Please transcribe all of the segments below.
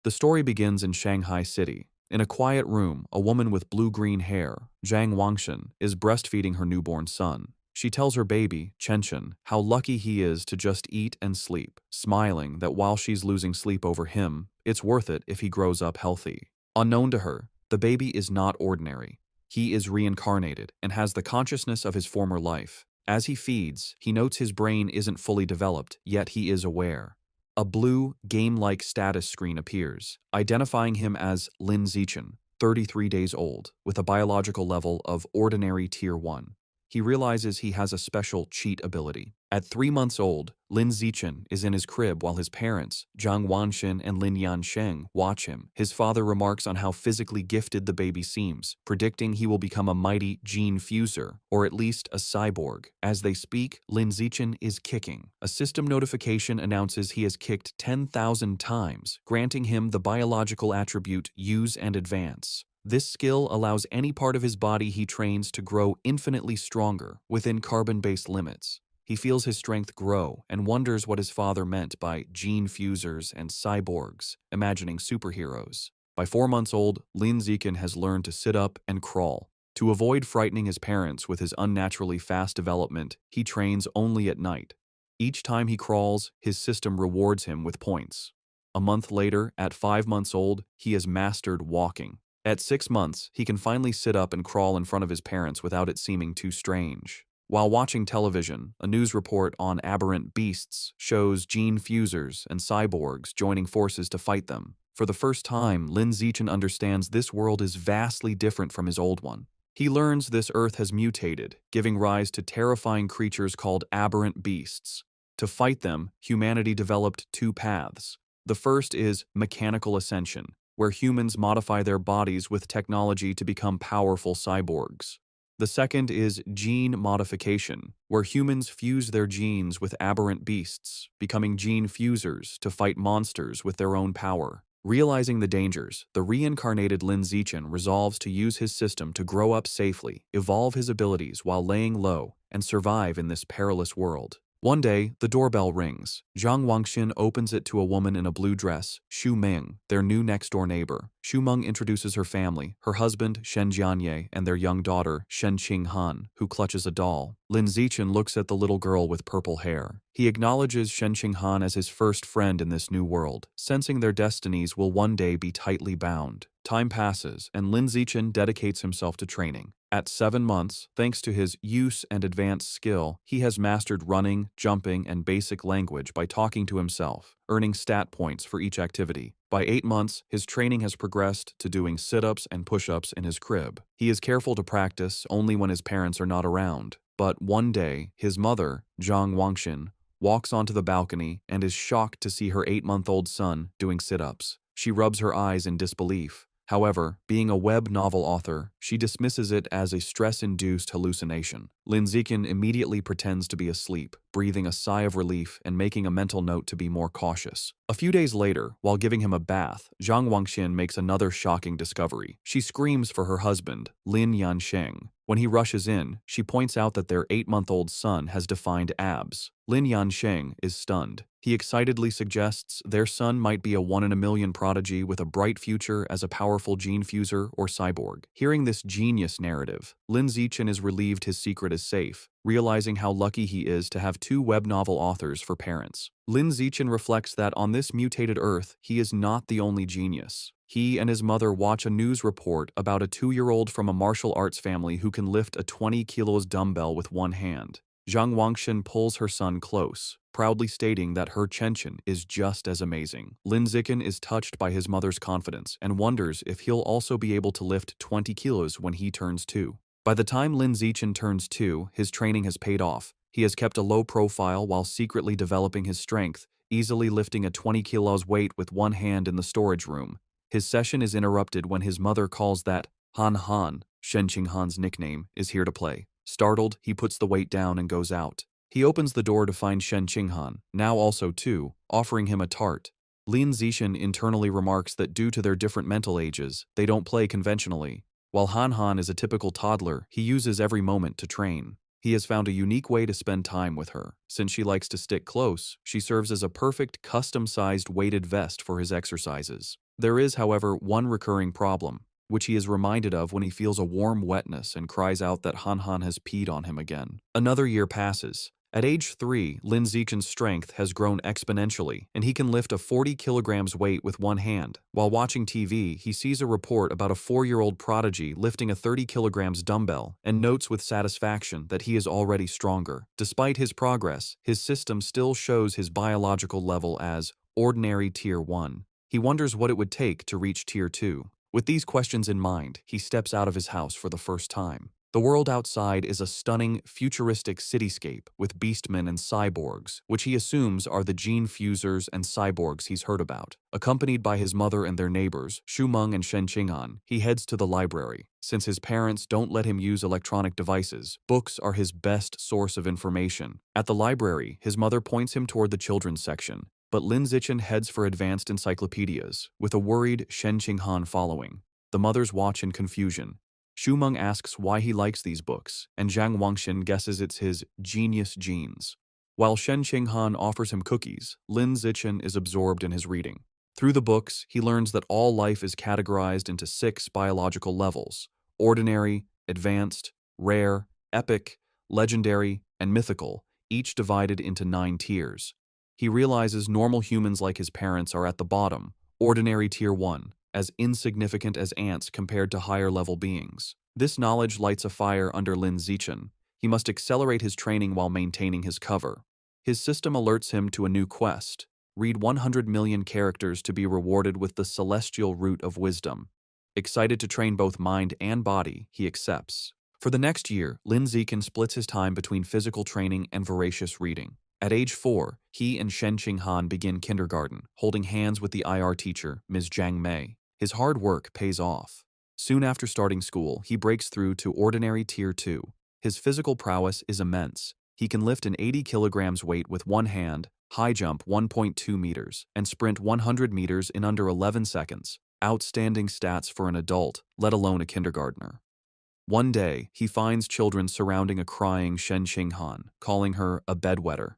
The story begins in Shanghai City. In a quiet room, a woman with blue-green hair, Zhang Wangshan, is breastfeeding her newborn son. She tells her baby, Chenchen, how lucky he is to just eat and sleep, smiling that while she's losing sleep over him, it's worth it if he grows up healthy. Unknown to her, the baby is not ordinary. He is reincarnated and has the consciousness of his former life. As he feeds, he notes his brain isn't fully developed, yet he is aware. A blue, game-like status screen appears, identifying him as Lin Zichen, 33 days old, with a biological level of ordinary Tier 1. He realizes he has a special cheat ability. At 3 months old, Lin Zichen is in his crib while his parents, Zhang Wanxin and Lin Yansheng, watch him. His father remarks on how physically gifted the baby seems, predicting he will become a mighty gene fuser, or at least a cyborg. As they speak, Lin Zichen is kicking. A system notification announces he has kicked 10,000 times, granting him the biological attribute Use and Advance. This skill allows any part of his body he trains to grow infinitely stronger within carbon-based limits. He feels his strength grow and wonders what his father meant by gene fusers and cyborgs, imagining superheroes. By 4 months old, Lin Zichen has learned to sit up and crawl. To avoid frightening his parents with his unnaturally fast development, he trains only at night. Each time he crawls, his system rewards him with points. A month later, at 5 months old, he has mastered walking. At 6 months, he can finally sit up and crawl in front of his parents without it seeming too strange. While watching television, a news report on aberrant beasts shows gene fusers and cyborgs joining forces to fight them. For the first time, Lin Zichen understands this world is vastly different from his old one. He learns this Earth has mutated, giving rise to terrifying creatures called aberrant beasts. To fight them, humanity developed 2 paths. The first is mechanical ascension, where humans modify their bodies with technology to become powerful cyborgs. The second is gene modification, where humans fuse their genes with aberrant beasts, becoming gene fusers to fight monsters with their own power. Realizing the dangers, the reincarnated Lin Zichen resolves to use his system to grow up safely, evolve his abilities while laying low, and survive in this perilous world. One day, the doorbell rings. Zhang Wangshin opens it to a woman in a blue dress, Xu Ming, their new next-door neighbor. Xu Meng introduces her family, her husband, Shen Jianye, and their young daughter, Shen Qinghan, who clutches a doll. Lin Zichen looks at the little girl with purple hair. He acknowledges Shen Qinghan as his first friend in this new world, sensing their destinies will one day be tightly bound. Time passes, and Lin Zichen dedicates himself to training. At 7 months, thanks to his use and advanced skill, he has mastered running, jumping, and basic language by talking to himself, earning stat points for each activity. By 8 months, his training has progressed to doing sit-ups and push-ups in his crib. He is careful to practice only when his parents are not around. But one day, his mother, Zhang Wangshin, walks onto the balcony and is shocked to see her 8-month-old son doing sit-ups. She rubs her eyes in disbelief. However, being a web novel author, she dismisses it as a stress-induced hallucination. Lin Zichen immediately pretends to be asleep, breathing a sigh of relief and making a mental note to be more cautious. A few days later, while giving him a bath, Zhang Wangshin makes another shocking discovery. She screams for her husband, Lin Yansheng. When he rushes in, she points out that their 8-month-old son has defined abs. Lin Yansheng is stunned. He excitedly suggests their son might be a 1-in-a-million prodigy with a bright future as a powerful gene fuser or cyborg. Hearing this genius narrative, Lin Zichen is relieved his secret is safe, realizing how lucky he is to have 2 web novel authors for parents. Lin Zichen reflects that on this mutated Earth, he is not the only genius. He and his mother watch a news report about a 2-year-old from a martial arts family who can lift a 20 kilos dumbbell with one hand. Zhang Wangshin pulls her son close, proudly stating that her Chenchen is just as amazing. Lin Zichen is touched by his mother's confidence and wonders if he'll also be able to lift 20 kilos when he turns 2. By the time Lin Zichen turns 2, his training has paid off. He has kept a low profile while secretly developing his strength, easily lifting a 20 kilos weight with one hand in the storage room. His session is interrupted when his mother calls that Han Han, Shen Qinghan's nickname, is here to play. Startled, he puts the weight down and goes out. He opens the door to find Shen Qinghan, now also 2, offering him a tart. Lin Zichen internally remarks that due to their different mental ages, they don't play conventionally. While Han Han is a typical toddler, he uses every moment to train. He has found a unique way to spend time with her. Since she likes to stick close, she serves as a perfect custom-sized weighted vest for his exercises. There is, however, one recurring problem, which he is reminded of when he feels a warm wetness and cries out that Han Han has peed on him again. Another year passes. At age 3, Lin Zichen's strength has grown exponentially, and he can lift a 40 kilograms weight with one hand. While watching TV, he sees a report about a 4-year-old prodigy lifting a 30 kilograms dumbbell and notes with satisfaction that he is already stronger. Despite his progress, his system still shows his biological level as ordinary Tier 1. He wonders what it would take to reach Tier 2. With these questions in mind, he steps out of his house for the first time. The world outside is a stunning, futuristic cityscape with beastmen and cyborgs, which he assumes are the gene fusers and cyborgs he's heard about. Accompanied by his mother and their neighbors, Shu Meng and Shen Qing'an, he heads to the library. Since his parents don't let him use electronic devices, books are his best source of information. At the library, his mother points him toward the children's section, but Lin Zichen heads for advanced encyclopedias, with a worried Shen Qing'an following. The mothers watch in confusion. Shu Meng asks why he likes these books, and Zhang Wangxin guesses it's his genius genes. While Shen Qing'an offers him cookies, Lin Zichen is absorbed in his reading. Through the books, he learns that all life is categorized into 6 biological levels: ordinary, advanced, rare, epic, legendary, and mythical, each divided into 9 tiers. He realizes normal humans like his parents are at the bottom, ordinary Tier 1, as insignificant as ants compared to higher-level beings. This knowledge lights a fire under Lin Zichen. He must accelerate his training while maintaining his cover. His system alerts him to a new quest: read 100 million characters to be rewarded with the celestial root of wisdom. Excited to train both mind and body, he accepts. For the next year, Lin Zichen splits his time between physical training and voracious reading. At age 4, he and Shen Qing'an begin kindergarten, holding hands with the IR teacher, Ms. Zhang Mei. His hard work pays off. Soon after starting school, he breaks through to ordinary Tier 2. His physical prowess is immense. He can lift an 80 kilograms weight with one hand, high jump 1.2 meters, and sprint 100 meters in under 11 seconds. Outstanding stats for an adult, let alone a kindergartner. One day, he finds children surrounding a crying Shen Qing'an, calling her a bedwetter.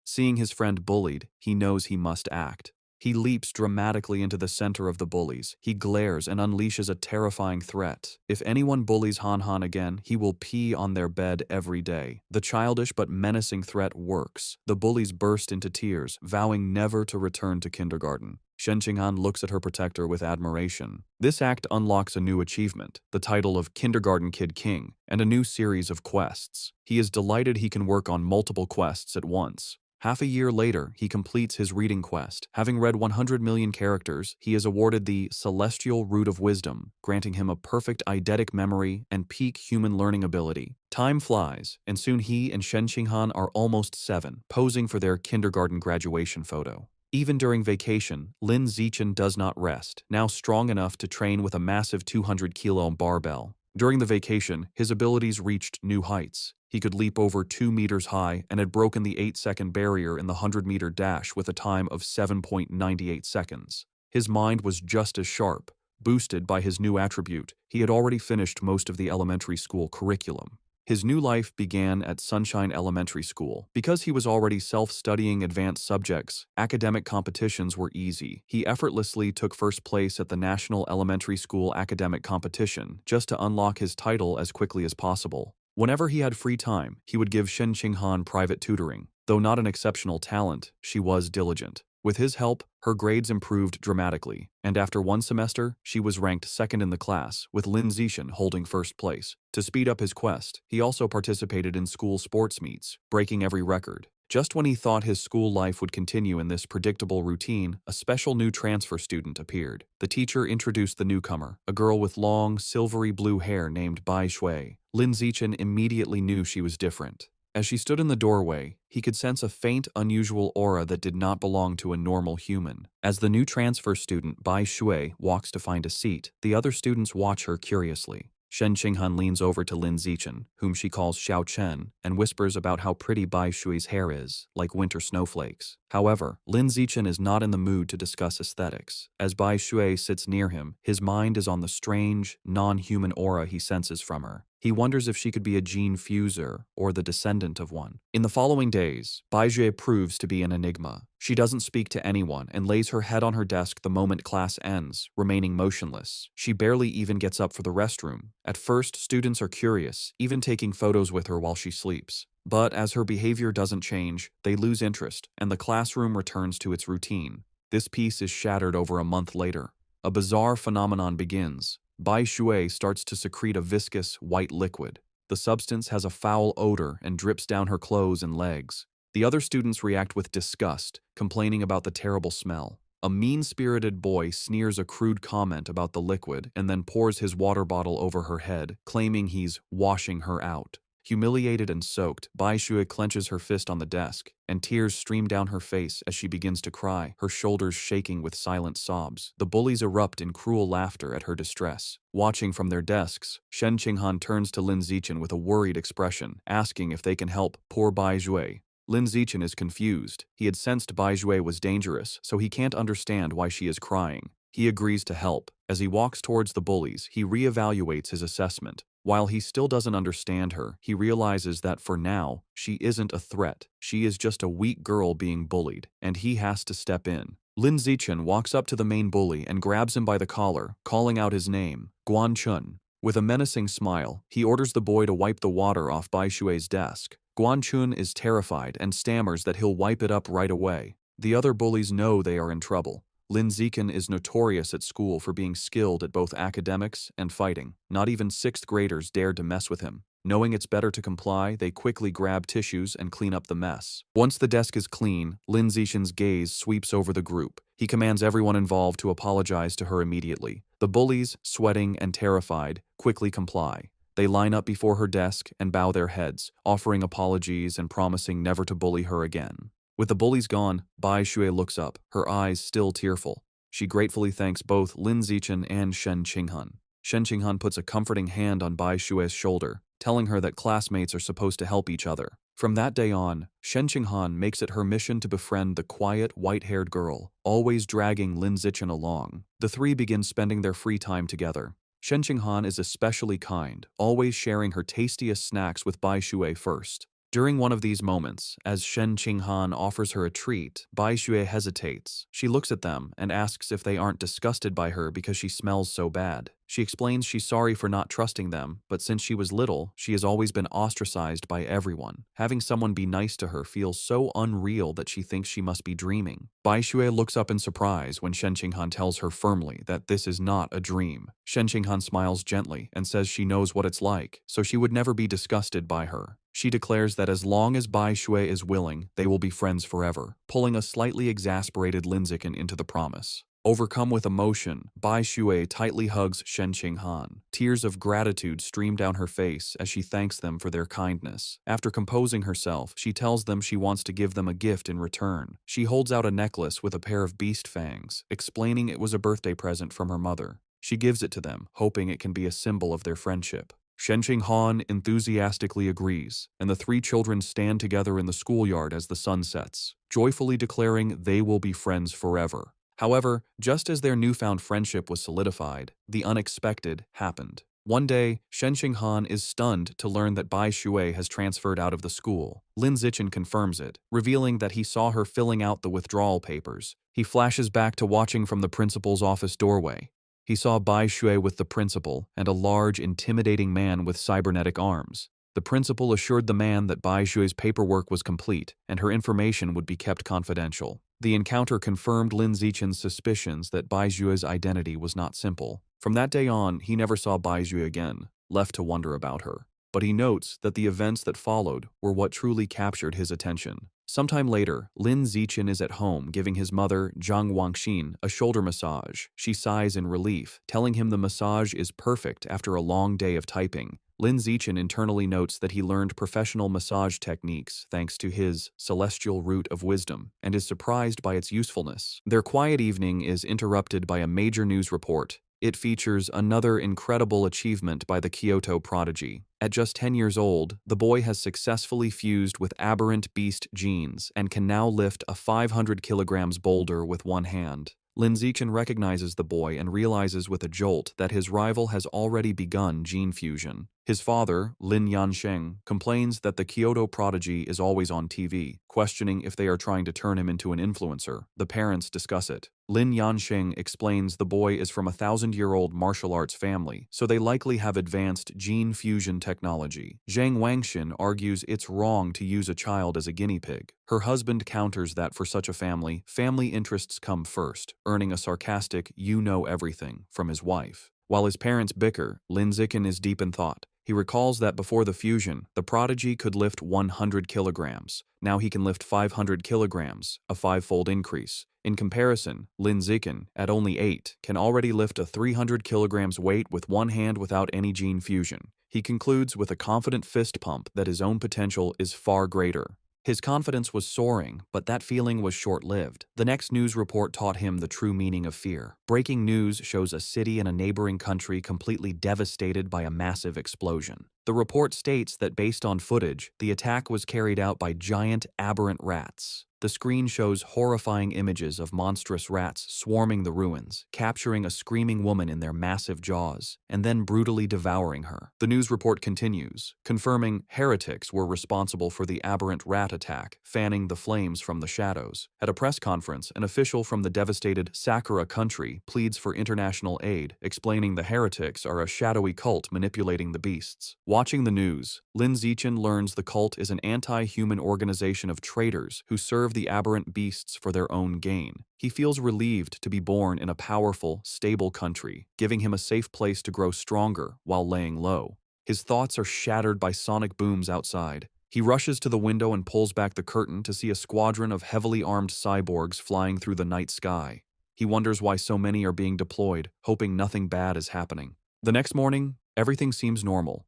Seeing his friend bullied, he knows he must act. He leaps dramatically into the center of the bullies. He glares and unleashes a terrifying threat. If anyone bullies Han Han again, he will pee on their bed every day. The childish but menacing threat works. The bullies burst into tears, vowing never to return to kindergarten. Shen Qing'an looks at her protector with admiration. This act unlocks a new achievement, the title of Kindergarten Kid King, and a new series of quests. He is delighted he can work on multiple quests at once. Half a year later, he completes his reading quest. Having read 100 million characters, he is awarded the Celestial Root of Wisdom, granting him a perfect eidetic memory and peak human learning ability. Time flies, and soon he and Shen Qing'an are almost 7, posing for their kindergarten graduation photo. Even during vacation, Lin Zichen does not rest, now strong enough to train with a massive 200-kilo barbell. During the vacation, his abilities reached new heights. He could leap over 2 meters high and had broken the 8-second barrier in the 100-meter dash with a time of 7.98 seconds. His mind was just as sharp. Boosted by his new attribute, he had already finished most of the elementary school curriculum. His new life began at Sunshine Elementary School. Because he was already self-studying advanced subjects, academic competitions were easy. He effortlessly took first place at the National Elementary School Academic Competition, just to unlock his title as quickly as possible. Whenever he had free time, he would give Shen Qing'an private tutoring. Though not an exceptional talent, she was diligent. With his help, her grades improved dramatically, and after one semester, she was ranked second in the class, with Lin Zichen holding first place. To speed up his quest, he also participated in school sports meets, breaking every record. Just when he thought his school life would continue in this predictable routine, a special new transfer student appeared. The teacher introduced the newcomer, a girl with long, silvery blue hair named Bai Shui. Lin Zichen immediately knew she was different. As she stood in the doorway, he could sense a faint, unusual aura that did not belong to a normal human. As the new transfer student, Bai Shui, walks to find a seat, the other students watch her curiously. Shen Qing'an leans over to Lin Zichen, whom she calls Xiao Chen, and whispers about how pretty Bai Shui's hair is, like winter snowflakes. However, Lin Zichen is not in the mood to discuss aesthetics. As Bai Shui sits near him, his mind is on the strange, non-human aura he senses from her. He wonders if she could be a gene fuser or the descendant of one. In the following days, Baizue proves to be an enigma. She doesn't speak to anyone and lays her head on her desk the moment class ends, remaining motionless. She barely even gets up for the restroom. At first, students are curious, even taking photos with her while she sleeps. But as her behavior doesn't change, they lose interest, and the classroom returns to its routine. This peace is shattered over a month later. A bizarre phenomenon begins. Bai Shui starts to secrete a viscous, white liquid. The substance has a foul odor and drips down her clothes and legs. The other students react with disgust, complaining about the terrible smell. A mean-spirited boy sneers a crude comment about the liquid and then pours his water bottle over her head, claiming he's washing her out. Humiliated and soaked, Bai Shui clenches her fist on the desk, and tears stream down her face as she begins to cry, her shoulders shaking with silent sobs. The bullies erupt in cruel laughter at her distress. Watching from their desks, Shen Qinghan turns to Lin Zichen with a worried expression, asking if they can help poor Bai Shui. Lin Zichen is confused. He had sensed Bai Shui was dangerous, so he can't understand why she is crying. He agrees to help. As he walks towards the bullies, he reevaluates his assessment. While he still doesn't understand her, he realizes that for now, she isn't a threat. She is just a weak girl being bullied, and he has to step in. Lin Zichen walks up to the main bully and grabs him by the collar, calling out his name, Guan Chun. With a menacing smile, he orders the boy to wipe the water off Bai Shui's desk. Guan Chun is terrified and stammers that he'll wipe it up right away. The other bullies know they are in trouble. Lin Zichen is notorious at school for being skilled at both academics and fighting. Not even 6th graders dared to mess with him. Knowing it's better to comply, they quickly grab tissues and clean up the mess. Once the desk is clean, Lin Zichen's gaze sweeps over the group. He commands everyone involved to apologize to her immediately. The bullies, sweating and terrified, quickly comply. They line up before her desk and bow their heads, offering apologies and promising never to bully her again. With the bullies gone, Bai Shui looks up, her eyes still tearful. She gratefully thanks both Lin Zichen and Shen Qinghan. Shen Qinghan puts a comforting hand on Bai Shui's shoulder, telling her that classmates are supposed to help each other. From that day on, Shen Qinghan makes it her mission to befriend the quiet, white-haired girl, always dragging Lin Zichen along. The three begin spending their free time together. Shen Qinghan is especially kind, always sharing her tastiest snacks with Bai Shui first. During one of these moments, as Shen Qinghan offers her a treat, Bai Shui hesitates. She looks at them and asks if they aren't disgusted by her because she smells so bad. She explains she's sorry for not trusting them, but since she was little, she has always been ostracized by everyone. Having someone be nice to her feels so unreal that she thinks she must be dreaming. Bai Shui looks up in surprise when Shen Qinghan tells her firmly that this is not a dream. Shen Qinghan smiles gently and says she knows what it's like, so she would never be disgusted by her. She declares that as long as Bai Shui is willing, they will be friends forever, pulling a slightly exasperated Lin Zichen into the promise. Overcome with emotion, Bai Shui tightly hugs Shen Qinghan. Tears of gratitude stream down her face as she thanks them for their kindness. After composing herself, she tells them she wants to give them a gift in return. She holds out a necklace with a pair of beast fangs, explaining it was a birthday present from her mother. She gives it to them, hoping it can be a symbol of their friendship. Shen Qinghan enthusiastically agrees, and the three children stand together in the schoolyard as the sun sets, joyfully declaring they will be friends forever. However, just as their newfound friendship was solidified, the unexpected happened. One day, Shen Qinghan is stunned to learn that Bai Shui has transferred out of the school. Lin Zichen confirms it, revealing that he saw her filling out the withdrawal papers. He flashes back to watching from the principal's office doorway. He saw Bai Shui with the principal and a large, intimidating man with cybernetic arms. The principal assured the man that Bai Shui's paperwork was complete and her information would be kept confidential. The encounter confirmed Lin Zichen's suspicions that Bai Shui's identity was not simple. From that day on, he never saw Bai Shui again, left to wonder about her. But he notes that the events that followed were what truly captured his attention. Sometime later, Lin Zichen is at home giving his mother, Zhang Wangxin, a shoulder massage. She sighs in relief, telling him the massage is perfect after a long day of typing. Lin Zichen internally notes that he learned professional massage techniques thanks to his celestial root of wisdom and is surprised by its usefulness. Their quiet evening is interrupted by a major news report. It features another incredible achievement by the Kyoto prodigy. At just 10 years old, the boy has successfully fused with aberrant beast genes and can now lift a 500 kilograms boulder with one hand. Lin Zichen recognizes the boy and realizes with a jolt that his rival has already begun gene fusion. His father, Lin Yansheng, complains that the Kyoto prodigy is always on TV, questioning if they are trying to turn him into an influencer. The parents discuss it. Lin Yansheng explains the boy is from a 1,000-year-old martial arts family, so they likely have advanced gene fusion technology. Zhang Wangxin argues it's wrong to use a child as a guinea pig. Her husband counters that for such a family interests come first, earning a sarcastic "you know everything" from his wife. While his parents bicker, Lin Zichen is deep in thought. He recalls that before the fusion, the prodigy could lift 100 kilograms. Now he can lift 500 kilograms, a five-fold increase. In comparison, Lin Zichen, at only 8, can already lift a 300 kilograms weight with one hand without any gene fusion. He concludes with a confident fist pump that his own potential is far greater. His confidence was soaring, but that feeling was short-lived. The next news report taught him the true meaning of fear. Breaking news shows a city in a neighboring country completely devastated by a massive explosion. The report states that based on footage, the attack was carried out by giant aberrant rats. The screen shows horrifying images of monstrous rats swarming the ruins, capturing a screaming woman in their massive jaws, and then brutally devouring her. The news report continues, confirming heretics were responsible for the aberrant rat attack, fanning the flames from the shadows. At a press conference, an official from the devastated Sakura country pleads for international aid, explaining the heretics are a shadowy cult manipulating the beasts. Watching the news, Lin Zichen learns the cult is an anti-human organization of traitors who serve the aberrant beasts for their own gain. He feels relieved to be born in a powerful, stable country, giving him a safe place to grow stronger while laying low. His thoughts are shattered by sonic booms outside. He rushes to the window and pulls back the curtain to see a squadron of heavily armed cyborgs flying through the night sky. He wonders why so many are being deployed, hoping nothing bad is happening. The next morning, everything seems normal.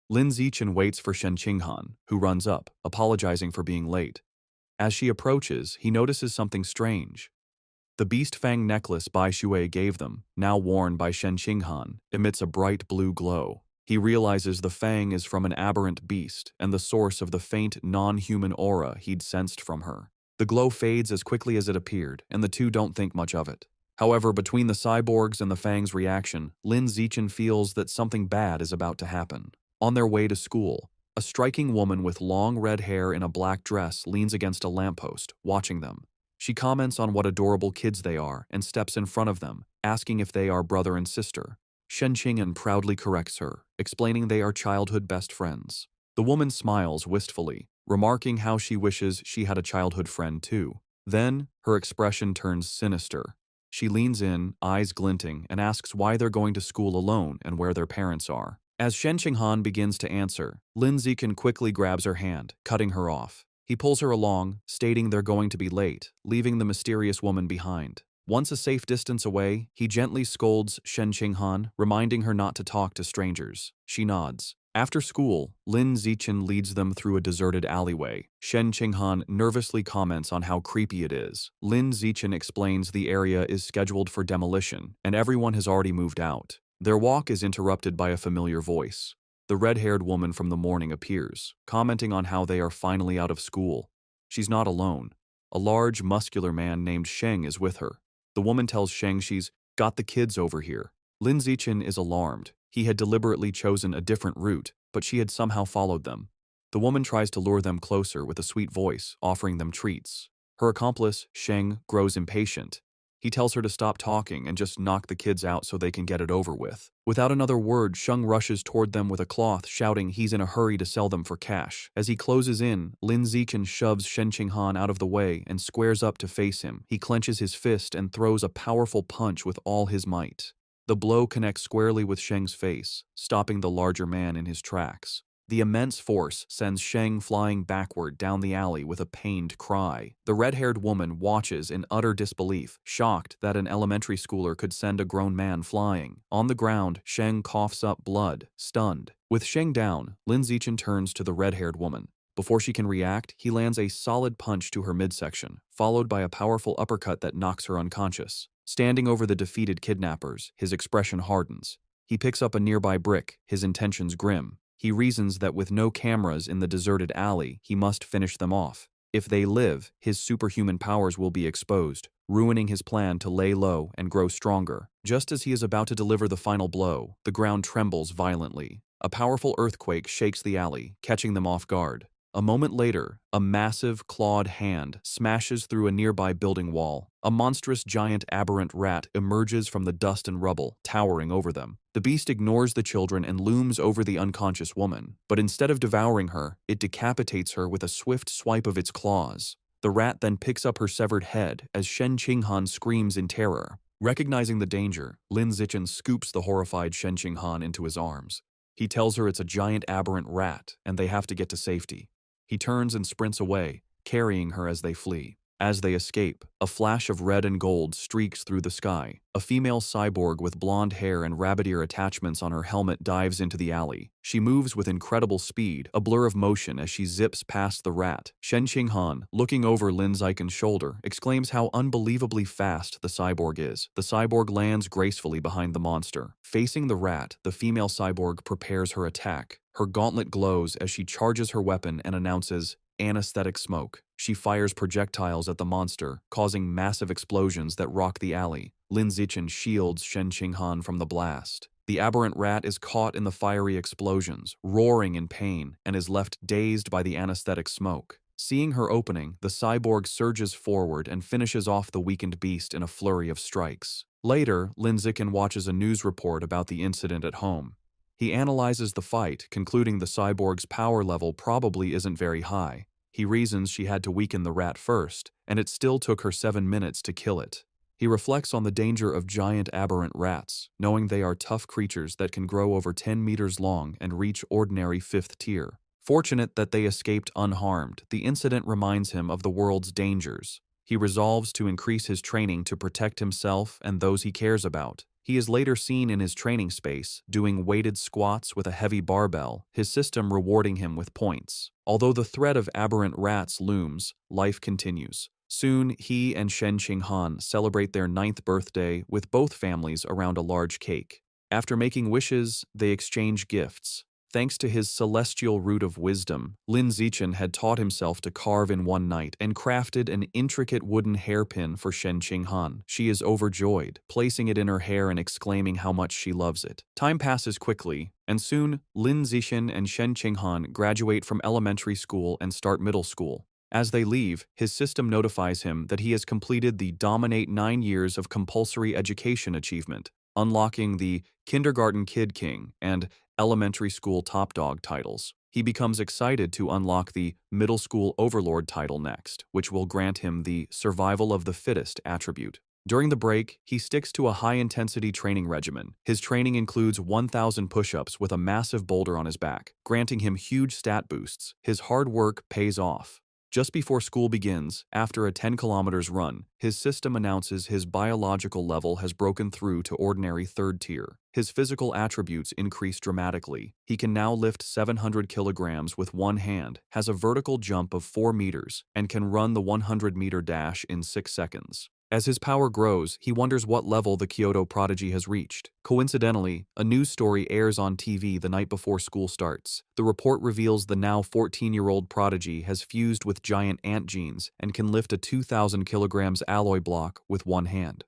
Lin Zichen waits for Shen Qinghan, who runs up, apologizing for being late. As she approaches, he notices something strange. The beast fang necklace Bai Shui gave them, now worn by Shen Qinghan, emits a bright blue glow. He realizes the fang is from an aberrant beast and the source of the faint, non-human aura he'd sensed from her. The glow fades as quickly as it appeared, and the two don't think much of it. However, between the cyborgs and the fang's reaction, Lin Zichen feels that something bad is about to happen. On their way to school, a striking woman with long red hair in a black dress leans against a lamppost, watching them. She comments on what adorable kids they are and steps in front of them, asking if they are brother and sister. Shen Qinghan proudly corrects her, explaining they are childhood best friends. The woman smiles wistfully, remarking how she wishes she had a childhood friend too. Then, her expression turns sinister. She leans in, eyes glinting, and asks why they're going to school alone and where their parents are. As Shen Qinghan begins to answer, Lin Zichen quickly grabs her hand, cutting her off. He pulls her along, stating they're going to be late, leaving the mysterious woman behind. Once a safe distance away, he gently scolds Shen Qinghan, reminding her not to talk to strangers. She nods. After school, Lin Zichen leads them through a deserted alleyway. Shen Qinghan nervously comments on how creepy it is. Lin Zichen explains the area is scheduled for demolition, and everyone has already moved out. Their walk is interrupted by a familiar voice. The red-haired woman from the morning appears, commenting on how they are finally out of school. She's not alone. A large, muscular man named Sheng is with her. The woman tells Sheng she's got the kids over here. Lin Zichen is alarmed. He had deliberately chosen a different route, but she had somehow followed them. The woman tries to lure them closer with a sweet voice, offering them treats. Her accomplice, Sheng, grows impatient. He tells her to stop talking and just knock the kids out so they can get it over with. Without another word, Sheng rushes toward them with a cloth, shouting he's in a hurry to sell them for cash. As he closes in, Lin Zichen shoves Shen Qinghan out of the way and squares up to face him. He clenches his fist and throws a powerful punch with all his might. The blow connects squarely with Sheng's face, stopping the larger man in his tracks. The immense force sends Sheng flying backward down the alley with a pained cry. The red-haired woman watches in utter disbelief, shocked that an elementary schooler could send a grown man flying. On the ground, Sheng coughs up blood, stunned. With Sheng down, Lin Zichen turns to the red-haired woman. Before she can react, he lands a solid punch to her midsection, followed by a powerful uppercut that knocks her unconscious. Standing over the defeated kidnappers, his expression hardens. He picks up a nearby brick, his intentions grim. He reasons that with no cameras in the deserted alley, he must finish them off. If they live, his superhuman powers will be exposed, ruining his plan to lay low and grow stronger. Just as he is about to deliver the final blow, the ground trembles violently. A powerful earthquake shakes the alley, catching them off guard. A moment later, a massive, clawed hand smashes through a nearby building wall. A monstrous giant aberrant rat emerges from the dust and rubble, towering over them. The beast ignores the children and looms over the unconscious woman, but instead of devouring her, it decapitates her with a swift swipe of its claws. The rat then picks up her severed head as Shen Qinghan screams in terror. Recognizing the danger, Lin Zichen scoops the horrified Shen Qinghan into his arms. He tells her it's a giant aberrant rat and they have to get to safety. He turns and sprints away, carrying her as they flee. As they escape, a flash of red and gold streaks through the sky. A female cyborg with blonde hair and rabbit ear attachments on her helmet dives into the alley. She moves with incredible speed, a blur of motion as she zips past the rat. Shen Qinghan, looking over Lin Zichen's shoulder, exclaims how unbelievably fast the cyborg is. The cyborg lands gracefully behind the monster. Facing the rat, the female cyborg prepares her attack. Her gauntlet glows as she charges her weapon and announces, "Anesthetic smoke." She fires projectiles at the monster, causing massive explosions that rock the alley. Lin Zichen shields Shen Qinghan from the blast. The aberrant rat is caught in the fiery explosions, roaring in pain, and is left dazed by the anesthetic smoke. Seeing her opening, the cyborg surges forward and finishes off the weakened beast in a flurry of strikes. Later, Lin Zichen watches a news report about the incident at home. He analyzes the fight, concluding the cyborg's power level probably isn't very high. He reasons she had to weaken the rat first, and it still took her 7 minutes to kill it. He reflects on the danger of giant aberrant rats, knowing they are tough creatures that can grow over 10 meters long and reach ordinary 5th tier. Fortunate that they escaped unharmed, the incident reminds him of the world's dangers. He resolves to increase his training to protect himself and those he cares about. He is later seen in his training space, doing weighted squats with a heavy barbell, his system rewarding him with points. Although the threat of aberrant rats looms, life continues. Soon, he and Shen Qinghan celebrate their 9th birthday with both families around a large cake. After making wishes, they exchange gifts. Thanks to his celestial root of wisdom, Lin Zichen had taught himself to carve in one night and crafted an intricate wooden hairpin for Shen Qinghan. She is overjoyed, placing it in her hair and exclaiming how much she loves it. Time passes quickly, and soon Lin Zichen and Shen Qinghan graduate from elementary school and start middle school. As they leave, his system notifies him that he has completed the Dominate 9 years of compulsory education achievement, unlocking the Kindergarten Kid King and Elementary School Top Dog titles. He becomes excited to unlock the Middle School Overlord title next, which will grant him the Survival of the Fittest attribute. During the break, he sticks to a high-intensity training regimen. His training includes 1,000 push-ups with a massive boulder on his back, granting him huge stat boosts. His hard work pays off. Just before school begins, after a 10 kilometers run, his system announces his biological level has broken through to ordinary 3rd tier. His physical attributes increase dramatically. He can now lift 700 kilograms with one hand, has a vertical jump of 4 meters, and can run the 100-meter dash in 6 seconds. As his power grows, he wonders what level the Kyoto prodigy has reached. Coincidentally, a news story airs on TV the night before school starts. The report reveals the now 14-year-old prodigy has fused with giant ant genes and can lift a 2,000 kilograms alloy block with one hand.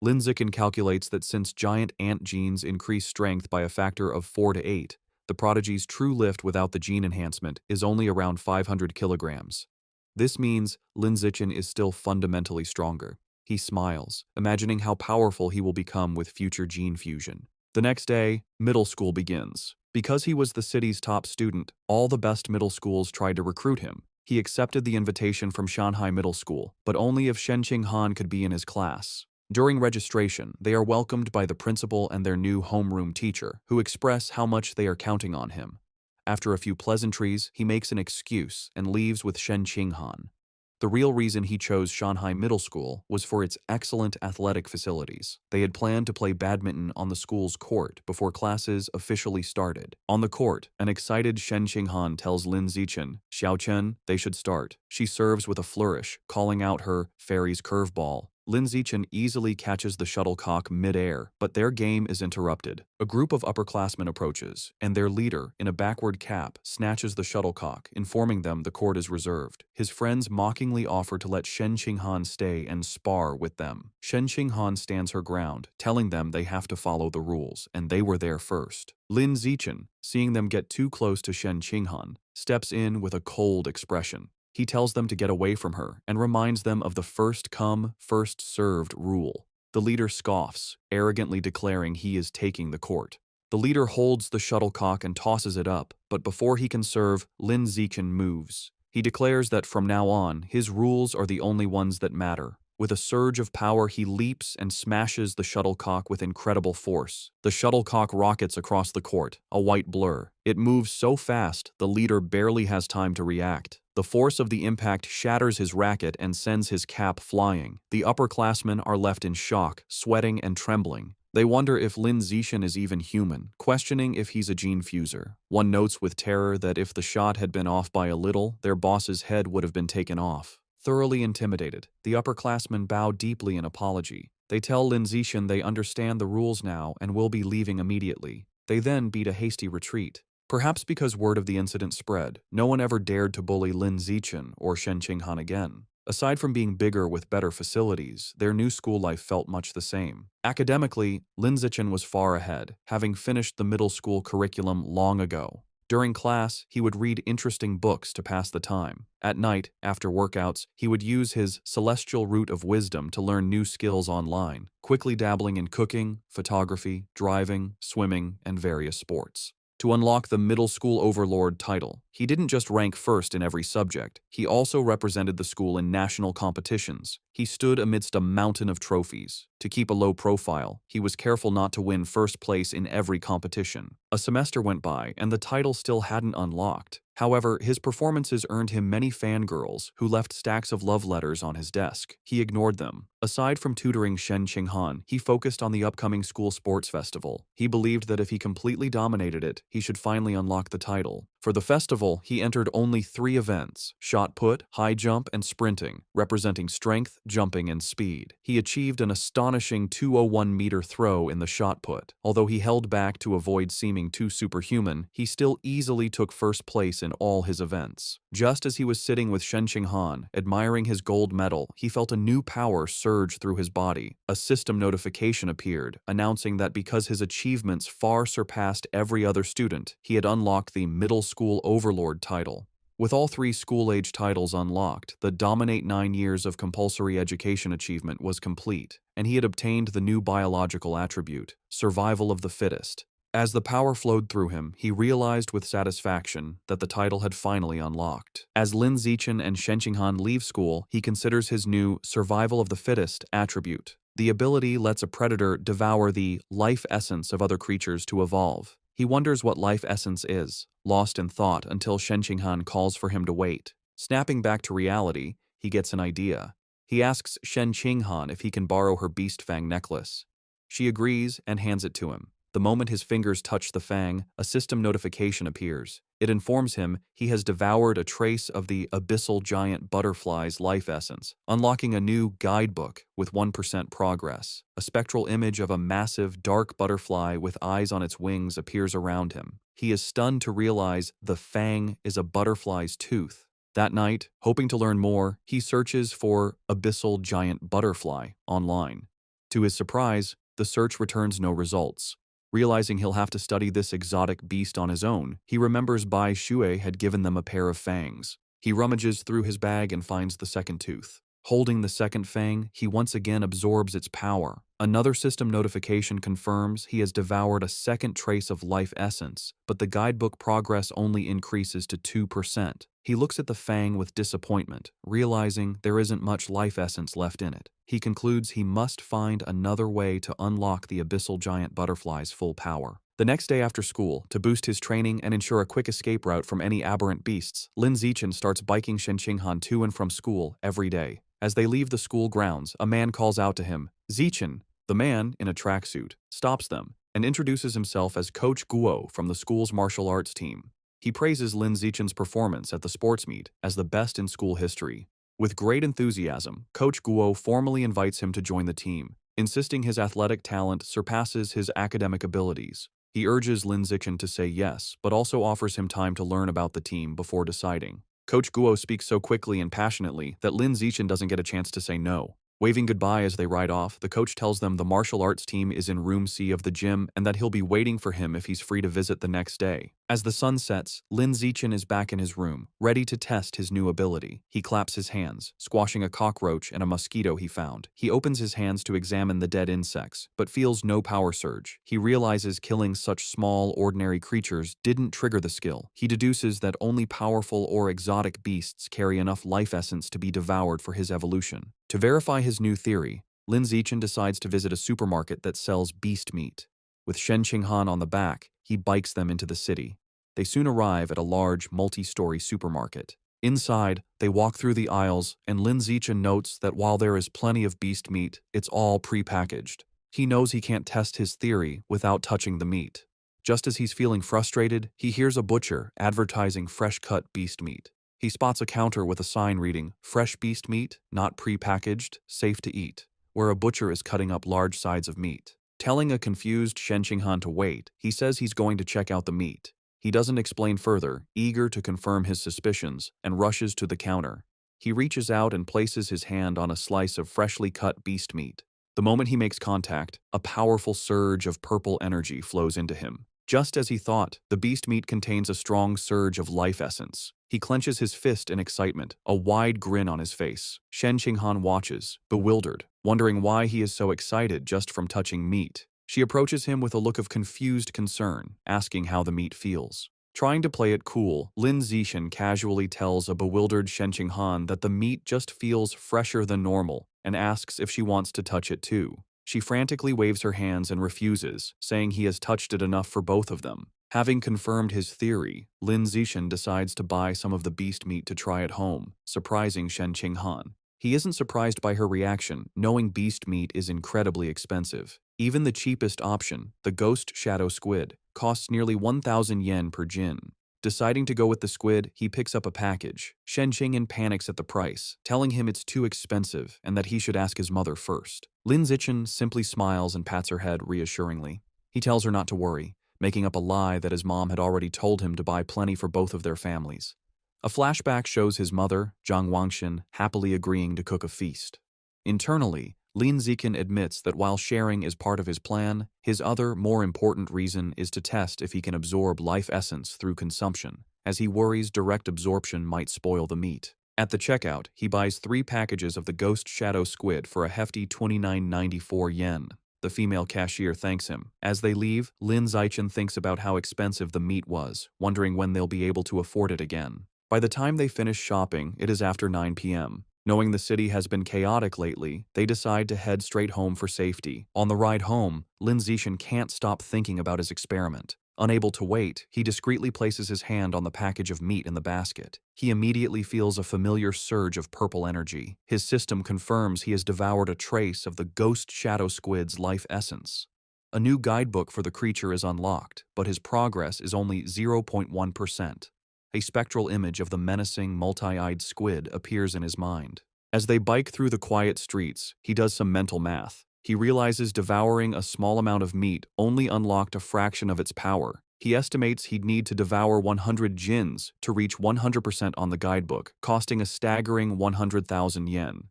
Lin Zichen calculates that since giant ant genes increase strength by a factor of 4 to 8, the prodigy's true lift without the gene enhancement is only around 500 kilograms. This means Lin Zichen is still fundamentally stronger. He smiles, imagining how powerful he will become with future gene fusion. The next day, middle school begins. Because he was the city's top student, all the best middle schools tried to recruit him. He accepted the invitation from Shanghai Middle School, but only if Shen Qinghan could be in his class. During registration, they are welcomed by the principal and their new homeroom teacher, who express how much they are counting on him. After a few pleasantries, he makes an excuse and leaves with Shen Qinghan. The real reason he chose Shanghai Middle School was for its excellent athletic facilities. They had planned to play badminton on the school's court before classes officially started. On the court, an excited Shen Qinghan tells Lin Zichen, "Xiao Chen, they should start." She serves with a flourish, calling out her fairy's curveball. Lin Zichen easily catches the shuttlecock mid-air, but their game is interrupted. A group of upperclassmen approaches, and their leader, in a backward cap, snatches the shuttlecock, informing them the court is reserved. His friends mockingly offer to let Shen Qinghan stay and spar with them. Shen Qinghan stands her ground, telling them they have to follow the rules, and they were there first. Lin Zichen, seeing them get too close to Shen Qinghan, steps in with a cold expression. He tells them to get away from her and reminds them of the first come, first served rule. The leader scoffs, arrogantly declaring he is taking the court. The leader holds the shuttlecock and tosses it up, but before he can serve, Lin Zichen moves. He declares that from now on, his rules are the only ones that matter. With a surge of power, he leaps and smashes the shuttlecock with incredible force. The shuttlecock rockets across the court, a white blur. It moves so fast, the leader barely has time to react. The force of the impact shatters his racket and sends his cap flying. The upperclassmen are left in shock, sweating and trembling. They wonder if Lin Zichen is even human, questioning if he's a gene fuser. One notes with terror that if the shot had been off by a little, their boss's head would have been taken off. Thoroughly intimidated, the upperclassmen bow deeply in apology. They tell Lin Zichen they understand the rules now and will be leaving immediately. They then beat a hasty retreat. Perhaps because word of the incident spread, no one ever dared to bully Lin Zichen or Shen Qinghan again. Aside from being bigger with better facilities, their new school life felt much the same. Academically, Lin Zichen was far ahead, having finished the middle school curriculum long ago. During class, he would read interesting books to pass the time. At night, after workouts, he would use his celestial root of wisdom to learn new skills online, quickly dabbling in cooking, photography, driving, swimming, and various sports. To unlock the middle school overlord title, he didn't just rank first in every subject, he also represented the school in national competitions. He stood amidst a mountain of trophies. To keep a low profile, he was careful not to win first place in every competition. A semester went by, and the title still hadn't unlocked. However, his performances earned him many fangirls who left stacks of love letters on his desk. He ignored them. Aside from tutoring Shen Qinghan, he focused on the upcoming school sports festival. He believed that if he completely dominated it, he should finally unlock the title. For the festival, he entered only 3 events: shot put, high jump, and sprinting, representing strength, jumping, and speed. He achieved an astonishing 201-meter throw in the shot put. Although he held back to avoid seeming too superhuman, he still easily took first place in all his events. Just as he was sitting with Shen Qinghan, admiring his gold medal, he felt a new power surge through his body. A system notification appeared, announcing that because his achievements far surpassed every other student, he had unlocked the middle school overlord title. With all 3 school-age titles unlocked, the Dominate 9 years of compulsory education achievement was complete, and he had obtained the new biological attribute, survival of the fittest. As the power flowed through him, he realized with satisfaction that the title had finally unlocked. As Lin Zichen and Shen Qinghan leave school, he considers his new survival of the fittest attribute. The ability lets a predator devour the life essence of other creatures to evolve. He wonders what life essence is, lost in thought until Shen Qinghan calls for him to wait. Snapping back to reality, he gets an idea. He asks Shen Qinghan if he can borrow her beast fang necklace. She agrees and hands it to him. The moment his fingers touch the fang, a system notification appears. It informs him he has devoured a trace of the abyssal giant butterfly's life essence, unlocking a new guidebook with 1% progress. A spectral image of a massive, dark butterfly with eyes on its wings appears around him. He is stunned to realize the fang is a butterfly's tooth. That night, hoping to learn more, he searches for abyssal giant butterfly online. To his surprise, the search returns no results. Realizing he'll have to study this exotic beast on his own, he remembers Bai Shui had given them a pair of fangs. He rummages through his bag and finds the second tooth. Holding the second fang, he once again absorbs its power. Another system notification confirms he has devoured a second trace of life essence, but the guidebook progress only increases to 2%. He looks at the fang with disappointment, realizing there isn't much life essence left in it. He concludes he must find another way to unlock the abyssal giant butterfly's full power. The next day after school, to boost his training and ensure a quick escape route from any aberrant beasts, Lin Zichen starts biking Shen Qinghan to and from school every day. As they leave the school grounds, a man calls out to him, "Zichen." The man, in a tracksuit, stops them and introduces himself as Coach Guo from the school's martial arts team. He praises Lin Zichen's performance at the sports meet as the best in school history. With great enthusiasm, Coach Guo formally invites him to join the team, insisting his athletic talent surpasses his academic abilities. He urges Lin Zichen to say yes, but also offers him time to learn about the team before deciding. Coach Guo speaks so quickly and passionately that Lin Zichen doesn't get a chance to say no. Waving goodbye as they ride off, the coach tells them the martial arts team is in room C of the gym and that he'll be waiting for him if he's free to visit the next day. As the sun sets, Lin Zichen is back in his room, ready to test his new ability. He claps his hands, squashing a cockroach and a mosquito he found. He opens his hands to examine the dead insects, but feels no power surge. He realizes killing such small, ordinary creatures didn't trigger the skill. He deduces that only powerful or exotic beasts carry enough life essence to be devoured for his evolution. To verify his new theory, Lin Zichen decides to visit a supermarket that sells beast meat. With Shen Qinghan on the back, he bikes them into the city. They soon arrive at a large, multi-story supermarket. Inside, they walk through the aisles, and Lin Zichen notes that while there is plenty of beast meat, it's all pre-packaged. He knows he can't test his theory without touching the meat. Just as he's feeling frustrated, he hears a butcher advertising fresh-cut beast meat. He spots a counter with a sign reading, "Fresh beast meat, not pre-packaged, safe to eat," where a butcher is cutting up large sides of meat. Telling a confused Shen Qinghan to wait, he says he's going to check out the meat. He doesn't explain further, eager to confirm his suspicions, and rushes to the counter. He reaches out and places his hand on a slice of freshly cut beast meat. The moment he makes contact, a powerful surge of purple energy flows into him. Just as he thought, the beast meat contains a strong surge of life essence. He clenches his fist in excitement, a wide grin on his face. Shen Qinghan watches, bewildered, wondering why he is so excited just from touching meat. She approaches him with a look of confused concern, asking how the meat feels. Trying to play it cool, Lin Zichen casually tells a bewildered Shen Qinghan that the meat just feels fresher than normal and asks if she wants to touch it too. She frantically waves her hands and refuses, saying he has touched it enough for both of them. Having confirmed his theory, Lin Zichen decides to buy some of the beast meat to try at home, surprising Shen Qinghan. He isn't surprised by her reaction, knowing beast meat is incredibly expensive. Even the cheapest option, the ghost shadow squid, costs nearly 1,000 yen per jin. Deciding to go with the squid, he picks up a package. Shen Qinghan panics at the price, telling him it's too expensive and that he should ask his mother first. Lin Zichen simply smiles and pats her head reassuringly. He tells her not to worry, making up a lie that his mom had already told him to buy plenty for both of their families. A flashback shows his mother, Zhang Wangshan, happily agreeing to cook a feast. Internally, Lin Zichen admits that while sharing is part of his plan, his other, more important reason is to test if he can absorb life essence through consumption, as he worries direct absorption might spoil the meat. At the checkout, he buys 3 packages of the ghost shadow squid for a hefty 29.94 yen. The female cashier thanks him. As they leave, Lin Zichen thinks about how expensive the meat was, wondering when they'll be able to afford it again. By the time they finish shopping, it is after 9 p.m. Knowing the city has been chaotic lately, they decide to head straight home for safety. On the ride home, Lin Zichen can't stop thinking about his experiment. Unable to wait, he discreetly places his hand on the package of meat in the basket. He immediately feels a familiar surge of purple energy. His system confirms he has devoured a trace of the ghost shadow squid's life essence. A new guidebook for the creature is unlocked, but his progress is only 0.1%. A spectral image of the menacing, multi-eyed squid appears in his mind. As they bike through the quiet streets, he does some mental math. He realizes devouring a small amount of meat only unlocked a fraction of its power. He estimates he'd need to devour 100 jins to reach 100% on the guidebook, costing a staggering 100,000 yen.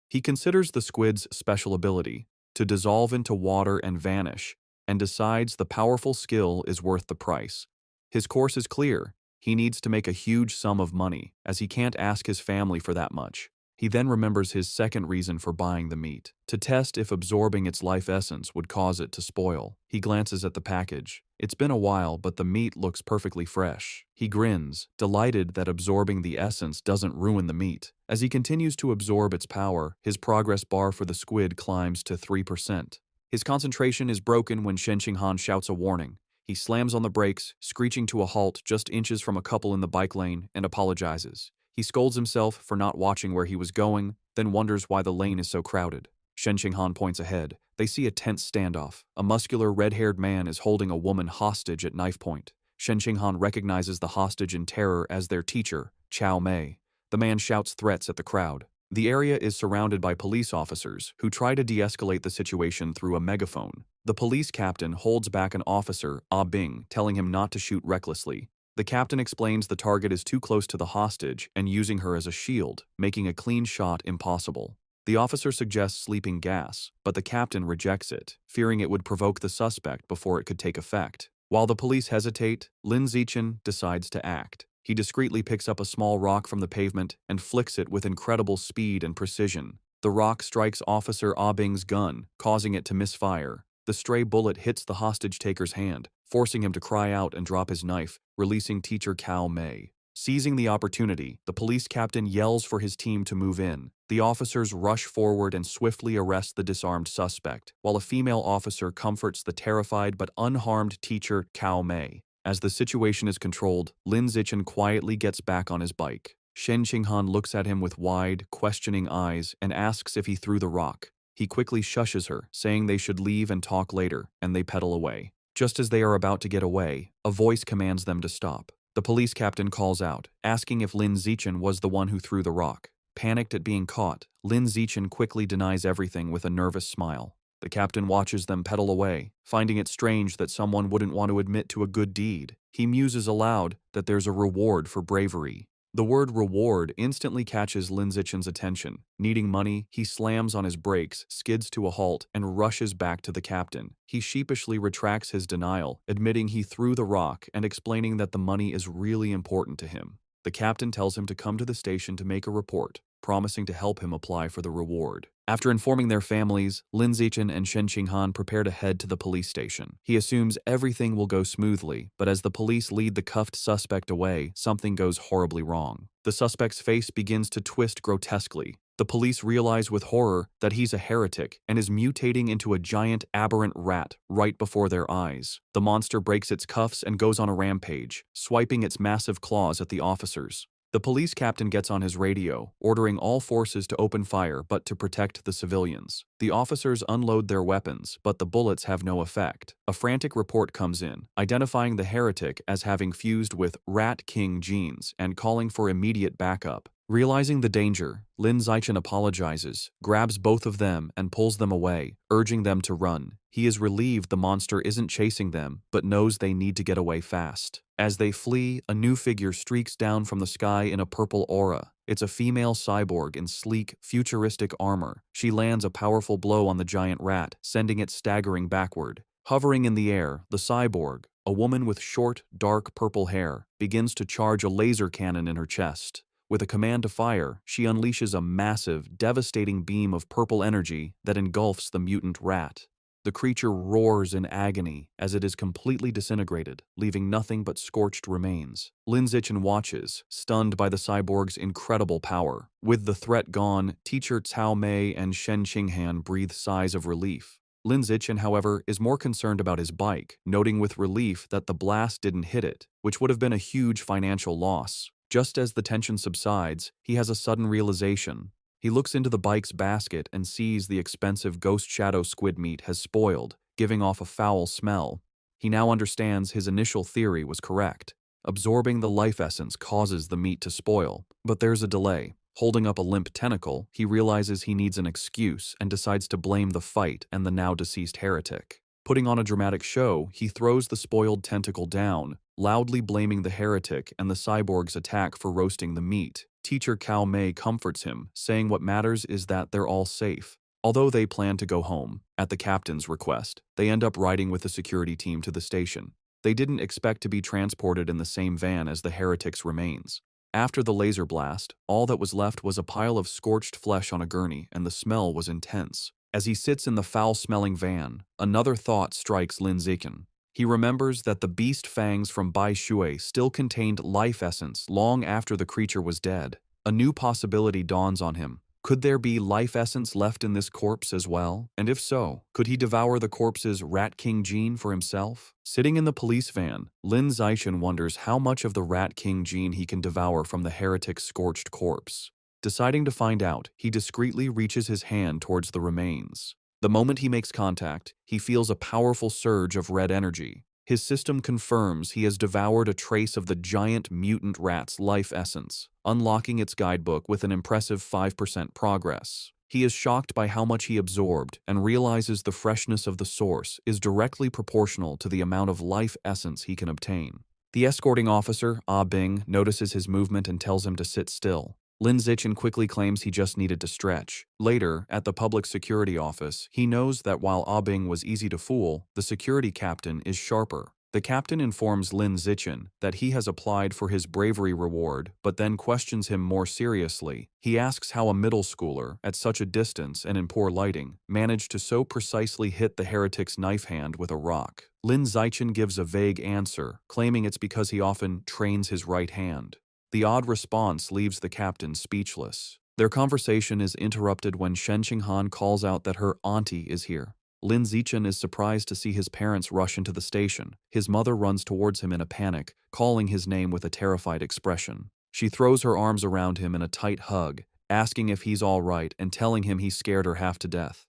He considers the squid's special ability, to dissolve into water and vanish, and decides the powerful skill is worth the price. His course is clear. He needs to make a huge sum of money, as he can't ask his family for that much. He then remembers his second reason for buying the meat, to test if absorbing its life essence would cause it to spoil. He glances at the package. It's been a while, but the meat looks perfectly fresh. He grins, delighted that absorbing the essence doesn't ruin the meat. As he continues to absorb its power, his progress bar for the squid climbs to 3%. His concentration is broken when Shen Qinghan shouts a warning. He slams on the brakes, screeching to a halt just inches from a couple in the bike lane, and apologizes. He scolds himself for not watching where he was going, then wonders why the lane is so crowded. Shen Qinghan points ahead. They see a tense standoff. A muscular, red-haired man is holding a woman hostage at knife point. Shen Qinghan recognizes the hostage in terror as their teacher, Chao Mei. The man shouts threats at the crowd. The area is surrounded by police officers who try to de-escalate the situation through a megaphone. The police captain holds back an officer, Ah Bing, telling him not to shoot recklessly. The captain explains the target is too close to the hostage and using her as a shield, making a clean shot impossible. The officer suggests sleeping gas, but the captain rejects it, fearing it would provoke the suspect before it could take effect. While the police hesitate, Lin Zichen decides to act. He discreetly picks up a small rock from the pavement and flicks it with incredible speed and precision. The rock strikes Officer Ah Bing's gun, causing it to misfire. The stray bullet hits the hostage-taker's hand, forcing him to cry out and drop his knife, releasing Teacher Cao Mei. Seizing the opportunity, the police captain yells for his team to move in. The officers rush forward and swiftly arrest the disarmed suspect, while a female officer comforts the terrified but unharmed teacher Cao Mei. As the situation is controlled, Lin Zichen quietly gets back on his bike. Shen Qinghan looks at him with wide, questioning eyes and asks if he threw the rock. He quickly shushes her, saying they should leave and talk later, and they pedal away. Just as they are about to get away, a voice commands them to stop. The police captain calls out, asking if Lin Zichen was the one who threw the rock. Panicked at being caught, Lin Zichen quickly denies everything with a nervous smile. The captain watches them pedal away, finding it strange that someone wouldn't want to admit to a good deed. He muses aloud that there's a reward for bravery. The word reward instantly catches Lin Zichen's attention. Needing money, he slams on his brakes, skids to a halt, and rushes back to the captain. He sheepishly retracts his denial, admitting he threw the rock and explaining that the money is really important to him. The captain tells him to come to the station to make a report, promising to help him apply for the reward. After informing their families, Lin Zichen and Shen Qinghan prepare to head to the police station. He assumes everything will go smoothly, but as the police lead the cuffed suspect away, something goes horribly wrong. The suspect's face begins to twist grotesquely. The police realize with horror that he's a heretic and is mutating into a giant aberrant rat right before their eyes. The monster breaks its cuffs and goes on a rampage, swiping its massive claws at the officers. The police captain gets on his radio, ordering all forces to open fire but to protect the civilians. The officers unload their weapons, but the bullets have no effect. A frantic report comes in, identifying the heretic as having fused with Rat King genes and calling for immediate backup. Realizing the danger, Lin Zichen apologizes, grabs both of them and pulls them away, urging them to run. He is relieved the monster isn't chasing them, but knows they need to get away fast. As they flee, a new figure streaks down from the sky in a purple aura. It's a female cyborg in sleek, futuristic armor. She lands a powerful blow on the giant rat, sending it staggering backward. Hovering in the air, the cyborg, a woman with short, dark purple hair, begins to charge a laser cannon in her chest. With a command to fire, she unleashes a massive, devastating beam of purple energy that engulfs the mutant rat. The creature roars in agony as it is completely disintegrated, leaving nothing but scorched remains. Lin Zichen watches, stunned by the cyborg's incredible power. With the threat gone, teacher Cao Mei and Shen Qinghan breathe sighs of relief. Lin Zichen, however, is more concerned about his bike, noting with relief that the blast didn't hit it, which would have been a huge financial loss. Just as the tension subsides, he has a sudden realization. He looks into the bike's basket and sees the expensive ghost shadow squid meat has spoiled, giving off a foul smell. He now understands his initial theory was correct. Absorbing the life essence causes the meat to spoil, but there's a delay. Holding up a limp tentacle, he realizes he needs an excuse and decides to blame the fight and the now-deceased heretic. Putting on a dramatic show, he throws the spoiled tentacle down, loudly blaming the heretic and the cyborg's attack for roasting the meat. Teacher Cao Mei comforts him, saying what matters is that they're all safe. Although they plan to go home, at the captain's request, they end up riding with the security team to the station. They didn't expect to be transported in the same van as the heretic's remains. After the laser blast, all that was left was a pile of scorched flesh on a gurney, and the smell was intense. As he sits in the foul-smelling van, another thought strikes Lin Zichen. He remembers that the beast fangs from Bai Shui still contained life essence long after the creature was dead. A new possibility dawns on him. Could there be life essence left in this corpse as well? And if so, could he devour the corpse's Rat King gene for himself? Sitting in the police van, Lin Zichen wonders how much of the Rat King gene he can devour from the heretic's scorched corpse. Deciding to find out, he discreetly reaches his hand towards the remains. The moment he makes contact, he feels a powerful surge of red energy. His system confirms he has devoured a trace of the giant mutant rat's life essence, unlocking its guidebook with an impressive 5% progress. He is shocked by how much he absorbed and realizes the freshness of the source is directly proportional to the amount of life essence he can obtain. The escorting officer, Ah Bing, notices his movement and tells him to sit still. Lin Zichen quickly claims he just needed to stretch. Later, at the public security office, he knows that while Ah Bing was easy to fool, the security captain is sharper. The captain informs Lin Zichen that he has applied for his bravery reward, but then questions him more seriously. He asks how a middle schooler, at such a distance and in poor lighting, managed to so precisely hit the heretic's knife hand with a rock. Lin Zichen gives a vague answer, claiming it's because he often trains his right hand. The odd response leaves the captain speechless. Their conversation is interrupted when Shen Qinghan calls out that her auntie is here. Lin Zichen is surprised to see his parents rush into the station. His mother runs towards him in a panic, calling his name with a terrified expression. She throws her arms around him in a tight hug, asking if he's all right and telling him he scared her half to death.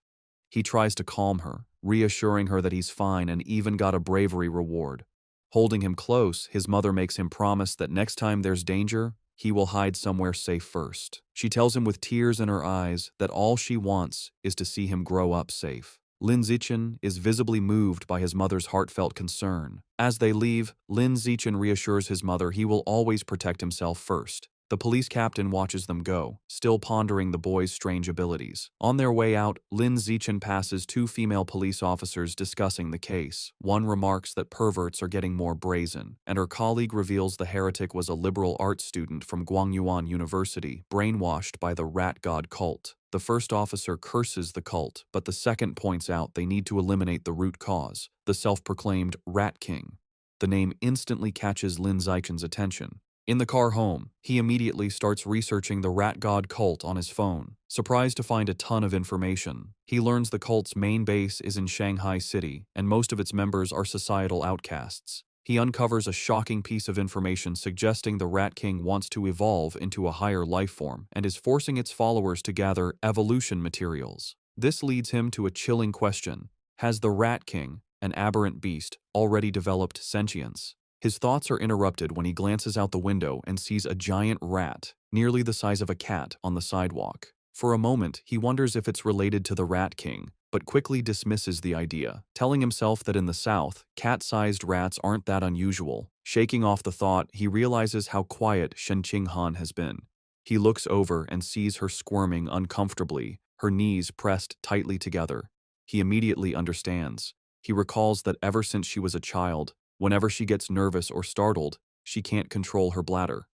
He tries to calm her, reassuring her that he's fine and even got a bravery reward. Holding him close, his mother makes him promise that next time there's danger, he will hide somewhere safe first. She tells him with tears in her eyes that all she wants is to see him grow up safe. Lin Zichen is visibly moved by his mother's heartfelt concern. As they leave, Lin Zichen reassures his mother he will always protect himself first. The police captain watches them go, still pondering the boy's strange abilities. On their way out, Lin Zichen passes two female police officers discussing the case. One remarks that perverts are getting more brazen, and her colleague reveals the heretic was a liberal arts student from Guangyuan University, brainwashed by the rat god cult. The first officer curses the cult, but the second points out they need to eliminate the root cause, the self-proclaimed Rat King. The name instantly catches Lin Zichen's attention. In the car home, he immediately starts researching the rat god cult on his phone. Surprised to find a ton of information, he learns the cult's main base is in Shanghai City, and most of its members are societal outcasts. He uncovers a shocking piece of information suggesting the Rat King wants to evolve into a higher life form and is forcing its followers to gather evolution materials. This leads him to a chilling question. Has the Rat King, an aberrant beast, already developed sentience? His thoughts are interrupted when he glances out the window and sees a giant rat, nearly the size of a cat, on the sidewalk. For a moment, he wonders if it's related to the Rat King, but quickly dismisses the idea, telling himself that in the South, cat-sized rats aren't that unusual. Shaking off the thought, he realizes how quiet Shen Qinghan has been. He looks over and sees her squirming uncomfortably, her knees pressed tightly together. He immediately understands. He recalls that ever since she was a child, whenever she gets nervous or startled, she can't control her bladder.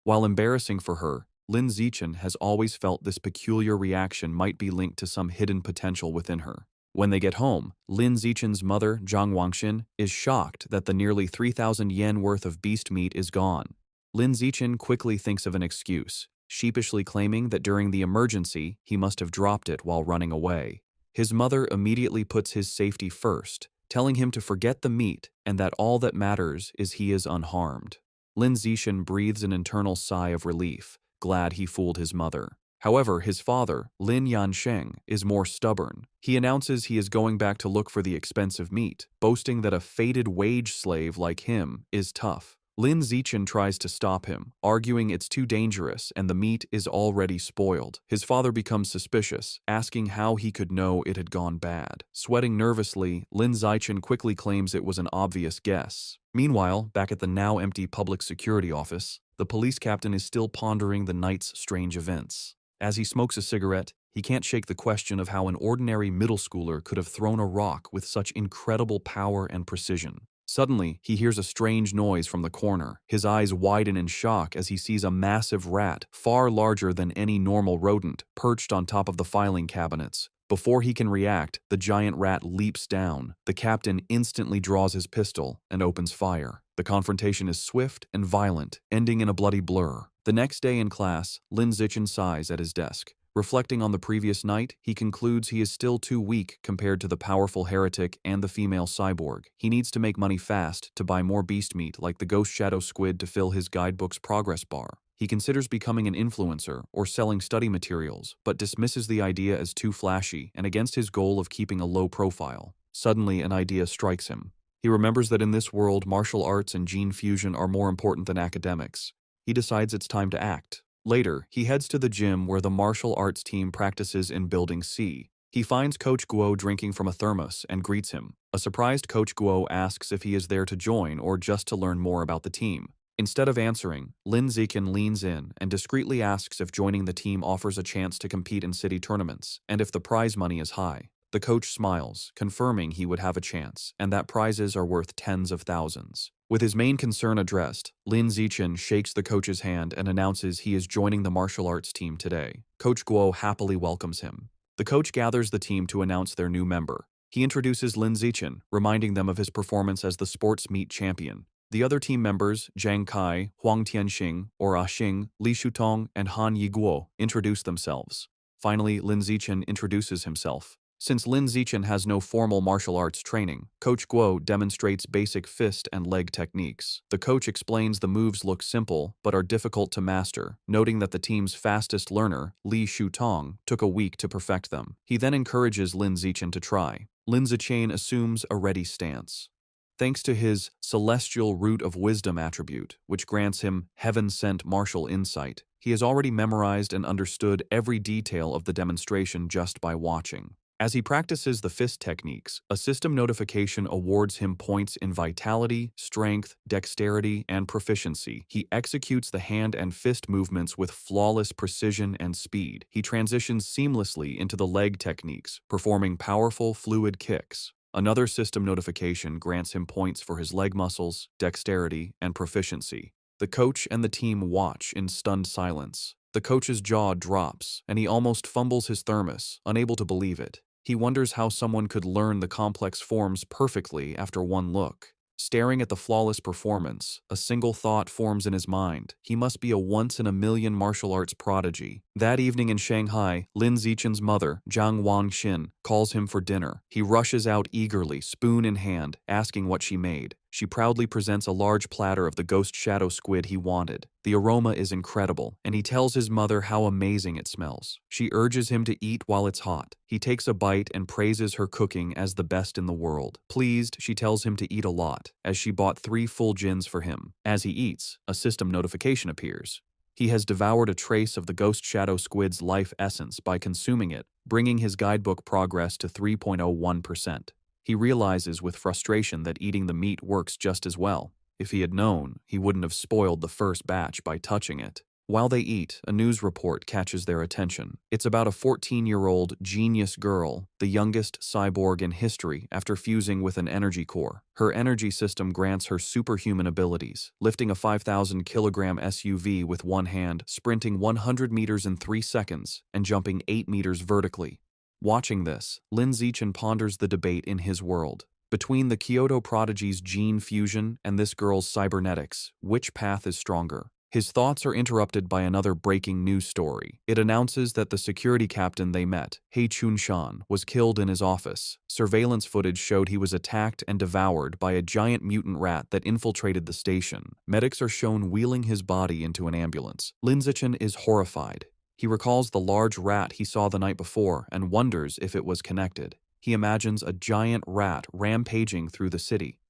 While embarrassing for her, Lin Zichen has always felt this peculiar reaction might be linked to some hidden potential within her. When they get home, Lin Zichen's mother, Zhang Wangxin, is shocked that the nearly 3,000 yen worth of beast meat is gone. Lin Zichen quickly thinks of an excuse, sheepishly claiming that during the emergency, he must have dropped it while running away. His mother immediately puts his safety first, telling him to forget the meat and that all that matters is he is unharmed. Lin Zichen breathes an internal sigh of relief, glad he fooled his mother. However, his father, Lin Yansheng, is more stubborn. He announces he is going back to look for the expensive meat, boasting that a fated wage slave like him is tough. Lin Zichen tries to stop him, arguing it's too dangerous and the meat is already spoiled. His father becomes suspicious, asking how he could know it had gone bad. Sweating nervously, Lin Zichen quickly claims it was an obvious guess. Meanwhile, back at the now empty public security office, the police captain is still pondering the night's strange events. As he smokes a cigarette, he can't shake the question of how an ordinary middle schooler could have thrown a rock with such incredible power and precision. Suddenly, he hears a strange noise from the corner. His eyes widen in shock as he sees a massive rat, far larger than any normal rodent, perched on top of the filing cabinets. Before he can react, the giant rat leaps down. The captain instantly draws his pistol and opens fire. The confrontation is swift and violent, ending in a bloody blur. The next day in class, Lin Zichen sighs at his desk. Reflecting on the previous night, he concludes he is still too weak compared to the powerful heretic and the female cyborg. He needs to make money fast to buy more beast meat like the ghost shadow squid to fill his guidebook's progress bar. He considers becoming an influencer or selling study materials, but dismisses the idea as too flashy and against his goal of keeping a low profile. Suddenly, an idea strikes him. He remembers that in this world, martial arts and gene fusion are more important than academics. He decides it's time to act. Later, he heads to the gym where the martial arts team practices in Building C. He finds Coach Guo drinking from a thermos and greets him. A surprised Coach Guo asks if he is there to join or just to learn more about the team. Instead of answering, Lin Zichen leans in and discreetly asks if joining the team offers a chance to compete in city tournaments, and if the prize money is high. The coach smiles, confirming he would have a chance, and that prizes are worth tens of thousands. With his main concern addressed, Lin Zichen shakes the coach's hand and announces he is joining the martial arts team today. Coach Guo happily welcomes him. The coach gathers the team to announce their new member. He introduces Lin Zichen, reminding them of his performance as the sports meet champion. The other team members, Zhang Kai, Huang Tianxing, or Xing, Li Shutong, and Han Yiguo, introduce themselves. Finally, Lin Zichen introduces himself. Since Lin Zichen has no formal martial arts training, Coach Guo demonstrates basic fist and leg techniques. The coach explains the moves look simple but are difficult to master, noting that the team's fastest learner, Li Shutong, took a week to perfect them. He then encourages Lin Zichen to try. Lin Zichen assumes a ready stance. Thanks to his celestial root of wisdom attribute, which grants him heaven-sent martial insight, he has already memorized and understood every detail of the demonstration just by watching. As he practices the fist techniques, a system notification awards him points in vitality, strength, dexterity, and proficiency. He executes the hand and fist movements with flawless precision and speed. He transitions seamlessly into the leg techniques, performing powerful, fluid kicks. Another system notification grants him points for his leg muscles, dexterity, and proficiency. The coach and the team watch in stunned silence. The coach's jaw drops, and he almost fumbles his thermos, unable to believe it. He wonders how someone could learn the complex forms perfectly after one look. Staring at the flawless performance, a single thought forms in his mind. He must be a once-in-a-million martial arts prodigy. That evening in Shanghai, Lin Zichen's mother, Zhang Wangxin, calls him for dinner. He rushes out eagerly, spoon in hand, asking what she made. She proudly presents a large platter of the ghost shadow squid he wanted. The aroma is incredible, and he tells his mother how amazing it smells. She urges him to eat while it's hot. He takes a bite and praises her cooking as the best in the world. Pleased, she tells him to eat a lot, as she bought 3 full gins for him. As he eats, a system notification appears. He has devoured a trace of the ghost shadow squid's life essence by consuming it, bringing his guidebook progress to 3.01%. He realizes with frustration that eating the meat works just as well. If he had known, he wouldn't have spoiled the first batch by touching it. While they eat, a news report catches their attention. It's about a 14-year-old genius girl, the youngest cyborg in history after fusing with an energy core. Her energy system grants her superhuman abilities, lifting a 5,000-kilogram SUV with one hand, sprinting 100 meters in 3 seconds, and jumping 8 meters vertically. Watching this, Lin Zichen ponders the debate in his world. Between the Kyoto prodigy's gene fusion and this girl's cybernetics, which path is stronger? His thoughts are interrupted by another breaking news story. It announces that the security captain they met, He Chun-shan, was killed in his office. Surveillance footage showed he was attacked and devoured by a giant mutant rat that infiltrated the station. Medics are shown wheeling his body into an ambulance. Lin Zichen is horrified. He recalls the large rat he saw the night before and wonders if it was connected. He imagines a giant rat rampaging through the city.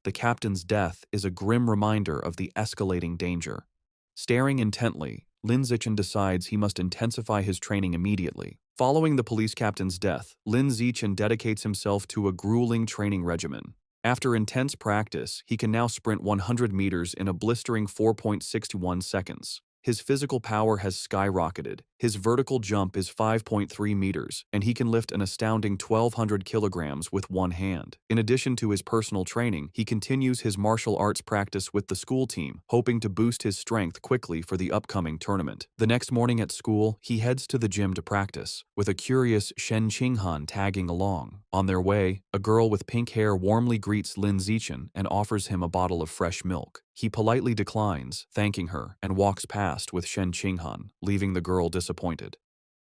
The captain's death is a grim reminder of the escalating danger. Staring intently, Lin Zichen decides he must intensify his training immediately. Following the police captain's death, Lin Zichen dedicates himself to a grueling training regimen. After intense practice, he can now sprint 100 meters in a blistering 4.61 seconds. His physical power has skyrocketed. His vertical jump is 5.3 meters, and he can lift an astounding 1,200 kilograms with one hand. In addition to his personal training, he continues his martial arts practice with the school team, hoping to boost his strength quickly for the upcoming tournament. The next morning at school, he heads to the gym to practice, with a curious Shen Qinghan tagging along. On their way, a girl with pink hair warmly greets Lin Zichen and offers him a bottle of fresh milk. He politely declines, thanking her, and walks past with Shen Qinghan, leaving the girl disappointed.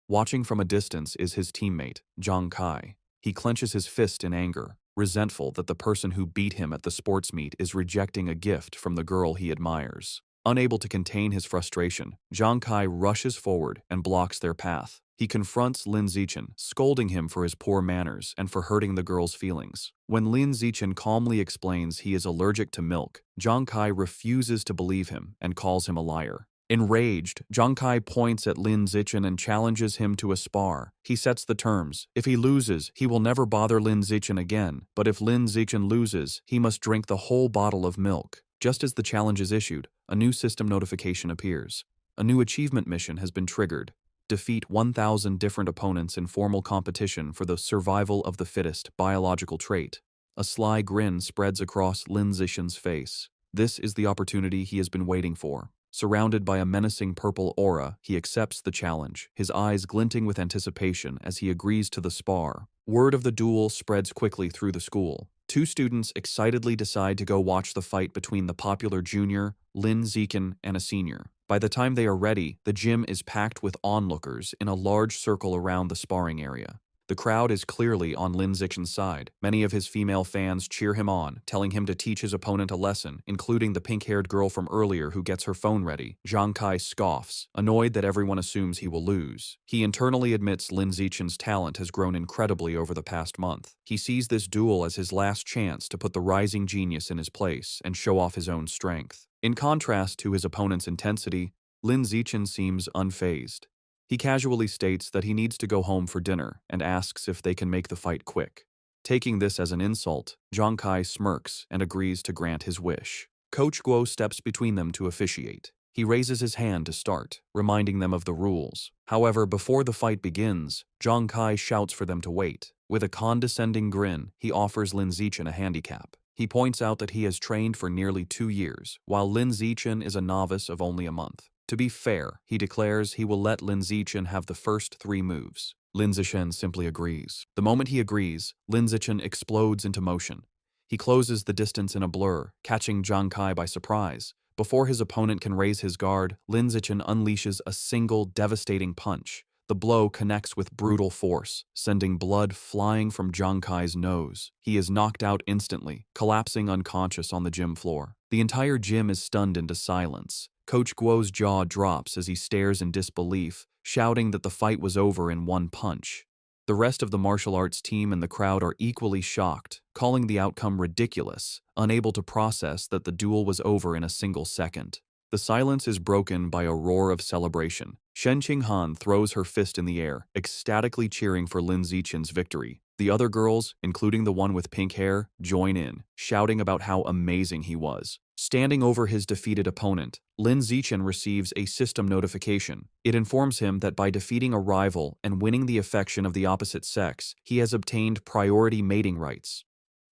Watching from a distance is his teammate, Zhang Kai. He clenches his fist in anger, resentful that the person who beat him at the sports meet is rejecting a gift from the girl he admires. Unable to contain his frustration, Zhang Kai rushes forward and blocks their path. He confronts Lin Zichen, scolding him for his poor manners and for hurting the girl's feelings. When Lin Zichen calmly explains he is allergic to milk, Zhang Kai refuses to believe him and calls him a liar. Enraged, Zhang Kai points at Lin Zichen and challenges him to a spar. He sets the terms. If he loses, he will never bother Lin Zichen again, but if Lin Zichen loses, he must drink the whole bottle of milk. Just as the challenge is issued, a new system notification appears. A new achievement mission has been triggered. Defeat 1,000 different opponents in formal competition for the survival of the fittest biological trait. A sly grin spreads across Lin Zichen's face. This is the opportunity he has been waiting for. Surrounded by a menacing purple aura, he accepts the challenge, his eyes glinting with anticipation as he agrees to the spar. Word of the duel spreads quickly through the school. Two students excitedly decide to go watch the fight between the popular junior, Lin Zichen, and a senior. By the time they are ready, the gym is packed with onlookers in a large circle around the sparring area. The crowd is clearly on Lin Zichen's side. Many of his female fans cheer him on, telling him to teach his opponent a lesson, including the pink-haired girl from earlier who gets her phone ready. Zhang Kai scoffs, annoyed that everyone assumes he will lose. He internally admits Lin Zichen's talent has grown incredibly over the past month. He sees this duel as his last chance to put the rising genius in his place and show off his own strength. In contrast to his opponent's intensity, Lin Zichen seems unfazed. He casually states that he needs to go home for dinner and asks if they can make the fight quick. Taking this as an insult, Zhang Kai smirks and agrees to grant his wish. Coach Guo steps between them to officiate. He raises his hand to start, reminding them of the rules. However, before the fight begins, Zhang Kai shouts for them to wait. With a condescending grin, he offers Lin Zichen a handicap. He points out that he has trained for nearly 2 years, while Lin Zichen is a novice of only a month. To be fair, he declares he will let Lin Zichen have the first 3 moves. Lin Zichen simply agrees. The moment he agrees, Lin Zichen explodes into motion. He closes the distance in a blur, catching Zhang Kai by surprise. Before his opponent can raise his guard, Lin Zichen unleashes a single devastating punch. The blow connects with brutal force, sending blood flying from Zhang Kai's nose. He is knocked out instantly, collapsing unconscious on the gym floor. The entire gym is stunned into silence. Coach Guo's jaw drops as he stares in disbelief, shouting that the fight was over in one punch. The rest of the martial arts team and the crowd are equally shocked, calling the outcome ridiculous, unable to process that the duel was over in a single second. The silence is broken by a roar of celebration. Shen Qinghan throws her fist in the air, ecstatically cheering for Lin Zichen's victory. The other girls, including the one with pink hair, join in, shouting about how amazing he was. Standing over his defeated opponent, Lin Zichen receives a system notification. It informs him that by defeating a rival and winning the affection of the opposite sex, he has obtained priority mating rights.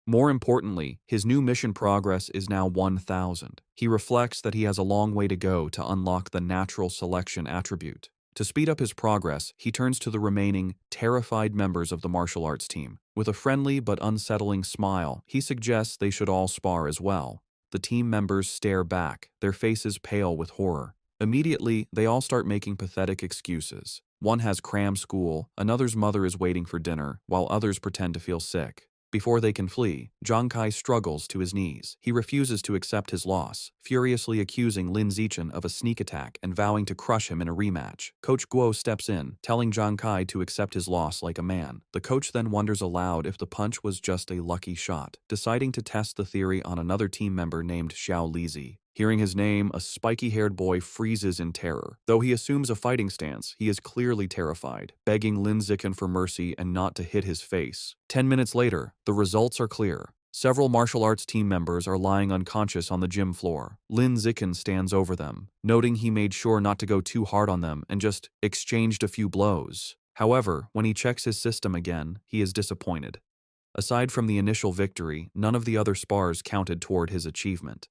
More importantly, his new mission progress is now 1,000. He reflects that he has a long way to go to unlock the natural selection attribute. To speed up his progress, he turns to the remaining, terrified members of the martial arts team. With a friendly but unsettling smile, he suggests they should all spar as well. The team members stare back, their faces pale with horror. Immediately, they all start making pathetic excuses. One has cram school, another's mother is waiting for dinner, while others pretend to feel sick. Before they can flee, Zhang Kai struggles to his knees. He refuses to accept his loss, furiously accusing Lin Zichen of a sneak attack and vowing to crush him in a rematch. Coach Guo steps in, telling Zhang Kai to accept his loss like a man. The coach then wonders aloud if the punch was just a lucky shot, deciding to test the theory on another team member named Xiao Lizi. Hearing his name, a spiky-haired boy freezes in terror. Though he assumes a fighting stance, he is clearly terrified, begging Lin Zichen for mercy and not to hit his face. 10 minutes later, the results are clear. Several martial arts team members are lying unconscious on the gym floor. Lin Zichen stands over them, noting he made sure not to go too hard on them and just exchanged a few blows. However, when he checks his system again, he is disappointed. Aside from the initial victory, none of the other spars counted toward his achievement.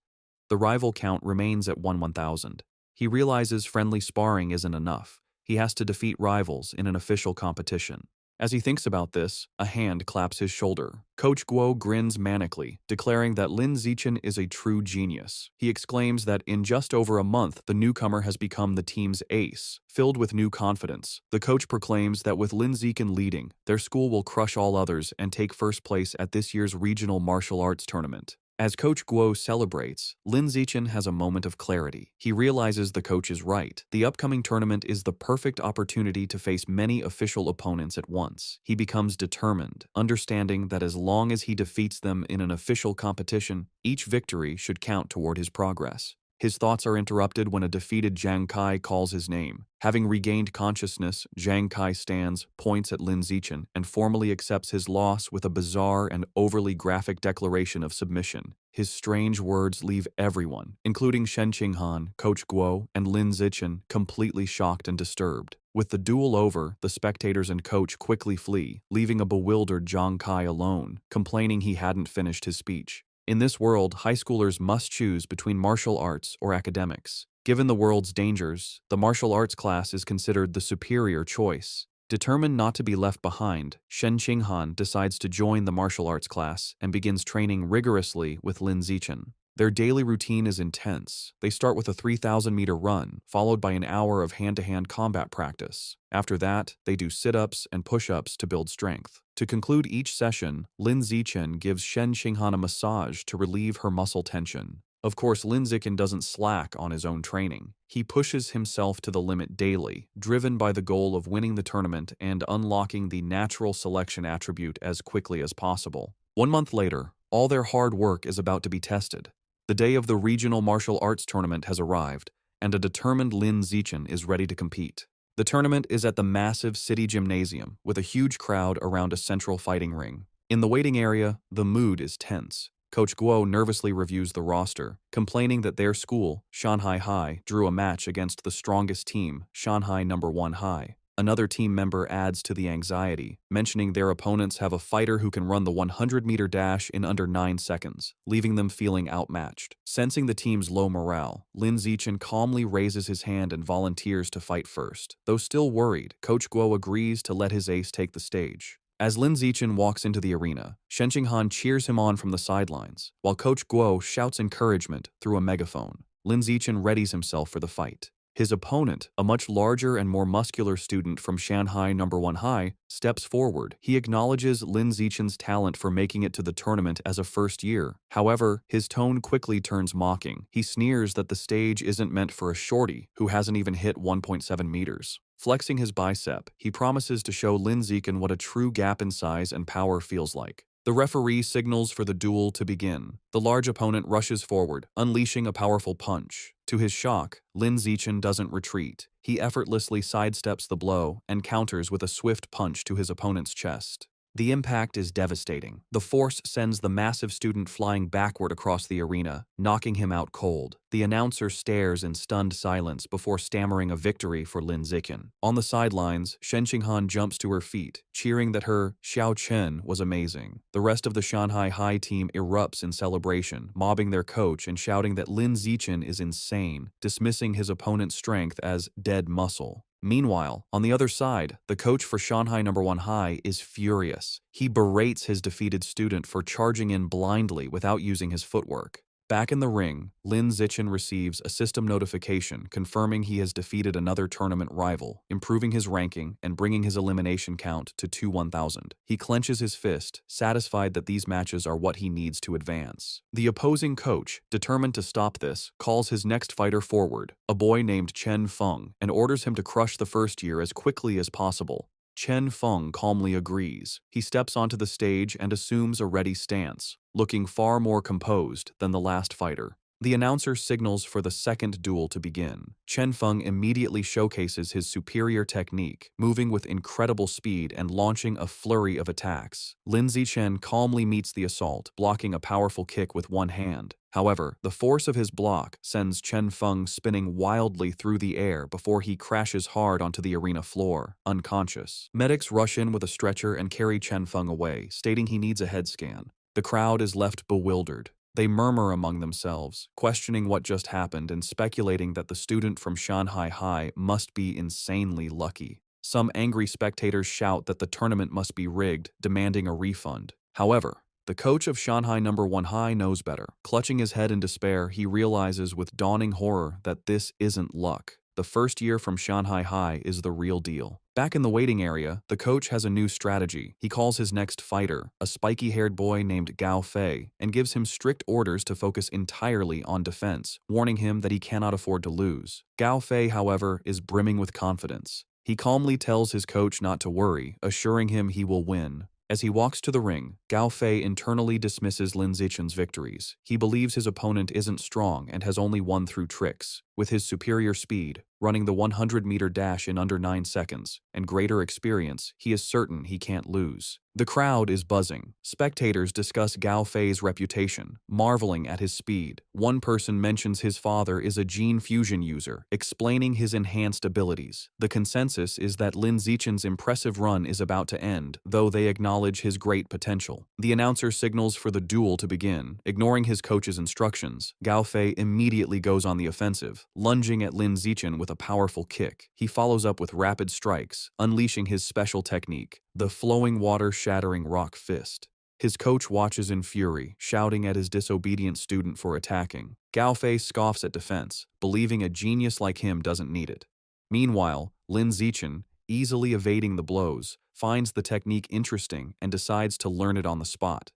The rival count remains at 1,000. He realizes friendly sparring isn't enough. He has to defeat rivals in an official competition. As he thinks about this, a hand claps his shoulder. Coach Guo grins manically, declaring that Lin Zichen is a true genius. He exclaims that in just over a month, the newcomer has become the team's ace. Filled with new confidence, the coach proclaims that with Lin Zichen leading, their school will crush all others and take first place at this year's regional martial arts tournament. As Coach Guo celebrates, Lin Zichen has a moment of clarity. He realizes the coach is right. The upcoming tournament is the perfect opportunity to face many official opponents at once. He becomes determined, understanding that as long as he defeats them in an official competition, each victory should count toward his progress. His thoughts are interrupted when a defeated Zhang Kai calls his name. Having regained consciousness, Zhang Kai stands, points at Lin Zichen, and formally accepts his loss with a bizarre and overly graphic declaration of submission. His strange words leave everyone, including Shen Qinghan, Coach Guo, and Lin Zichen, completely shocked and disturbed. With the duel over, the spectators and coach quickly flee, leaving a bewildered Zhang Kai alone, complaining he hadn't finished his speech. In this world, high schoolers must choose between martial arts or academics. Given the world's dangers, the martial arts class is considered the superior choice. Determined not to be left behind, Shen Qinghan decides to join the martial arts class and begins training rigorously with Lin Zichen. Their daily routine is intense. They start with a 3,000-meter run, followed by an hour of hand-to-hand combat practice. After that, they do sit-ups and push-ups to build strength. To conclude each session, Lin Zichen gives Shen Qinghan a massage to relieve her muscle tension. Of course, Lin Zichen doesn't slack on his own training. He pushes himself to the limit daily, driven by the goal of winning the tournament and unlocking the natural selection attribute as quickly as possible. 1 month later, all their hard work is about to be tested. The day of the regional martial arts tournament has arrived, and a determined Lin Zichen is ready to compete. The tournament is at the massive city gymnasium, with a huge crowd around a central fighting ring. In the waiting area, the mood is tense. Coach Guo nervously reviews the roster, complaining that their school, Shanghai High, drew a match against the strongest team, Shanghai No. 1 High. Another team member adds to the anxiety, mentioning their opponents have a fighter who can run the 100-meter dash in under 9 seconds, leaving them feeling outmatched. Sensing the team's low morale, Lin Zichen calmly raises his hand and volunteers to fight first. Though still worried, Coach Guo agrees to let his ace take the stage. As Lin Zichen walks into the arena, Shen Qinghan cheers him on from the sidelines, while Coach Guo shouts encouragement through a megaphone. Lin Zichen readies himself for the fight. His opponent, a much larger and more muscular student from Shanghai No. 1 High, steps forward. He acknowledges Lin Zichen's talent for making it to the tournament as a first year. However, his tone quickly turns mocking. He sneers that the stage isn't meant for a shorty who hasn't even hit 1.7 meters. Flexing his bicep, he promises to show Lin Zichen what a true gap in size and power feels like. The referee signals for the duel to begin. The large opponent rushes forward, unleashing a powerful punch. To his shock, Lin Zichen doesn't retreat. He effortlessly sidesteps the blow and counters with a swift punch to his opponent's chest. The impact is devastating. The force sends the massive student flying backward across the arena, knocking him out cold. The announcer stares in stunned silence before stammering a victory for Lin Zichen. On the sidelines, Shen Qinghan jumps to her feet, cheering that her Xiao Chen was amazing. The rest of the Shanghai High team erupts in celebration, mobbing their coach and shouting that Lin Zichen is insane, dismissing his opponent's strength as dead muscle. Meanwhile, on the other side, the coach for Shanghai No. 1 High is furious. He berates his defeated student for charging in blindly without using his footwork. Back in the ring, Lin Zichen receives a system notification confirming he has defeated another tournament rival, improving his ranking and bringing his elimination count to 1,000. He clenches his fist, satisfied that these matches are what he needs to advance. The opposing coach, determined to stop this, calls his next fighter forward, a boy named Chen Feng, and orders him to crush the first year as quickly as possible. Chen Feng calmly agrees. He steps onto the stage and assumes a ready stance, looking far more composed than the last fighter. The announcer signals for the second duel to begin. Chen Feng immediately showcases his superior technique, moving with incredible speed and launching a flurry of attacks. Lin Zichen calmly meets the assault, blocking a powerful kick with one hand. However, the force of his block sends Chen Feng spinning wildly through the air before he crashes hard onto the arena floor, unconscious. Medics rush in with a stretcher and carry Chen Feng away, stating he needs a head scan. The crowd is left bewildered. They murmur among themselves, questioning what just happened and speculating that the student from Shanghai High must be insanely lucky. Some angry spectators shout that the tournament must be rigged, demanding a refund. However, the coach of Shanghai No. 1 High knows better. Clutching his head in despair, he realizes with dawning horror that this isn't luck. The first year from Shanghai High is the real deal. Back in the waiting area, the coach has a new strategy. He calls his next fighter, a spiky-haired boy named Gao Fei, and gives him strict orders to focus entirely on defense, warning him that he cannot afford to lose. Gao Fei, however, is brimming with confidence. He calmly tells his coach not to worry, assuring him he will win. As he walks to the ring, Gao Fei internally dismisses Lin Zichen's victories. He believes his opponent isn't strong and has only won through tricks. With his superior speed, running the 100-meter dash in under 9 seconds, and greater experience, he is certain he can't lose. The crowd is buzzing. Spectators discuss Gao Fei's reputation, marveling at his speed. One person mentions his father is a gene fusion user, explaining his enhanced abilities. The consensus is that Lin Zichen's impressive run is about to end, though they acknowledge his great potential. The announcer signals for the duel to begin. Ignoring his coach's instructions, Gao Fei immediately goes on the offensive, lunging at Lin Zichen with a powerful kick. He follows up with rapid strikes, unleashing his special technique, the flowing water-shattering rock fist. His coach watches in fury, shouting at his disobedient student for attacking. Gao Fei scoffs at defense, believing a genius like him doesn't need it. Meanwhile, Lin Zichen, easily evading the blows, finds the technique interesting and decides to learn it on the spot.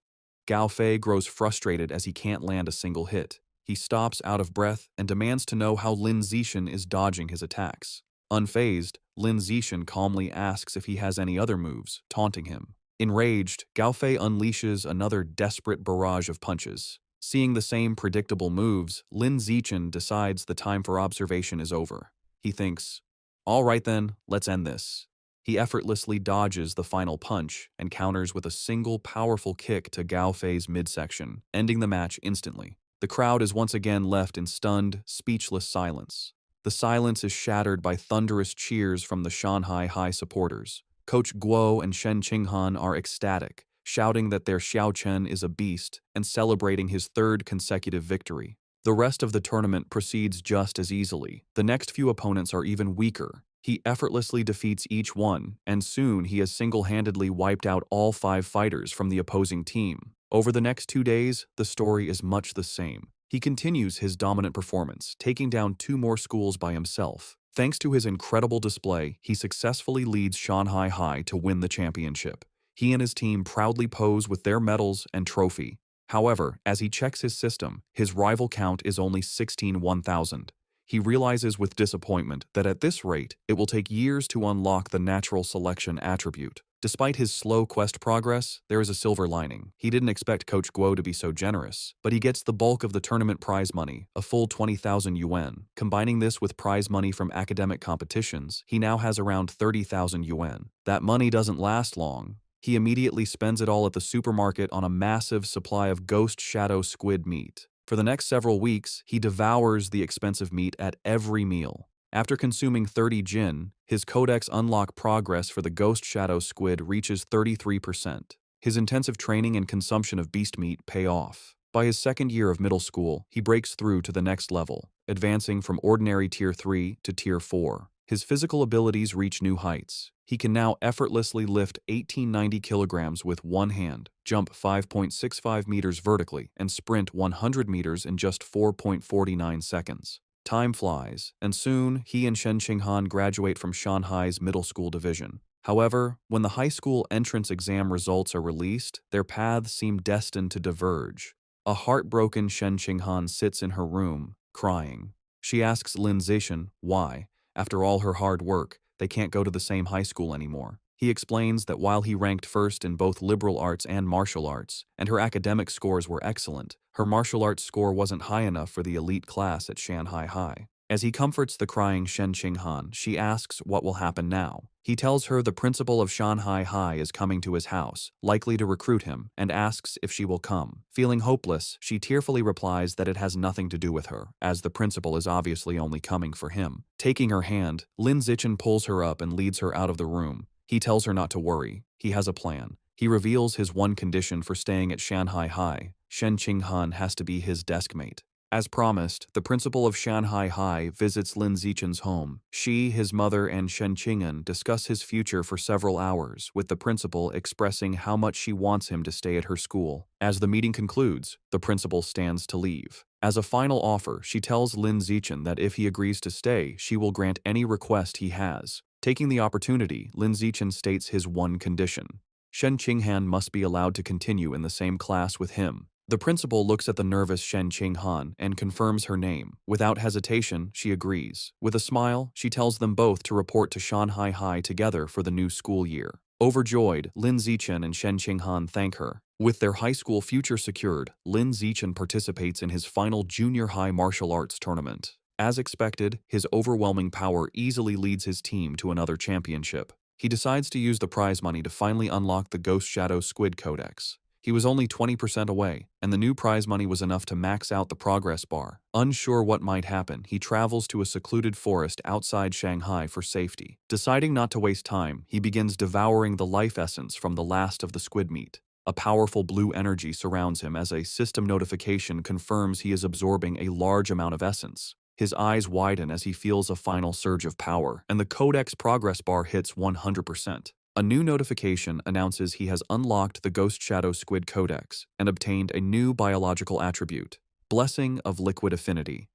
Gao Fei grows frustrated as he can't land a single hit. He stops out of breath and demands to know how Lin Zichen is dodging his attacks. Unfazed, Lin Zichen calmly asks if he has any other moves, taunting him. Enraged, Gao Fei unleashes another desperate barrage of punches. Seeing the same predictable moves, Lin Zichen decides the time for observation is over. He thinks, "All right then, let's end this." He effortlessly dodges the final punch and counters with a single powerful kick to Gao Fei's midsection, ending the match instantly. The crowd is once again left in stunned, speechless silence. The silence is shattered by thunderous cheers from the Shanghai High supporters. Coach Guo and Shen Qinghan are ecstatic, shouting that their Xiao Chen is a beast and celebrating his third consecutive victory. The rest of the tournament proceeds just as easily. The next few opponents are even weaker. He effortlessly defeats each one, and soon he has single-handedly wiped out all 5 fighters from the opposing team. Over the next 2 days, the story is much the same. He continues his dominant performance, taking down 2 more schools by himself. Thanks to his incredible display, he successfully leads Shanghai High to win the championship. He and his team proudly pose with their medals and trophy. However, as he checks his system, his rival count is only 16,000. He realizes with disappointment that at this rate, it will take years to unlock the natural selection attribute. Despite his slow quest progress, there is a silver lining. He didn't expect Coach Guo to be so generous, but he gets the bulk of the tournament prize money, a full 20,000 yuan. Combining this with prize money from academic competitions, he now has around 30,000 yuan. That money doesn't last long. He immediately spends it all at the supermarket on a massive supply of ghost shadow squid meat. For the next several weeks, he devours the expensive meat at every meal. After consuming 30 jin, his codex unlock progress for the ghost shadow squid reaches 33%. His intensive training and consumption of beast meat pay off. By his second year of middle school, he breaks through to the next level, advancing from ordinary Tier 3 to Tier 4. His physical abilities reach new heights. He can now effortlessly lift 1890 kilograms with one hand, jump 5.65 meters vertically, and sprint 100 meters in just 4.49 seconds. Time flies, and soon he and Shen Qinghan graduate from Shanghai's middle school division. However, when the high school entrance exam results are released, their paths seem destined to diverge. A heartbroken Shen Qinghan sits in her room, crying. She asks Lin Zichen why, after all her hard work, they can't go to the same high school anymore. He explains that while he ranked first in both liberal arts and martial arts, and her academic scores were excellent, her martial arts score wasn't high enough for the elite class at Shanghai High. As he comforts the crying Shen Qinghan, she asks what will happen now. He tells her the principal of Shanghai High is coming to his house, likely to recruit him, and asks if she will come. Feeling hopeless, she tearfully replies that it has nothing to do with her, as the principal is obviously only coming for him. Taking her hand, Lin Zichen pulls her up and leads her out of the room. He tells her not to worry. He has a plan. He reveals his one condition for staying at Shanghai High. Shen Qinghan has to be his deskmate. As promised, the principal of Shanghai High visits Lin Zichen's home. She, his mother, and Shen Qinghan discuss his future for several hours, with the principal expressing how much she wants him to stay at her school. As the meeting concludes, the principal stands to leave. As a final offer, she tells Lin Zichen that if he agrees to stay, she will grant any request he has. Taking the opportunity, Lin Zichen states his one condition. Shen Qinghan must be allowed to continue in the same class with him. The principal looks at the nervous Shen Qinghan and confirms her name. Without hesitation, she agrees. With a smile, she tells them both to report to Shanghai High together for the new school year. Overjoyed, Lin Zichen and Shen Qinghan thank her. With their high school future secured, Lin Zichen participates in his final junior high martial arts tournament. As expected, his overwhelming power easily leads his team to another championship. He decides to use the prize money to finally unlock the Ghost Shadow Squid Codex. He was only 20% away, and the new prize money was enough to max out the progress bar. Unsure what might happen, he travels to a secluded forest outside Shanghai for safety. Deciding not to waste time, he begins devouring the life essence from the last of the squid meat. A powerful blue energy surrounds him as a system notification confirms he is absorbing a large amount of essence. His eyes widen as he feels a final surge of power, and the Codex progress bar hits 100%. A new notification announces he has unlocked the Ghost Shadow Squid Codex and obtained a new biological attribute, Blessing of Liquid Affinity.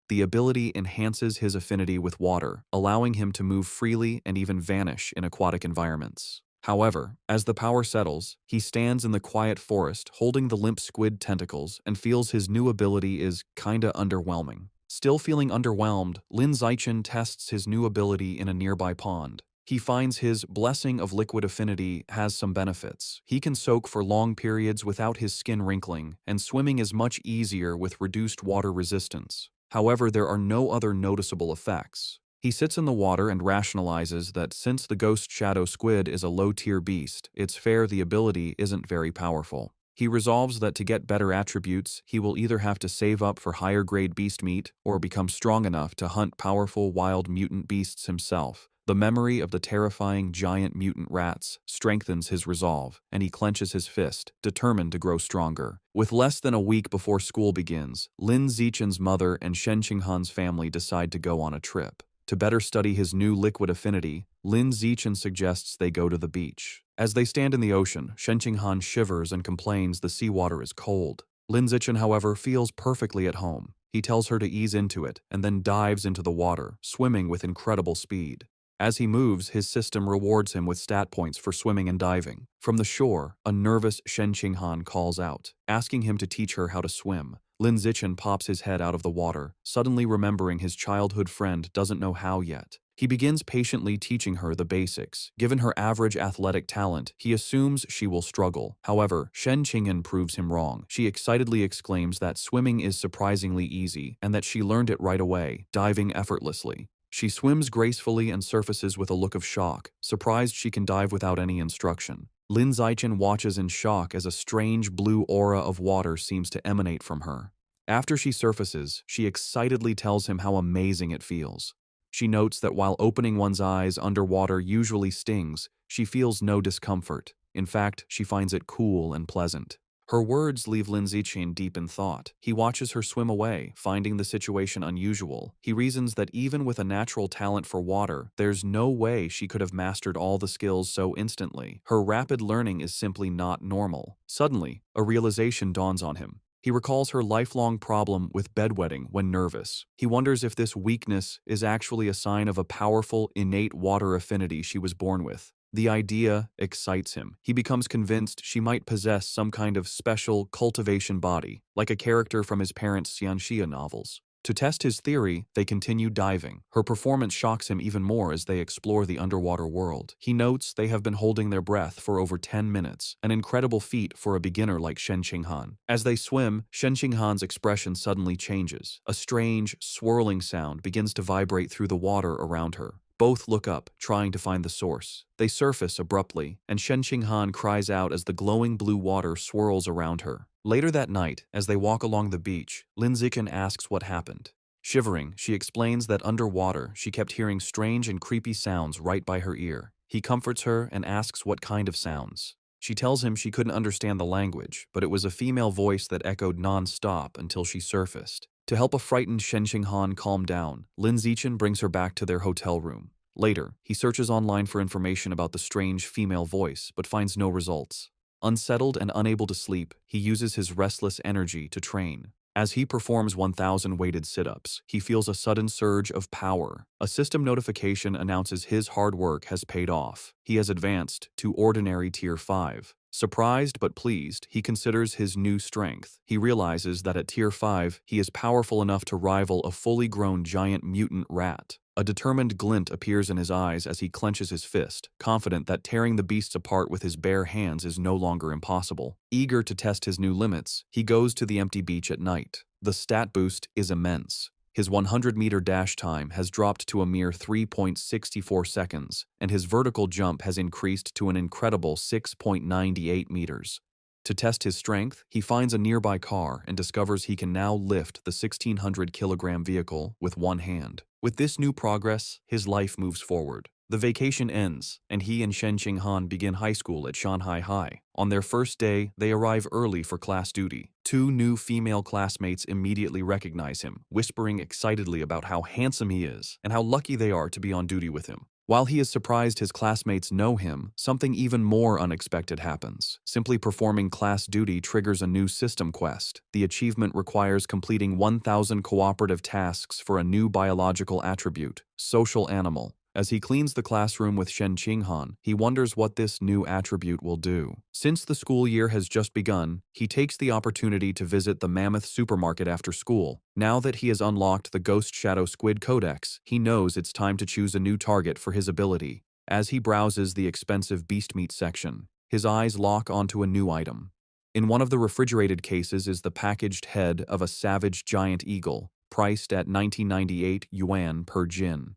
The ability enhances his affinity with water, allowing him to move freely and even vanish in aquatic environments. However, as the power settles, he stands in the quiet forest holding the limp squid tentacles and feels his new ability is kinda underwhelming. Still feeling underwhelmed, Lin Zichen tests his new ability in a nearby pond. He finds his Blessing of Liquid Affinity has some benefits. He can soak for long periods without his skin wrinkling, and swimming is much easier with reduced water resistance. However, there are no other noticeable effects. He sits in the water and rationalizes that since the Ghost Shadow Squid is a low-tier beast, it's fair the ability isn't very powerful. He resolves that to get better attributes, he will either have to save up for higher-grade beast meat or become strong enough to hunt powerful wild mutant beasts himself. The memory of the terrifying giant mutant rats strengthens his resolve, and he clenches his fist, determined to grow stronger. With less than a week before school begins, Lin Zichen's mother and Shen Qinghan's family decide to go on a trip. To better study his new liquid affinity, Lin Zichen suggests they go to the beach. As they stand in the ocean, Shen Qinghan shivers and complains the seawater is cold. Lin Zichen, however, feels perfectly at home. He tells her to ease into it, and then dives into the water, swimming with incredible speed. As he moves, his system rewards him with stat points for swimming and diving. From the shore, a nervous Shen Qinghan calls out, asking him to teach her how to swim. Lin Zichen pops his head out of the water, suddenly remembering his childhood friend doesn't know how yet. He begins patiently teaching her the basics. Given her average athletic talent, he assumes she will struggle. However, Shen Qinghan proves him wrong. She excitedly exclaims that swimming is surprisingly easy and that she learned it right away, diving effortlessly. She swims gracefully and surfaces with a look of shock, surprised she can dive without any instruction. Lin Zichen watches in shock as a strange blue aura of water seems to emanate from her. After she surfaces, she excitedly tells him how amazing it feels. She notes that while opening one's eyes underwater usually stings, she feels no discomfort. In fact, she finds it cool and pleasant. Her words leave Lin Zichen deep in thought. He watches her swim away, finding the situation unusual. He reasons that even with a natural talent for water, there's no way she could have mastered all the skills so instantly. Her rapid learning is simply not normal. Suddenly, a realization dawns on him. He recalls her lifelong problem with bedwetting when nervous. He wonders if this weakness is actually a sign of a powerful, innate water affinity she was born with. The idea excites him. He becomes convinced she might possess some kind of special cultivation body, like a character from his parents' Xianxia novels. To test his theory, they continue diving. Her performance shocks him even more as they explore the underwater world. He notes they have been holding their breath for over 10 minutes, an incredible feat for a beginner like Shen Qinghan. As they swim, Shen Qinghan's expression suddenly changes. A strange, swirling sound begins to vibrate through the water around her. Both look up, trying to find the source. They surface abruptly, and Shen Qinghan cries out as the glowing blue water swirls around her. Later that night, as they walk along the beach, Lin Zichen asks what happened. Shivering, she explains that underwater, she kept hearing strange and creepy sounds right by her ear. He comforts her and asks what kind of sounds. She tells him she couldn't understand the language, but it was a female voice that echoed non-stop until she surfaced. To help a frightened Shen Qinghan calm down, Lin Zichen brings her back to their hotel room. Later, he searches online for information about the strange female voice, but finds no results. Unsettled and unable to sleep, he uses his restless energy to train. As he performs 1,000 weighted sit-ups, he feels a sudden surge of power. A system notification announces his hard work has paid off. He has advanced to ordinary Tier 5. Surprised but pleased, he considers his new strength. He realizes that at Tier 5, he is powerful enough to rival a fully grown giant mutant rat. A determined glint appears in his eyes as he clenches his fist, confident that tearing the beasts apart with his bare hands is no longer impossible. Eager to test his new limits, he goes to the empty beach at night. The stat boost is immense. His 100-meter dash time has dropped to a mere 3.64 seconds, and his vertical jump has increased to an incredible 6.98 meters. To test his strength, he finds a nearby car and discovers he can now lift the 1,600-kilogram vehicle with one hand. With this new progress, his life moves forward. The vacation ends, and he and Shen Qinghan begin high school at Shanghai High. On their first day, they arrive early for class duty. Two new female classmates immediately recognize him, whispering excitedly about how handsome he is and how lucky they are to be on duty with him. While he is surprised his classmates know him, something even more unexpected happens. Simply performing class duty triggers a new system quest. The achievement requires completing 1,000 cooperative tasks for a new biological attribute, social animal. As he cleans the classroom with Shen Qinghan, he wonders what this new attribute will do. Since the school year has just begun, he takes the opportunity to visit the Mammoth supermarket after school. Now that he has unlocked the Ghost Shadow Squid Codex, he knows it's time to choose a new target for his ability. As he browses the expensive beast meat section, his eyes lock onto a new item. In one of the refrigerated cases is the packaged head of a savage giant eagle, priced at 1998 yuan per jin.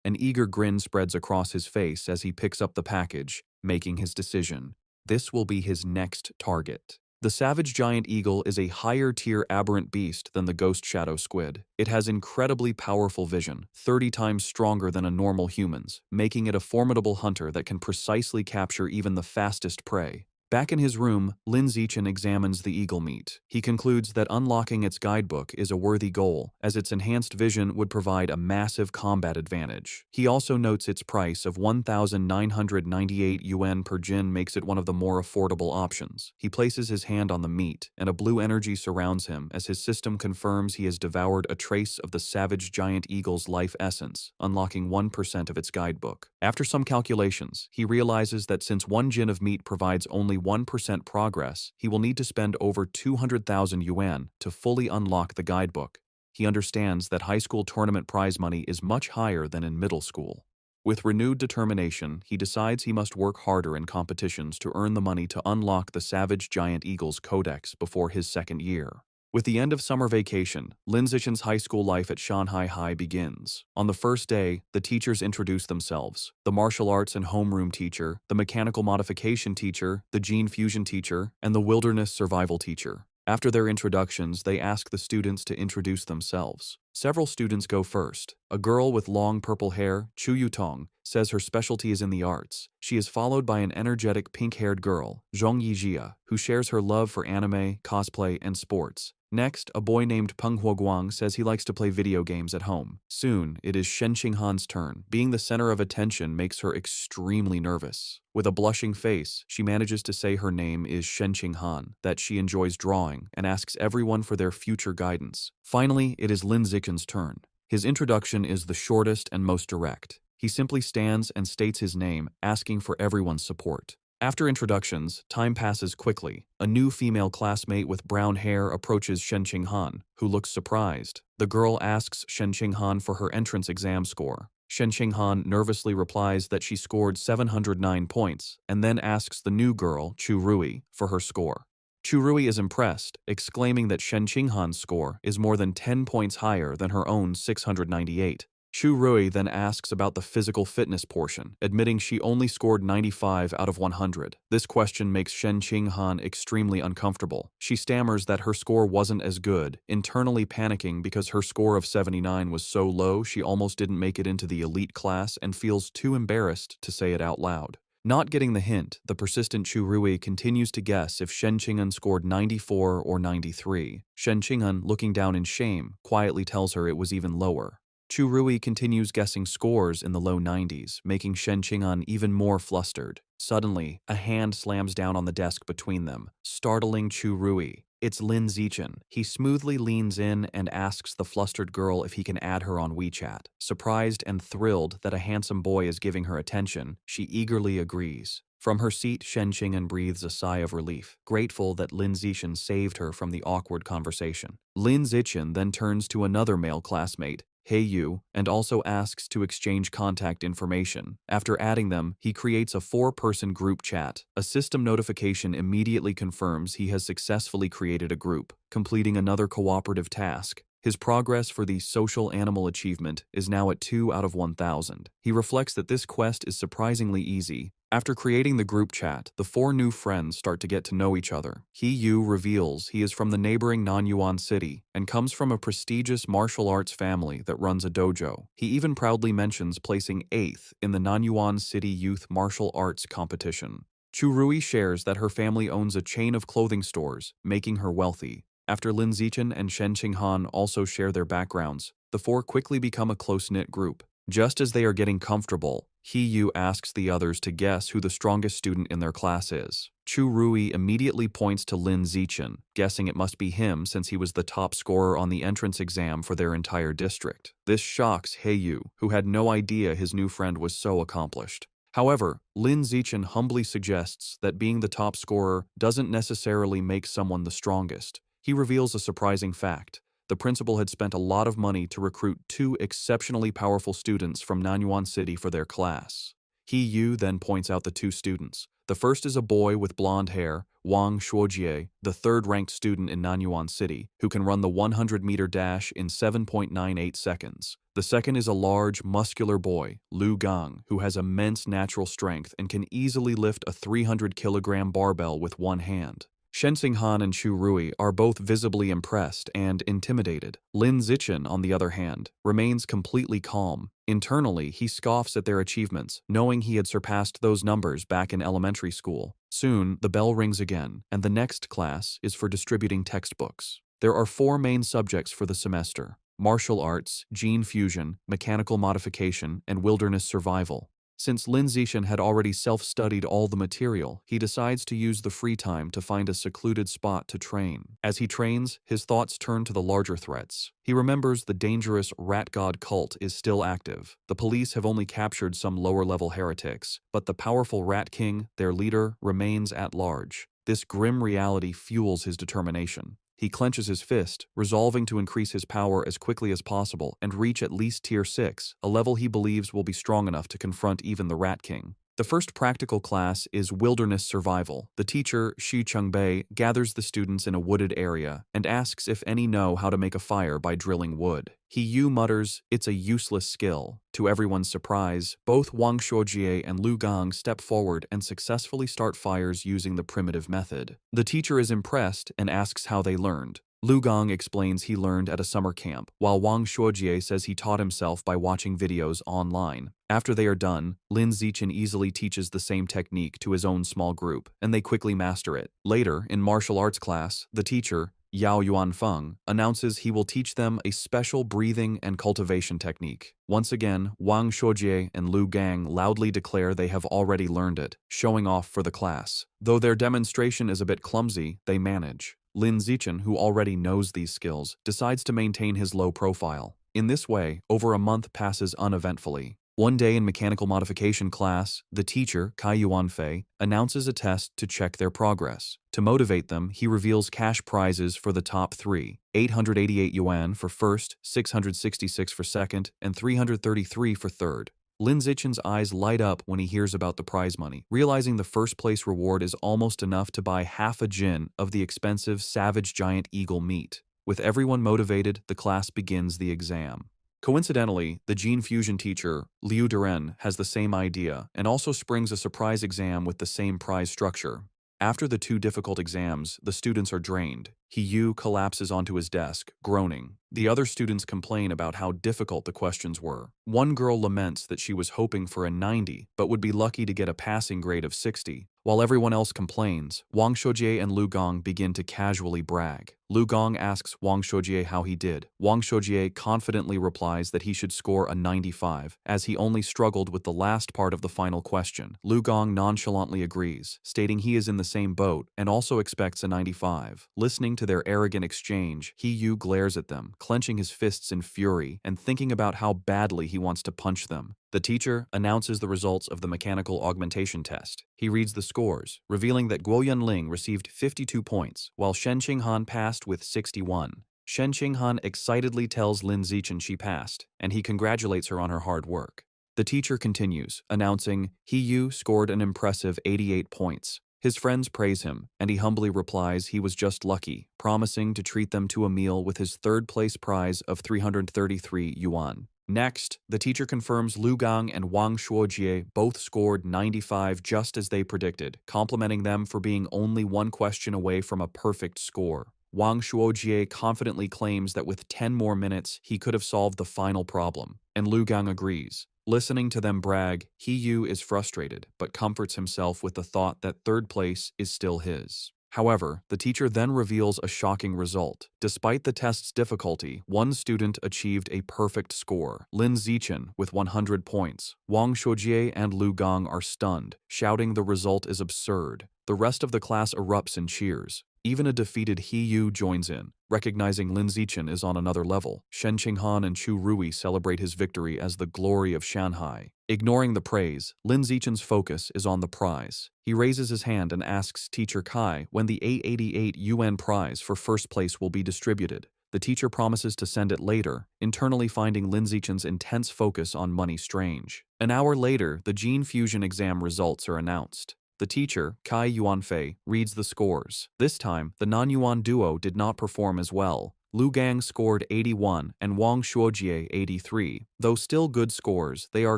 An eager grin spreads across his face as he picks up the package, making his decision. This will be his next target. The savage giant eagle is a higher-tier aberrant beast than the ghost shadow squid. It has incredibly powerful vision, 30 times stronger than a normal human's, making it a formidable hunter that can precisely capture even the fastest prey. Back in his room, Lin Zichen examines the eagle meat. He concludes that unlocking its guidebook is a worthy goal, as its enhanced vision would provide a massive combat advantage. He also notes its price of 1,998 yuan per jin makes it one of the more affordable options. He places his hand on the meat, and a blue energy surrounds him as his system confirms he has devoured a trace of the savage giant eagle's life essence, unlocking 1% of its guidebook. After some calculations, he realizes that since 1 jin of meat provides only 1% progress, he will need to spend over 200,000 yuan to fully unlock the guidebook. He understands that high school tournament prize money is much higher than in middle school. With renewed determination, he decides he must work harder in competitions to earn the money to unlock the Savage Giant Eagle's codex before his second year. With the end of summer vacation, Lin Zichen's high school life at Shanghai High begins. On the first day, the teachers introduce themselves: the martial arts and homeroom teacher, the mechanical modification teacher, the gene fusion teacher, and the wilderness survival teacher. After their introductions, they ask the students to introduce themselves. Several students go first. A girl with long purple hair, Chu Yutong, says her specialty is in the arts. She is followed by an energetic pink-haired girl, Zhong Yijia, who shares her love for anime, cosplay, and sports. Next, a boy named Peng Huoguang says he likes to play video games at home. Soon, it is Shen Qinghan's turn. Being the center of attention makes her extremely nervous. With a blushing face, she manages to say her name is Shen Qinghan, that she enjoys drawing, and asks everyone for their future guidance. Finally, it is Lin Zichen's turn. His introduction is the shortest and most direct. He simply stands and states his name, asking for everyone's support. After introductions, time passes quickly. A new female classmate with brown hair approaches Shen Qinghan, who looks surprised. The girl asks Shen Qinghan for her entrance exam score. Shen Qinghan nervously replies that she scored 709 points, and then asks the new girl, Chu Rui, for her score. Chu Rui is impressed, exclaiming that Shen Qinghan's score is more than 10 points higher than her own 698. Chu Rui then asks about the physical fitness portion, admitting she only scored 95 out of 100. This question makes Shen Qinghan extremely uncomfortable. She stammers that her score wasn't as good, internally panicking because her score of 79 was so low she almost didn't make it into the elite class and feels too embarrassed to say it out loud. Not getting the hint, the persistent Chu Rui continues to guess if Shen Qinghan scored 94 or 93. Shen Qinghan, looking down in shame, quietly tells her it was even lower. Chu Rui continues guessing scores in the low 90s, making Shen Qinghan even more flustered. Suddenly, a hand slams down on the desk between them, startling Chu Rui. It's Lin Zichen. He smoothly leans in and asks the flustered girl if he can add her on WeChat. Surprised and thrilled that a handsome boy is giving her attention, she eagerly agrees. From her seat, Shen Qing'an breathes a sigh of relief, grateful that Lin Zichen saved her from the awkward conversation. Lin Zichen then turns to another male classmate, Hey Yu, and also asks to exchange contact information. After adding them, he creates a 4-person group chat. A system notification immediately confirms he has successfully created a group, completing another cooperative task. His progress for the social animal achievement is now at 2 out of 1,000. He reflects that this quest is surprisingly easy. After creating the group chat, the 4 new friends start to get to know each other. He Yu reveals he is from the neighboring Nanyuan city and comes from a prestigious martial arts family that runs a dojo. He even proudly mentions placing 8th in the Nanyuan City Youth Martial Arts competition. Chu Rui shares that her family owns a chain of clothing stores, making her wealthy. After Lin Zichen and Shen Qinghan also share their backgrounds, the 4 quickly become a close-knit group. Just as they are getting comfortable, He Yu asks the others to guess who the strongest student in their class is. Chu Rui immediately points to Lin Zichen, guessing it must be him since he was the top scorer on the entrance exam for their entire district. This shocks He Yu, who had no idea his new friend was so accomplished. However, Lin Zichen humbly suggests that being the top scorer doesn't necessarily make someone the strongest. He reveals a surprising fact. The principal had spent a lot of money to recruit 2 exceptionally powerful students from Nanyuan City for their class. He Yu then points out the 2 students. The first is a boy with blonde hair, Wang Shuojie, the 3rd-ranked student in Nanyuan City, who can run the 100-meter dash in 7.98 seconds. The second is a large, muscular boy, Lu Gang, who has immense natural strength and can easily lift a 300-kilogram barbell with one hand. Shen Xinghan and Chu Rui are both visibly impressed and intimidated. Lin Zichen, on the other hand, remains completely calm. Internally, he scoffs at their achievements, knowing he had surpassed those numbers back in elementary school. Soon, the bell rings again, and the next class is for distributing textbooks. There are 4 main subjects for the semester: martial arts, gene fusion, mechanical modification, and wilderness survival. Since Lin Zichen had already self-studied all the material, he decides to use the free time to find a secluded spot to train. As he trains, his thoughts turn to the larger threats. He remembers the dangerous rat god cult is still active. The police have only captured some lower-level heretics, but the powerful Rat King, their leader, remains at large. This grim reality fuels his determination. He clenches his fist, resolving to increase his power as quickly as possible and reach at least Tier 6, a level he believes will be strong enough to confront even the Rat King. The first practical class is Wilderness Survival. The teacher, Xu Chungbei, gathers the students in a wooded area and asks if any know how to make a fire by drilling wood. He Yu mutters, "It's a useless skill." To everyone's surprise, both Wang Shuojie and Lu Gang step forward and successfully start fires using the primitive method. The teacher is impressed and asks how they learned. Lu Gang explains he learned at a summer camp, while Wang Shuojie says he taught himself by watching videos online. After they are done, Lin Zichen easily teaches the same technique to his own small group, and they quickly master it. Later, in martial arts class, the teacher, Yao Yuanfeng, announces he will teach them a special breathing and cultivation technique. Once again, Wang Shuojie and Lu Gang loudly declare they have already learned it, showing off for the class. Though their demonstration is a bit clumsy, they manage. Lin Zichen, who already knows these skills, decides to maintain his low profile. In this way, over a month passes uneventfully. One day in mechanical modification class, the teacher, Kai Yuanfei, announces a test to check their progress. To motivate them, he reveals cash prizes for the top 3, 888 yuan for first, 666 for second, and 333 for third. Lin Zichen's eyes light up when he hears about the prize money, realizing the first-place reward is almost enough to buy half a jin of the expensive savage giant eagle meat. With everyone motivated, the class begins the exam. Coincidentally, the gene fusion teacher, Liu Duren, has the same idea and also springs a surprise exam with the same prize structure. After the 2 difficult exams, the students are drained. He Yu collapses onto his desk, groaning. The other students complain about how difficult the questions were. One girl laments that she was hoping for a 90, but would be lucky to get a passing grade of 60. While everyone else complains, Wang Shuojie and Lu Gang begin to casually brag. Lu Gang asks Wang Shuojie how he did. Wang Shuojie confidently replies that he should score a 95, as he only struggled with the last part of the final question. Lu Gang nonchalantly agrees, stating he is in the same boat and also expects a 95. Listening Listening to their arrogant exchange, Yu glares at them, clenching his fists in fury and thinking about how badly he wants to punch them. The teacher announces the results of the mechanical augmentation test. He reads the scores, revealing that Guo Yunling received 52 points, while Shen Qinghan passed with 61. Shen Qinghan excitedly tells Lin Zichen she passed, and he congratulates her on her hard work. The teacher continues, announcing, Yu scored an impressive 88 points. His friends praise him, and he humbly replies he was just lucky, promising to treat them to a meal with his third-place prize of 333 yuan. Next, the teacher confirms Lu Gang and Wang Shuojie both scored 95 just as they predicted, complimenting them for being only one question away from a perfect score. Wang Shuojie confidently claims that with 10 more minutes, he could have solved the final problem, and Lu Gang agrees. Listening to them brag, Yu is frustrated, but comforts himself with the thought that third place is still his. However, the teacher then reveals a shocking result. Despite the test's difficulty, one student achieved a perfect score, Lin Zichen, with 100 points. Wang Shuojie and Lu Gang are stunned, shouting the result is absurd. The rest of the class erupts in cheers. Even a defeated Yu joins in. Recognizing Lin Zichen is on another level, Shen Qinghan and Chu Rui celebrate his victory as the glory of Shanghai. Ignoring the praise, Lin Zichen's focus is on the prize. He raises his hand and asks Teacher Kai when the 888 yuan prize for first place will be distributed. The teacher promises to send it later, internally finding Lin Zichen's intense focus on money strange. An hour later, the gene fusion exam results are announced. The teacher, Kai Yuanfei, reads the scores. This time, the non-Yuan duo did not perform as well. Lu Gang scored 81 and Wang Shuojie 83. Though still good scores, they are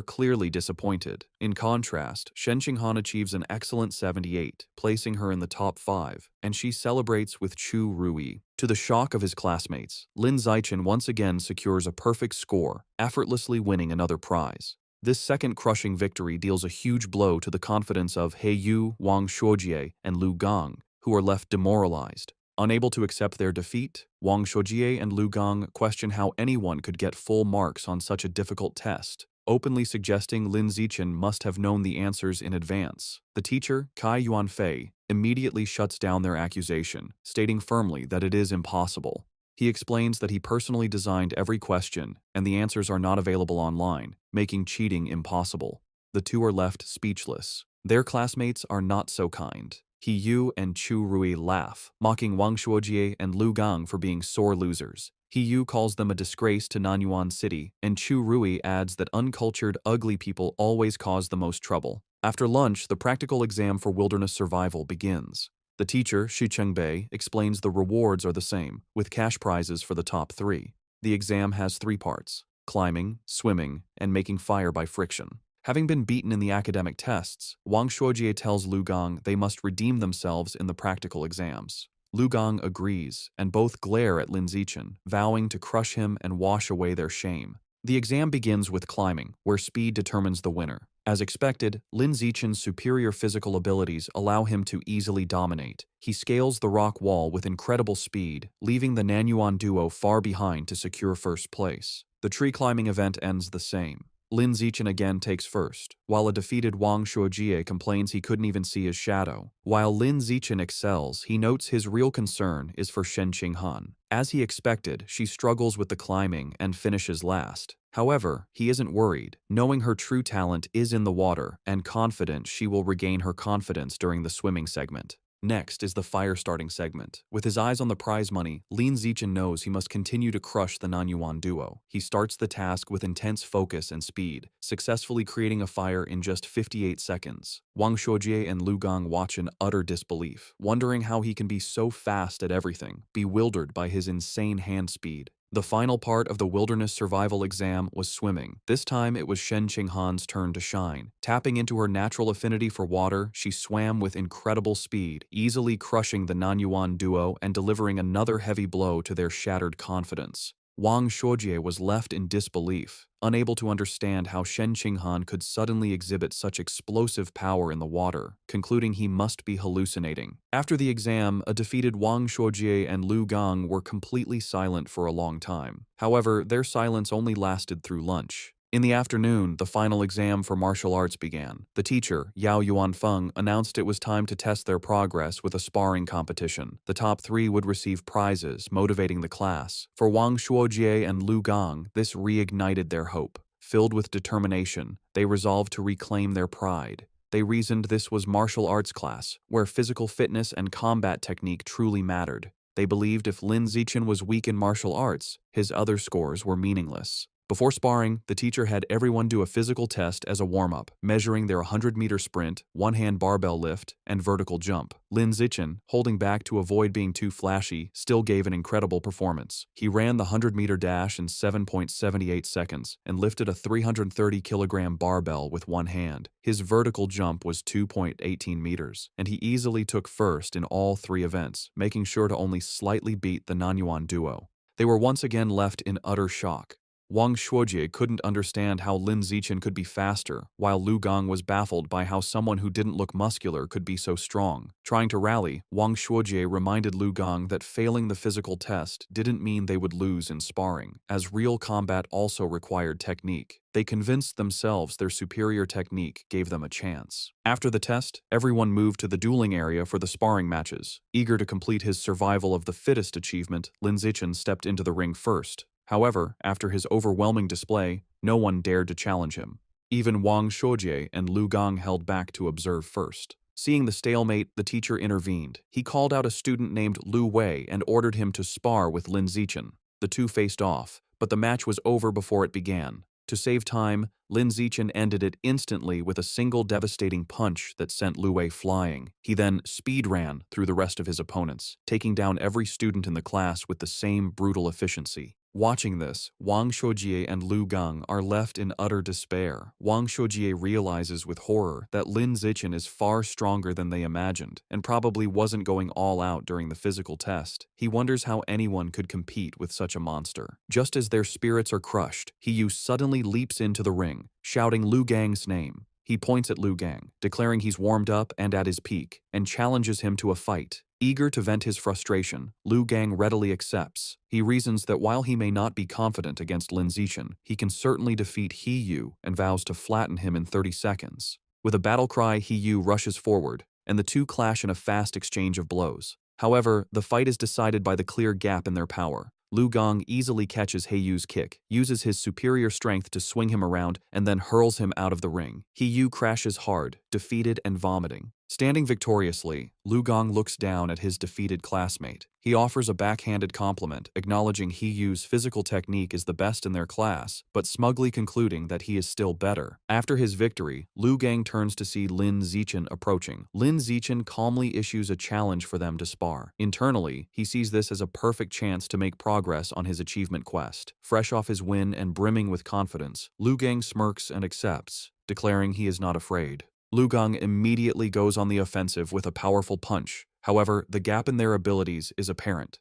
clearly disappointed. In contrast, Shen Qinghan achieves an excellent 78, placing her in the top 5, and she celebrates with Chu Rui. To the shock of his classmates, Lin Zichen once again secures a perfect score, effortlessly winning another prize. This second crushing victory deals a huge blow to the confidence of Yu, Wang Shuojie, and Lu Gang, who are left demoralized. Unable to accept their defeat, Wang Shuojie and Lu Gang question how anyone could get full marks on such a difficult test, openly suggesting Lin Zichen must have known the answers in advance. The teacher, Kai Yuanfei, immediately shuts down their accusation, stating firmly that it is impossible. He explains that he personally designed every question, and the answers are not available online, making cheating impossible. The two are left speechless. Their classmates are not so kind. Yu and Chu Rui laugh, mocking Wang Shuojie and Lu Gang for being sore losers. Yu calls them a disgrace to Nanyuan City, and Chu Rui adds that uncultured, ugly people always cause the most trouble. After lunch, the practical exam for wilderness survival begins. The teacher, Xu Chengbei, explains the rewards are the same, with cash prizes for the top 3. The exam has 3 parts: climbing, swimming, and making fire by friction. Having been beaten in the academic tests, Wang Shuojie tells Lu Gang they must redeem themselves in the practical exams. Lu Gang agrees, and both glare at Lin Zichen, vowing to crush him and wash away their shame. The exam begins with climbing, where speed determines the winner. As expected, Lin Zichen's superior physical abilities allow him to easily dominate. He scales the rock wall with incredible speed, leaving the Nanyuan duo far behind to secure first place. The tree climbing event ends the same. Lin Zichen again takes first, while a defeated Wang Shuojie complains he couldn't even see his shadow. While Lin Zichen excels, he notes his real concern is for Shen Qinghan. As he expected, she struggles with the climbing and finishes last. However, he isn't worried, knowing her true talent is in the water and confident she will regain her confidence during the swimming segment. Next is the fire-starting segment. With his eyes on the prize money, Lin Zichen knows he must continue to crush the Nanyuan duo. He starts the task with intense focus and speed, successfully creating a fire in just 58 seconds. Wang Shuojie and Lu Gang watch in utter disbelief, wondering how he can be so fast at everything, bewildered by his insane hand speed. The final part of the wilderness survival exam was swimming. This time it was Shen Qinghan's turn to shine. Tapping into her natural affinity for water, she swam with incredible speed, easily crushing the Nanyuan duo and delivering another heavy blow to their shattered confidence. Wang Shuojie was left in disbelief, unable to understand how Shen Qinghan could suddenly exhibit such explosive power in the water, concluding he must be hallucinating. After the exam, a defeated Wang Shuojie and Lu Gang were completely silent for a long time. However, their silence only lasted through lunch. In the afternoon, the final exam for martial arts began. The teacher, Yao Yuanfeng, announced it was time to test their progress with a sparring competition. The top 3 would receive prizes, motivating the class. For Wang Shuojie and Lu Gang, this reignited their hope. Filled with determination, they resolved to reclaim their pride. They reasoned this was martial arts class, where physical fitness and combat technique truly mattered. They believed if Lin Zichen was weak in martial arts, his other scores were meaningless. Before sparring, the teacher had everyone do a physical test as a warm-up, measuring their 100-meter sprint, one-hand barbell lift, and vertical jump. Lin Zichen, holding back to avoid being too flashy, still gave an incredible performance. He ran the 100-meter dash in 7.78 seconds and lifted a 330-kilogram barbell with one hand. His vertical jump was 2.18 meters, and he easily took first in all 3 events, making sure to only slightly beat the Nanyuan duo. They were once again left in utter shock. Wang Shuojie couldn't understand how Lin Zichen could be faster, while Lu Gang was baffled by how someone who didn't look muscular could be so strong. Trying to rally, Wang Shuojie reminded Lu Gang that failing the physical test didn't mean they would lose in sparring, as real combat also required technique. They convinced themselves their superior technique gave them a chance. After the test, everyone moved to the dueling area for the sparring matches. Eager to complete his survival of the fittest achievement, Lin Zichen stepped into the ring first. However, after his overwhelming display, no one dared to challenge him. Even Wang Shuojie and Lu Gang held back to observe first. Seeing the stalemate, the teacher intervened. He called out a student named Lu Wei and ordered him to spar with Lin Zichen. The two faced off, but the match was over before it began. To save time, Lin Zichen ended it instantly with a single devastating punch that sent Lu Wei flying. He then speed ran through the rest of his opponents, taking down every student in the class with the same brutal efficiency. Watching this, Wang Shuojie and Lu Gang are left in utter despair. Wang Shuojie realizes with horror that Lin Zichen is far stronger than they imagined, and probably wasn't going all out during the physical test. He wonders how anyone could compete with such a monster. Just as their spirits are crushed, He suddenly leaps into the ring, shouting Lu Gang's name. He points at Lu Gang, declaring he's warmed up and at his peak, and challenges him to a fight. Eager to vent his frustration, Lu Gang readily accepts. He reasons that while he may not be confident against Lin Zichen, he can certainly defeat He and vows to flatten him in 30 seconds. With a battle cry, He rushes forward, and the two clash in a fast exchange of blows. However, the fight is decided by the clear gap in their power. Lu Gang easily catches Heiyu's kick, uses his superior strength to swing him around, and then hurls him out of the ring. Heiyu crashes hard, defeated and vomiting. Standing victoriously, Lu Gang looks down at his defeated classmate. He offers a backhanded compliment, acknowledging Heiyu's physical technique is the best in their class, but smugly concluding that he is still better. After his victory, Lu Gang turns to see Lin Zichen approaching. Lin Zichen calmly issues a challenge for them to spar. Internally, he sees this as a perfect chance to make progress on his achievement quest. Fresh off his win and brimming with confidence, Lu Gang smirks and accepts, declaring he is not afraid. Lu Gang immediately goes on the offensive with a powerful punch. However, the gap in their abilities is apparent.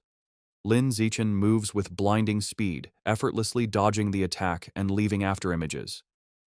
Lin Zichen moves with blinding speed, effortlessly dodging the attack and leaving afterimages.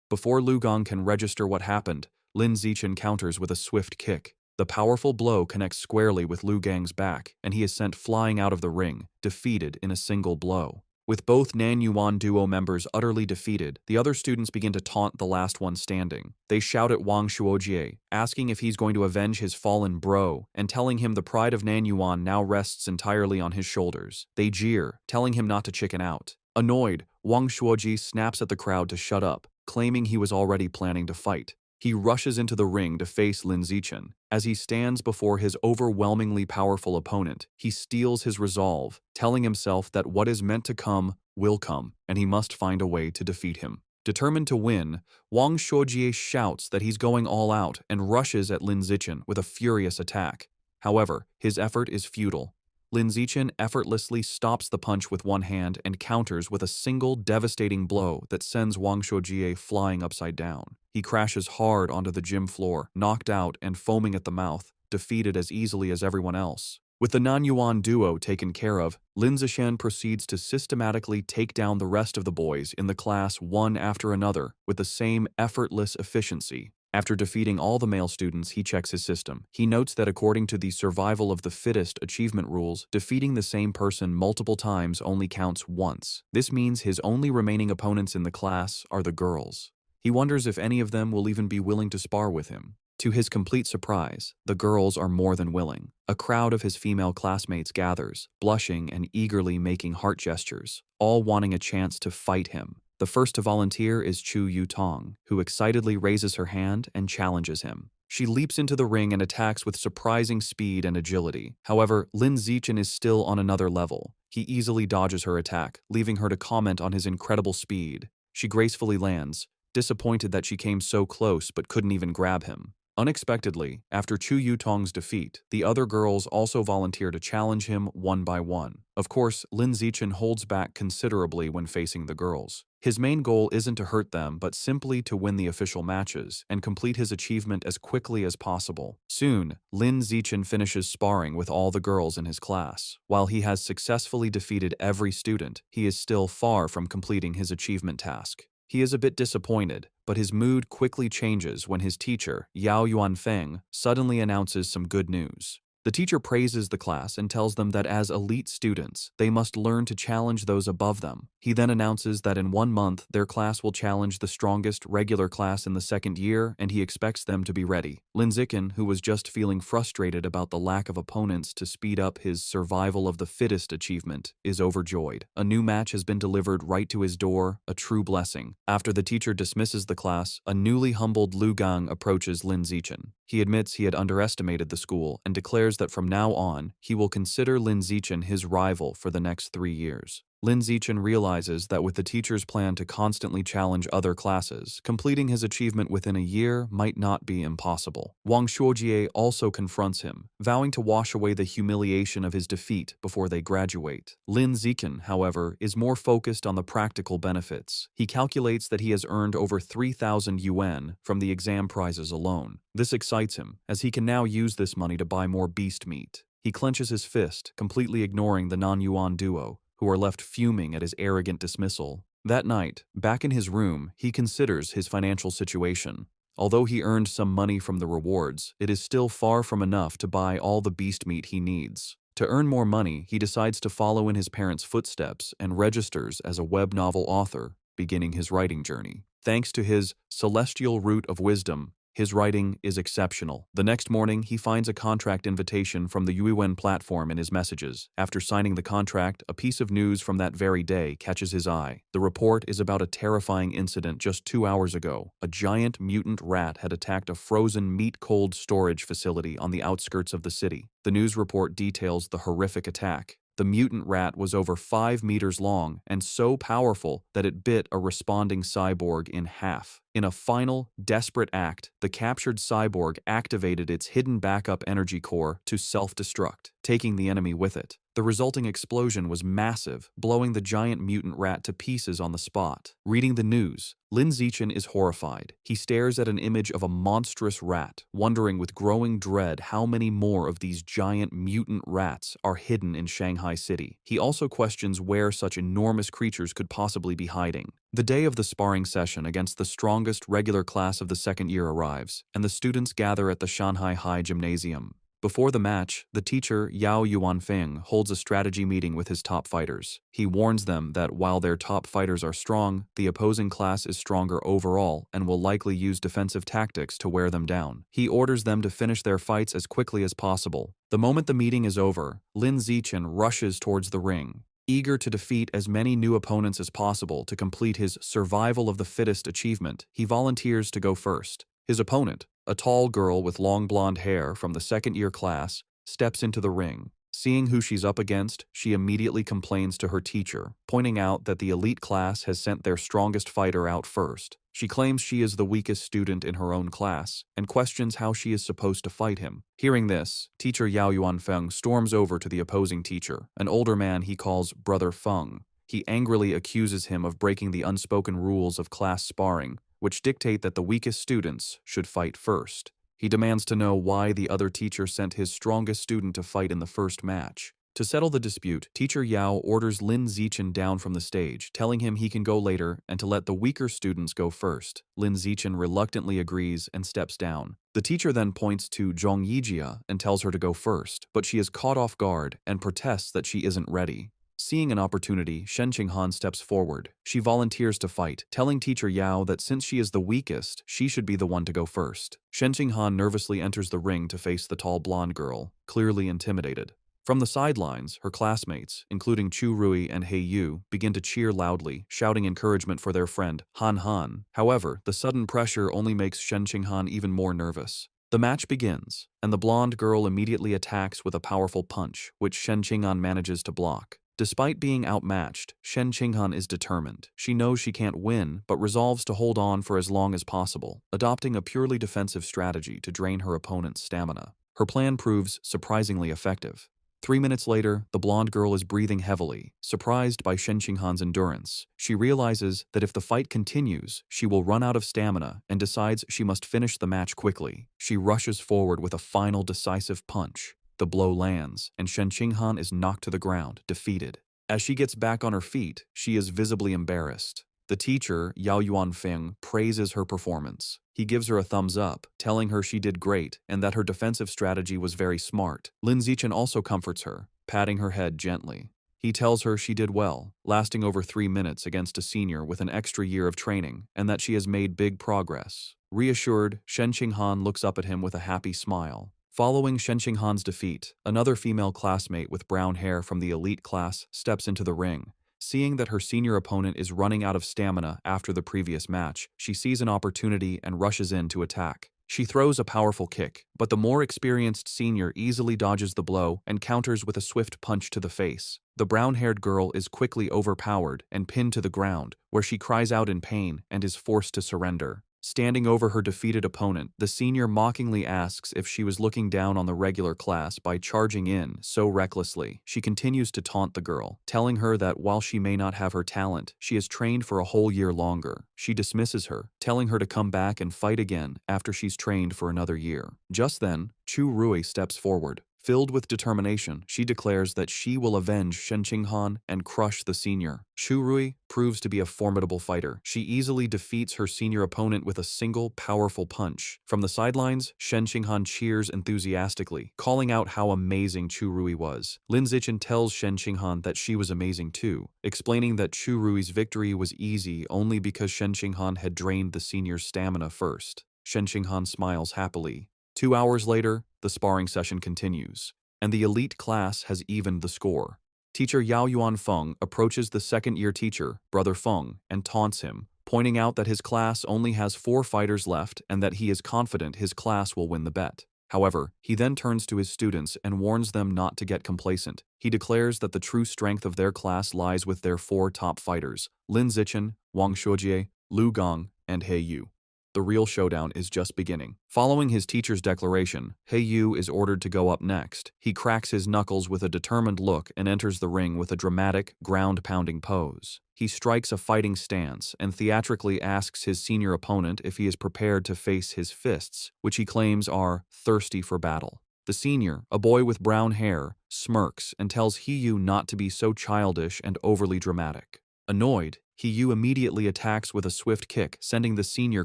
Before Lu Gang can register what happened, Lin Zichen counters with a swift kick. The powerful blow connects squarely with Lu Gang's back, and he is sent flying out of the ring, defeated in a single blow. With both Nanyuan duo members utterly defeated, the other students begin to taunt the last one standing. They shout at Wang Shuojie, asking if he's going to avenge his fallen bro, and telling him the pride of Nanyuan now rests entirely on his shoulders. They jeer, telling him not to chicken out. Annoyed, Wang Shuojie snaps at the crowd to shut up, claiming he was already planning to fight. He rushes into the ring to face Lin Zichen. As he stands before his overwhelmingly powerful opponent, he steels his resolve, telling himself that what is meant to come will come, and he must find a way to defeat him. Determined to win, Wang Shuojie shouts that he's going all out and rushes at Lin Zichen with a furious attack. However, his effort is futile. Lin Zichen effortlessly stops the punch with one hand and counters with a single devastating blow that sends Wang Shuojie flying upside down. He crashes hard onto the gym floor, knocked out and foaming at the mouth, defeated as easily as everyone else. With the Nanyuan duo taken care of, Lin Zichen proceeds to systematically take down the rest of the boys in the class one after another with the same effortless efficiency. After defeating all the male students, he checks his system. He notes that according to the survival of the fittest achievement rules, defeating the same person multiple times only counts once. This means his only remaining opponents in the class are the girls. He wonders if any of them will even be willing to spar with him. To his complete surprise, the girls are more than willing. A crowd of his female classmates gathers, blushing and eagerly making heart gestures, all wanting a chance to fight him. The first to volunteer is Chu Yu-tong, who excitedly raises her hand and challenges him. She leaps into the ring and attacks with surprising speed and agility. However, Lin Zichen is still on another level. He easily dodges her attack, leaving her to comment on his incredible speed. She gracefully lands, disappointed that she came so close but couldn't even grab him. Unexpectedly, after Chu Yu-tong's defeat, the other girls also volunteer to challenge him one by one. Of course, Lin Zichen holds back considerably when facing the girls. His main goal isn't to hurt them, but simply to win the official matches and complete his achievement as quickly as possible. Soon, Lin Zichen finishes sparring with all the girls in his class. While he has successfully defeated every student, he is still far from completing his achievement task. He is a bit disappointed, but his mood quickly changes when his teacher, Yao Yuanfeng, suddenly announces some good news. The teacher praises the class and tells them that as elite students, they must learn to challenge those above them. He then announces that in 1 month, their class will challenge the strongest regular class in the second year, and he expects them to be ready. Lin Zichen, who was just feeling frustrated about the lack of opponents to speed up his survival of the fittest achievement, is overjoyed. A new match has been delivered right to his door, a true blessing. After the teacher dismisses the class, a newly humbled Lu Gang approaches Lin Zichen. He admits he had underestimated the school and declares that from now on, he will consider Lin Zichen his rival for the next 3 years. Lin Zichen realizes that with the teacher's plan to constantly challenge other classes, completing his achievement within a year might not be impossible. Wang Shuojie also confronts him, vowing to wash away the humiliation of his defeat before they graduate. Lin Zichen, however, is more focused on the practical benefits. He calculates that he has earned over 3,000 yuan from the exam prizes alone. This excites him, as he can now use this money to buy more beast meat. He clenches his fist, completely ignoring the non-yuan duo, who are left fuming at his arrogant dismissal. That night, back in his room, he considers his financial situation. Although he earned some money from the rewards, it is still far from enough to buy all the beast meat he needs. To earn more money, he decides to follow in his parents' footsteps and registers as a web novel author, beginning his writing journey. Thanks to his celestial root of wisdom, his writing is exceptional. The next morning, he finds a contract invitation from the Yuiwen platform in his messages. After signing the contract, a piece of news from that very day catches his eye. The report is about a terrifying incident just 2 hours ago. A giant mutant rat had attacked a frozen meat-cold storage facility on the outskirts of the city. The news report details the horrific attack. The mutant rat was over 5 meters long and so powerful that it bit a responding cyborg in half. In a final, desperate act, the captured cyborg activated its hidden backup energy core to self-destruct, taking the enemy with it. The resulting explosion was massive, blowing the giant mutant rat to pieces on the spot. Reading the news, Lin Zichen is horrified. He stares at an image of a monstrous rat, wondering with growing dread how many more of these giant mutant rats are hidden in Shanghai City. He also questions where such enormous creatures could possibly be hiding. The day of the sparring session against the strongest regular class of the second year arrives, and the students gather at the Shanghai High Gymnasium. Before the match, the teacher, Yao Yuanfeng, holds a strategy meeting with his top fighters. He warns them that while their top fighters are strong, the opposing class is stronger overall and will likely use defensive tactics to wear them down. He orders them to finish their fights as quickly as possible. The moment the meeting is over, Lin Zichen rushes towards the ring, eager to defeat as many new opponents as possible to complete his survival of the fittest achievement. He volunteers to go first. His opponent, a tall girl with long blonde hair from the second-year class, steps into the ring. Seeing who she's up against, she immediately complains to her teacher, pointing out that the elite class has sent their strongest fighter out first. She claims she is the weakest student in her own class, and questions how she is supposed to fight him. Hearing this, teacher Yao Yuanfeng storms over to the opposing teacher, an older man he calls Brother Feng. He angrily accuses him of breaking the unspoken rules of class sparring, which dictate that the weakest students should fight first. He demands to know why the other teacher sent his strongest student to fight in the first match. To settle the dispute, teacher Yao orders Lin Zichen down from the stage, telling him he can go later and to let the weaker students go first. Lin Zichen reluctantly agrees and steps down. The teacher then points to Zhong Yijia and tells her to go first, but she is caught off guard and protests that she isn't ready. Seeing an opportunity, Shen Qinghan steps forward. She volunteers to fight, telling teacher Yao that since she is the weakest, she should be the one to go first. Shen Qinghan nervously enters the ring to face the tall blonde girl, clearly intimidated. From the sidelines, her classmates, including Chu Rui and He Yu, begin to cheer loudly, shouting encouragement for their friend, Han Han. However, the sudden pressure only makes Shen Qinghan even more nervous. The match begins, and the blonde girl immediately attacks with a powerful punch, which Shen Qinghan manages to block. Despite being outmatched, Shen Qinghan is determined. She knows she can't win, but resolves to hold on for as long as possible, adopting a purely defensive strategy to drain her opponent's stamina. Her plan proves surprisingly effective. 3 minutes later, the blonde girl is breathing heavily. Surprised by Shen Qinghan's endurance, she realizes that if the fight continues, she will run out of stamina and decides she must finish the match quickly. She rushes forward with a final decisive punch. The blow lands, and Shen Qinghan is knocked to the ground, defeated. As she gets back on her feet, she is visibly embarrassed. The teacher, Yao Yuanfeng, praises her performance. He gives her a thumbs up, telling her she did great and that her defensive strategy was very smart. Lin Zichen also comforts her, patting her head gently. He tells her she did well, lasting over 3 minutes against a senior with an extra year of training, and that she has made big progress. Reassured, Shen Qinghan looks up at him with a happy smile. Following Shen Qinghan's defeat, another female classmate with brown hair from the elite class steps into the ring. Seeing that her senior opponent is running out of stamina after the previous match, she sees an opportunity and rushes in to attack. She throws a powerful kick, but the more experienced senior easily dodges the blow and counters with a swift punch to the face. The brown-haired girl is quickly overpowered and pinned to the ground, where she cries out in pain and is forced to surrender. Standing over her defeated opponent, the senior mockingly asks if she was looking down on the regular class by charging in so recklessly. She continues to taunt the girl, telling her that while she may not have her talent, she has trained for a whole year longer. She dismisses her, telling her to come back and fight again after she's trained for another year. Just then, Chu Rui steps forward. Filled with determination, she declares that she will avenge Shen Qinghan and crush the senior. Chu Rui proves to be a formidable fighter. She easily defeats her senior opponent with a single, powerful punch. From the sidelines, Shen Qinghan cheers enthusiastically, calling out how amazing Chu Rui was. Lin Zichen tells Shen Qinghan that she was amazing too, explaining that Chu Rui's victory was easy only because Shen Qinghan had drained the senior's stamina first. Shen Qinghan smiles happily. 2 hours later, the sparring session continues, and the elite class has evened the score. Teacher Yao Yuanfeng approaches the second-year teacher, Brother Feng, and taunts him, pointing out that his class only has 4 fighters left and that he is confident his class will win the bet. However, he then turns to his students and warns them not to get complacent. He declares that the true strength of their class lies with their 4 top fighters, Lin Zichen, Wang Shuojie, Lu Gong, and He Yu. The real showdown is just beginning. Following his teacher's declaration, He Yu is ordered to go up next. He cracks his knuckles with a determined look and enters the ring with a dramatic, ground-pounding pose. He strikes a fighting stance and theatrically asks his senior opponent if he is prepared to face his fists, which he claims are thirsty for battle. The senior, a boy with brown hair, smirks and tells He Yu not to be so childish and overly dramatic. Annoyed, He Yu immediately attacks with a swift kick, sending the senior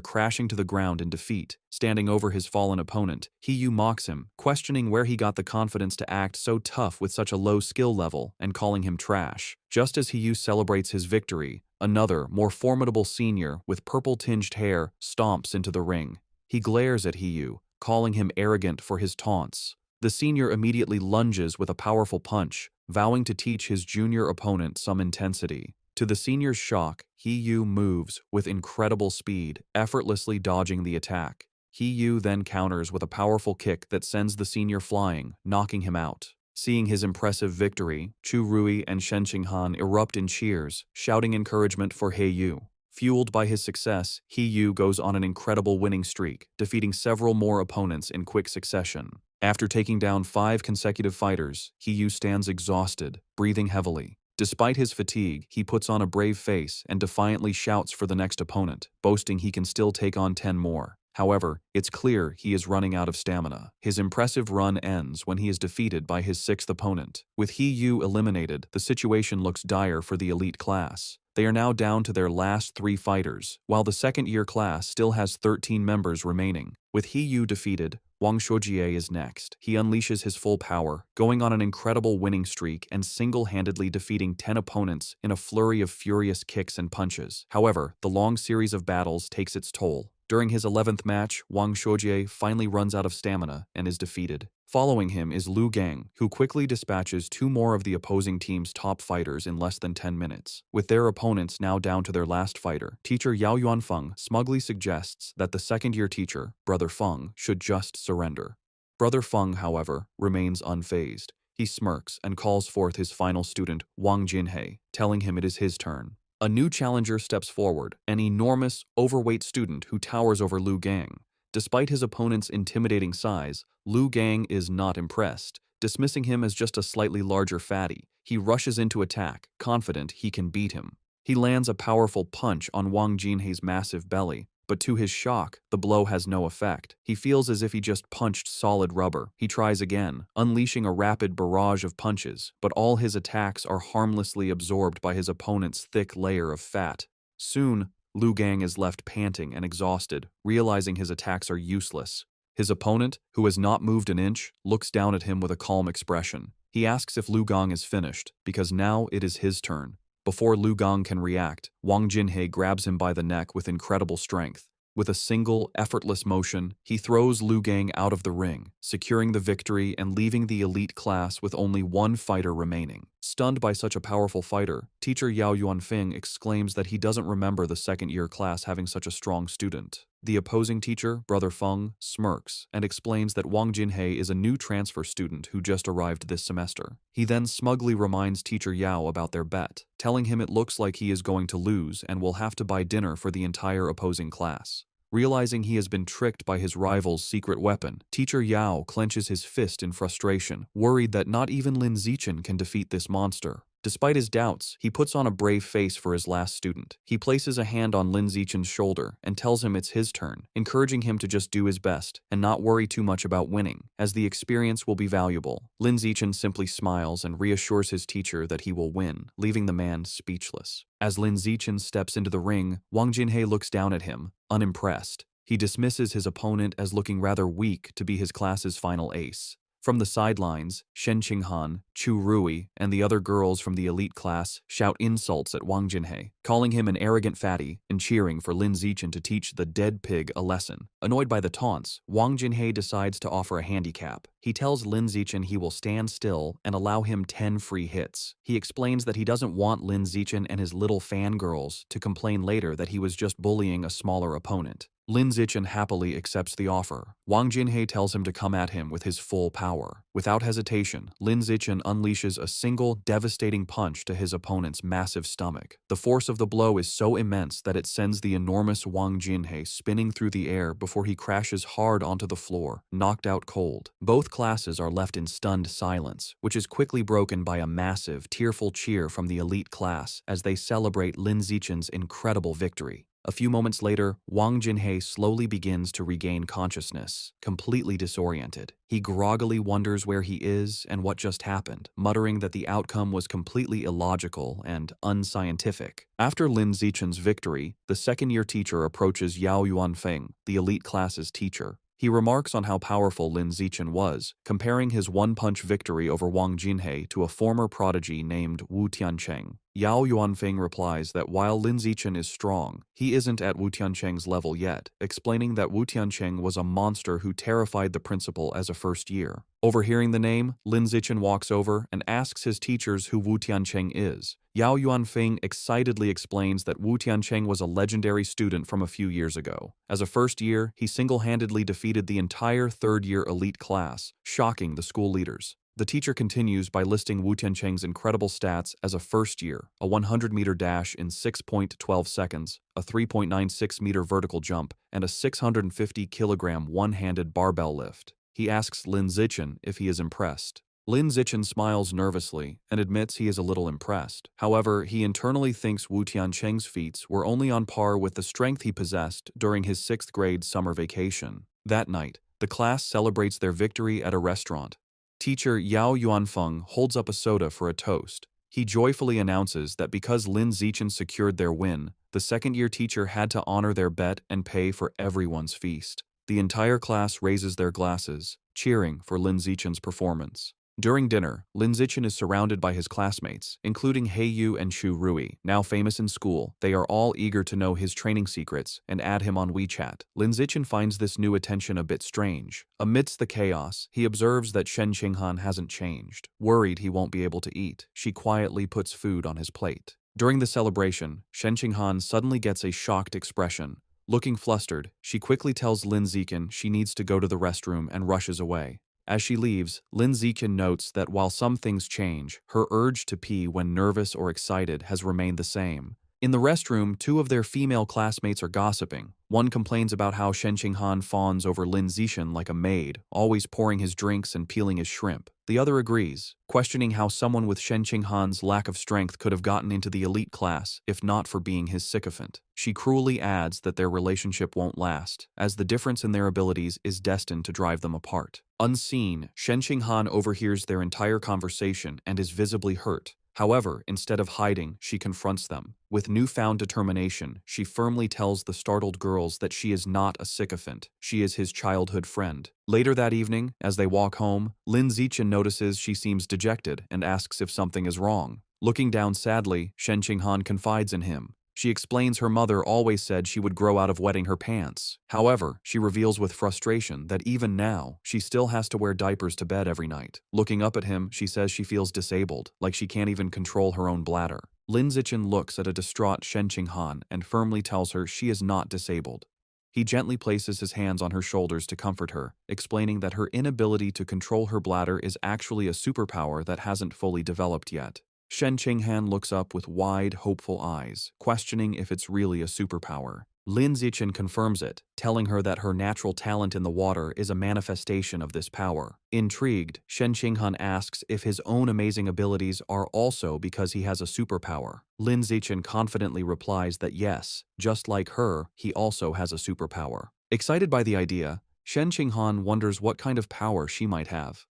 crashing to the ground in defeat. Standing over his fallen opponent, He Yu mocks him, questioning where he got the confidence to act so tough with such a low skill level and calling him trash. Just as He Yu celebrates his victory, another, more formidable senior with purple-tinged hair stomps into the ring. He glares at He Yu, calling him arrogant for his taunts. The senior immediately lunges with a powerful punch, vowing to teach his junior opponent some intensity. To the senior's shock, He Yu moves with incredible speed, effortlessly dodging the attack. He Yu then counters with a powerful kick that sends the senior flying, knocking him out. Seeing his impressive victory, Chu Rui and Shen Qinghan erupt in cheers, shouting encouragement for He Yu. Fueled by his success, He Yu goes on an incredible winning streak, defeating several more opponents in quick succession. After taking down 5 consecutive fighters, He Yu stands exhausted, breathing heavily. Despite his fatigue, he puts on a brave face and defiantly shouts for the next opponent, boasting he can still take on 10 more. However, it's clear he is running out of stamina. His impressive run ends when he is defeated by his sixth opponent. With He Yu eliminated, the situation looks dire for the elite class. They are now down to their last 3 fighters, while the second-year class still has 13 members remaining. With He Yu defeated, Wang Shuojie is next. He unleashes his full power, going on an incredible winning streak and single-handedly defeating 10 opponents in a flurry of furious kicks and punches. However, the long series of battles takes its toll. During his 11th match, Wang Shuojie finally runs out of stamina and is defeated. Following him is Lu Gang, who quickly dispatches 2 more of the opposing team's top fighters in less than 10 minutes. With their opponents now down to their last fighter, teacher Yao Yuanfeng smugly suggests that the second-year teacher, Brother Feng, should just surrender. Brother Feng, however, remains unfazed. He smirks and calls forth his final student, Wang Jinhei, telling him it is his turn. A new challenger steps forward, an enormous, overweight student who towers over Lu Gang. Despite his opponent's intimidating size, Lu Gang is not impressed. Dismissing him as just a slightly larger fatty, he rushes into attack, confident he can beat him. He lands a powerful punch on Wang Jinhei's massive belly, but to his shock, the blow has no effect. He feels as if he just punched solid rubber. He tries again, unleashing a rapid barrage of punches, but all his attacks are harmlessly absorbed by his opponent's thick layer of fat. Soon, Lu Gang is left panting and exhausted, realizing his attacks are useless. His opponent, who has not moved an inch, looks down at him with a calm expression. He asks if Lu Gang is finished, because now it is his turn. Before Lu Gang can react, Wang Jinhei grabs him by the neck with incredible strength. With a single, effortless motion, he throws Lu Gang out of the ring, securing the victory and leaving the elite class with only 1 fighter remaining. Stunned by such a powerful fighter, teacher Yao Yuanfeng exclaims that he doesn't remember the second-year class having such a strong student. The opposing teacher, Brother Feng, smirks and explains that Wang Jinhei is a new transfer student who just arrived this semester. He then smugly reminds teacher Yao about their bet, telling him it looks like he is going to lose and will have to buy dinner for the entire opposing class. Realizing he has been tricked by his rival's secret weapon, teacher Yao clenches his fist in frustration, worried that not even Lin Zichen can defeat this monster. Despite his doubts, he puts on a brave face for his last student. He places a hand on Lin Zichen's shoulder and tells him it's his turn, encouraging him to just do his best and not worry too much about winning, as the experience will be valuable. Lin Zichen simply smiles and reassures his teacher that he will win, leaving the man speechless. As Lin Zichen steps into the ring, Wang Jinhei looks down at him, unimpressed. He dismisses his opponent as looking rather weak to be his class's final ace. From the sidelines, Shen Qinghan, Chu Rui, and the other girls from the elite class shout insults at Wang Jinhei, calling him an arrogant fatty and cheering for Lin Zichen to teach the dead pig a lesson. Annoyed by the taunts, Wang Jinhei decides to offer a handicap. He tells Lin Zichen he will stand still and allow him 10 free hits. He explains that he doesn't want Lin Zichen and his little fangirls to complain later that he was just bullying a smaller opponent. Lin Zichen happily accepts the offer. Wang Jinhei tells him to come at him with his full power. Without hesitation, Lin Zichen unleashes a single, devastating punch to his opponent's massive stomach. The force of the blow is so immense that it sends the enormous Wang Jinhei spinning through the air before he crashes hard onto the floor, knocked out cold. Both classes are left in stunned silence, which is quickly broken by a massive, tearful cheer from the elite class as they celebrate Lin Zichen's incredible victory. A few moments later, Wang Jinhei slowly begins to regain consciousness, completely disoriented. He groggily wonders where he is and what just happened, muttering that the outcome was completely illogical and unscientific. After Lin Zichen's victory, the second-year teacher approaches Yao Yuanfeng, the elite class's teacher. He remarks on how powerful Lin Zichen was, comparing his one-punch victory over Wang Jinhei to a former prodigy named Wu Tiancheng. Yao Yuanfeng replies that while Lin Zichen is strong, he isn't at Wu Tiancheng's level yet, explaining that Wu Tiancheng was a monster who terrified the principal as a first year. Overhearing the name, Lin Zichen walks over and asks his teachers who Wu Tiancheng is. Yao Yuanfeng excitedly explains that Wu Tiancheng was a legendary student from a few years ago. As a first year, he single-handedly defeated the entire third-year elite class, shocking the school leaders. The teacher continues by listing Wu Tiancheng's incredible stats as a first year, a 100-meter dash in 6.12 seconds, a 3.96-meter vertical jump, and a 650-kilogram one-handed barbell lift. He asks Lin Zichen if he is impressed. Lin Zichen smiles nervously and admits he is a little impressed. However, he internally thinks Wu Tiancheng's feats were only on par with the strength he possessed during his 6th grade summer vacation. That night, the class celebrates their victory at a restaurant. Teacher Yao Yuanfeng holds up a soda for a toast. He joyfully announces that because Lin Zichen secured their win, the second-year teacher had to honor their bet and pay for everyone's feast. The entire class raises their glasses, cheering for Lin Zichen's performance. During dinner, Lin Zichen is surrounded by his classmates, including He Yu and Chu Rui, now famous in school. They are all eager to know his training secrets and add him on WeChat. Lin Zichen finds this new attention a bit strange. Amidst the chaos, he observes that Shen Qinghan hasn't changed. Worried he won't be able to eat, she quietly puts food on his plate. During the celebration, Shen Qinghan suddenly gets a shocked expression. Looking flustered, she quickly tells Lin Zichen she needs to go to the restroom and rushes away. As she leaves, Lin Zichen notes that while some things change, her urge to pee when nervous or excited has remained the same. In the restroom, 2 of their female classmates are gossiping. One complains about how Shen Qinghan fawns over Lin Zichen like a maid, always pouring his drinks and peeling his shrimp. The other agrees, questioning how someone with Shen Qinghan's lack of strength could have gotten into the elite class if not for being his sycophant. She cruelly adds that their relationship won't last, as the difference in their abilities is destined to drive them apart. Unseen, Shen Qinghan overhears their entire conversation and is visibly hurt. However, instead of hiding, she confronts them. With newfound determination, she firmly tells the startled girls that she is not a sycophant, she is his childhood friend. Later that evening, as they walk home, Lin Zichen notices she seems dejected and asks if something is wrong. Looking down sadly, Shen Qinghan confides in him. She explains her mother always said she would grow out of wetting her pants. However, she reveals with frustration that even now, she still has to wear diapers to bed every night. Looking up at him, she says she feels disabled, like she can't even control her own bladder. Lin Zichen looks at a distraught Shen Qinghan and firmly tells her she is not disabled. He gently places his hands on her shoulders to comfort her, explaining that her inability to control her bladder is actually a superpower that hasn't fully developed yet. Shen Qinghan looks up with wide, hopeful eyes, questioning if it's really a superpower. Lin Zichen confirms it, telling her that her natural talent in the water is a manifestation of this power. Intrigued, Shen Qinghan asks if his own amazing abilities are also because he has a superpower. Lin Zichen confidently replies that yes, just like her, he also has a superpower. Excited by the idea, Shen Qinghan wonders what kind of power she might have.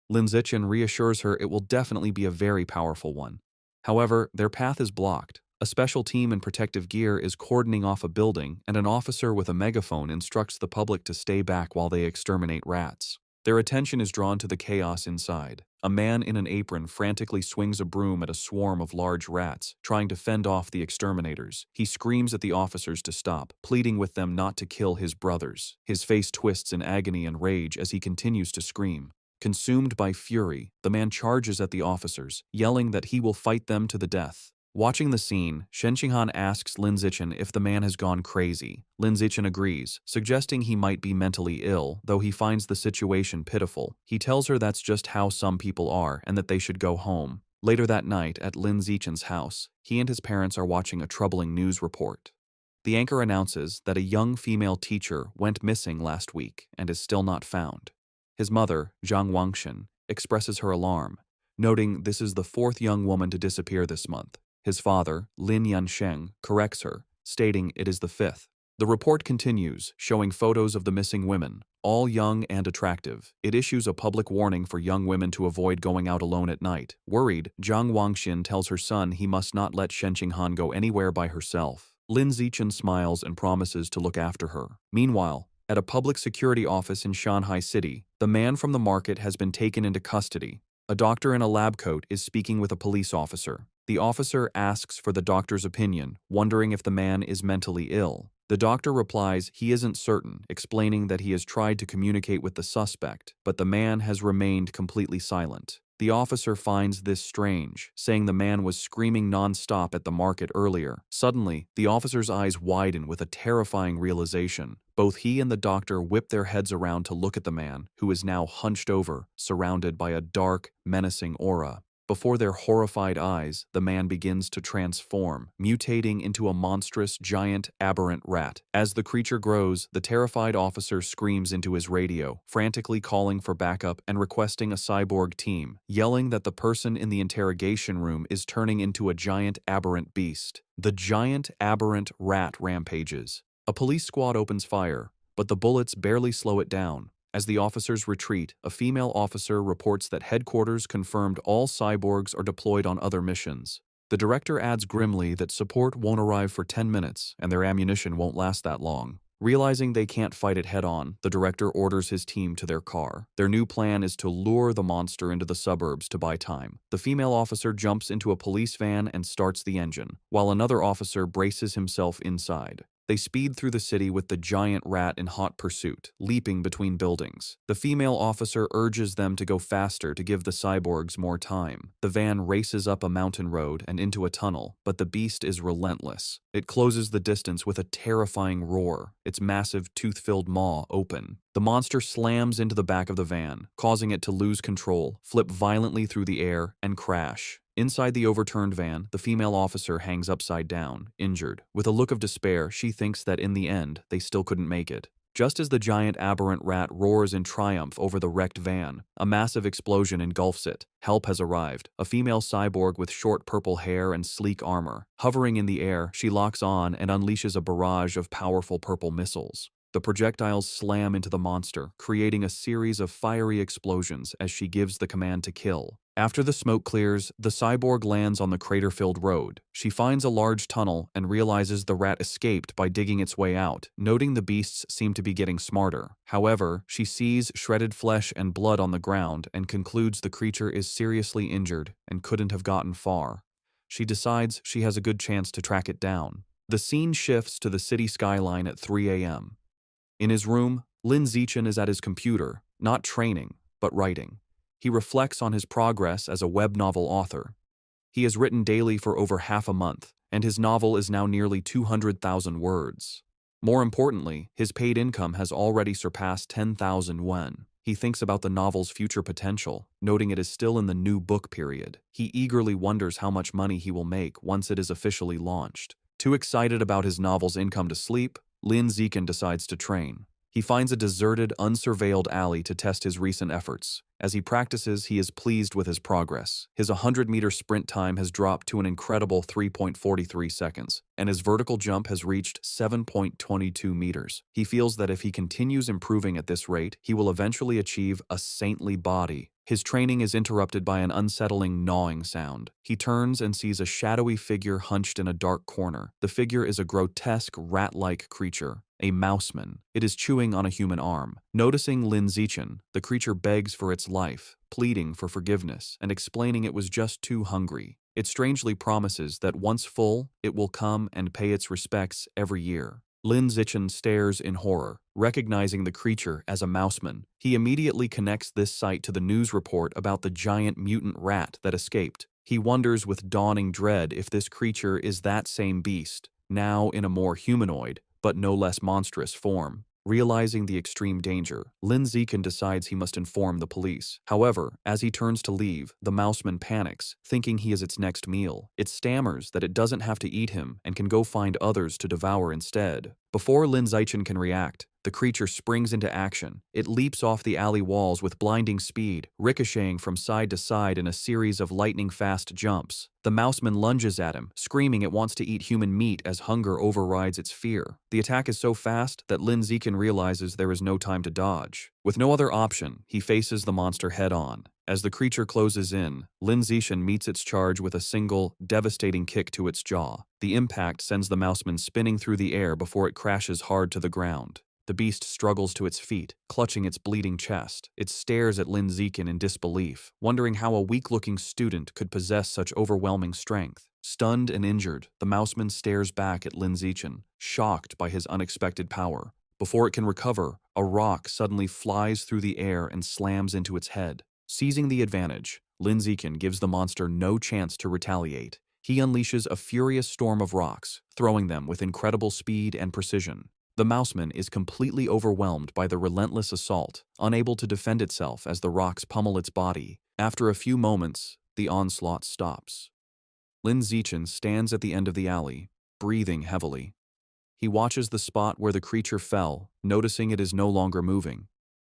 Lin Zichen reassures her it will definitely be a very powerful one. However, their path is blocked. A special team in protective gear is cordoning off a building, and an officer with a megaphone instructs the public to stay back while they exterminate rats. Their attention is drawn to the chaos inside. A man in an apron frantically swings a broom at a swarm of large rats, trying to fend off the exterminators. He screams at the officers to stop, pleading with them not to kill his brothers. His face twists in agony and rage as he continues to scream. Consumed by fury, the man charges at the officers, yelling that he will fight them to the death. Watching the scene, Shen Qinghan asks Lin Zichen if the man has gone crazy. Lin Zichen agrees, suggesting he might be mentally ill, though he finds the situation pitiful. He tells her that's just how some people are and that they should go home. Later that night, at Lin Zichen's house, he and his parents are watching a troubling news report. The anchor announces that a young female teacher went missing last week and is still not found. His mother, Zhang Wangshan, expresses her alarm, noting this is the 4th young woman to disappear this month. His father, Lin Yansheng, corrects her, stating it is the 5th. The report continues, showing photos of the missing women, all young and attractive. It issues a public warning for young women to avoid going out alone at night. Worried, Zhang Wangshan tells her son he must not let Shen Qinghan go anywhere by herself. Lin Zichen smiles and promises to look after her. Meanwhile, at a public security office in Shanghai City, the man from the market has been taken into custody. A doctor in a lab coat is speaking with a police officer. The officer asks for the doctor's opinion, wondering if the man is mentally ill. The doctor replies he isn't certain, explaining that he has tried to communicate with the suspect, but the man has remained completely silent. The officer finds this strange, saying the man was screaming non-stop at the market earlier. Suddenly, the officer's eyes widen with a terrifying realization. Both he and the doctor whip their heads around to look at the man, who is now hunched over, surrounded by a dark, menacing aura. Before their horrified eyes, the man begins to transform, mutating into a monstrous, giant, aberrant rat. As the creature grows, the terrified officer screams into his radio, frantically calling for backup and requesting a cyborg team, yelling that the person in the interrogation room is turning into a giant, aberrant beast. The giant, aberrant rat rampages. A police squad opens fire, but the bullets barely slow it down. As the officers retreat, a female officer reports that headquarters confirmed all cyborgs are deployed on other missions. The director adds grimly that support won't arrive for 10 minutes and their ammunition won't last that long. Realizing they can't fight it head-on, the director orders his team to their car. Their new plan is to lure the monster into the suburbs to buy time. The female officer jumps into a police van and starts the engine, while another officer braces himself inside. They speed through the city with the giant rat in hot pursuit, leaping between buildings. The female officer urges them to go faster to give the cyborgs more time. The van races up a mountain road and into a tunnel, but the beast is relentless. It closes the distance with a terrifying roar, its massive tooth-filled maw open. The monster slams into the back of the van, causing it to lose control, flip violently through the air, and crash. Inside the overturned van, the female officer hangs upside down, injured. With a look of despair, she thinks that in the end, they still couldn't make it. Just as the giant aberrant rat roars in triumph over the wrecked van, a massive explosion engulfs it. Help has arrived. A female cyborg with short purple hair and sleek armor. Hovering in the air, she locks on and unleashes a barrage of powerful purple missiles. The projectiles slam into the monster, creating a series of fiery explosions as she gives the command to kill. After the smoke clears, the cyborg lands on the crater-filled road. She finds a large tunnel and realizes the rat escaped by digging its way out, noting the beasts seem to be getting smarter. However, she sees shredded flesh and blood on the ground and concludes the creature is seriously injured and couldn't have gotten far. She decides she has a good chance to track it down. The scene shifts to the city skyline at 3 a.m. In his room, Lin Zichen is at his computer, not training, but writing. He reflects on his progress as a web novel author. He has written daily for over half a month, and his novel is now nearly 200,000 words. More importantly, his paid income has already surpassed 10,000 won. He thinks about the novel's future potential, noting it is still in the new book period. He eagerly wonders how much money he will make once it is officially launched. Too excited about his novel's income to sleep, Lin Zichen decides to train. He finds a deserted, unsurveilled alley to test his recent efforts. As he practices, he is pleased with his progress. His 100-meter sprint time has dropped to an incredible 3.43 seconds, and his vertical jump has reached 7.22 meters. He feels that if he continues improving at this rate, he will eventually achieve a saintly body. His training is interrupted by an unsettling gnawing sound. He turns and sees a shadowy figure hunched in a dark corner. The figure is a grotesque, rat-like creature, a mouseman. It is chewing on a human arm. Noticing Lin Zichen, the creature begs for its life, pleading for forgiveness and explaining it was just too hungry. It strangely promises that once full, it will come and pay its respects every year. Lin Zichen stares in horror, recognizing the creature as a mouseman. He immediately connects this sight to the news report about the giant mutant rat that escaped. He wonders with dawning dread if this creature is that same beast, now in a more humanoid, but no less monstrous form. Realizing the extreme danger, Lin Zichen decides he must inform the police. However, as he turns to leave, the mouseman panics, thinking he is its next meal. It stammers that it doesn't have to eat him and can go find others to devour instead. Before Lin Zichen can react, the creature springs into action. It leaps off the alley walls with blinding speed, ricocheting from side to side in a series of lightning-fast jumps. The mouseman lunges at him, screaming it wants to eat human meat as hunger overrides its fear. The attack is so fast that Lin Zichen realizes there is no time to dodge. With no other option, he faces the monster head-on. As the creature closes in, Lin Zichen meets its charge with a single, devastating kick to its jaw. The impact sends the mouseman spinning through the air before it crashes hard to the ground. The beast struggles to its feet, clutching its bleeding chest. It stares at Lin Zichen in disbelief, wondering how a weak-looking student could possess such overwhelming strength. Stunned and injured, the mouseman stares back at Lin Zichen, shocked by his unexpected power. Before it can recover, a rock suddenly flies through the air and slams into its head. Seizing the advantage, Lin Zichen gives the monster no chance to retaliate. He unleashes a furious storm of rocks, throwing them with incredible speed and precision. The mouseman is completely overwhelmed by the relentless assault, unable to defend itself as the rocks pummel its body. After a few moments, the onslaught stops. Lin Zichen stands at the end of the alley, breathing heavily. He watches the spot where the creature fell, noticing it is no longer moving.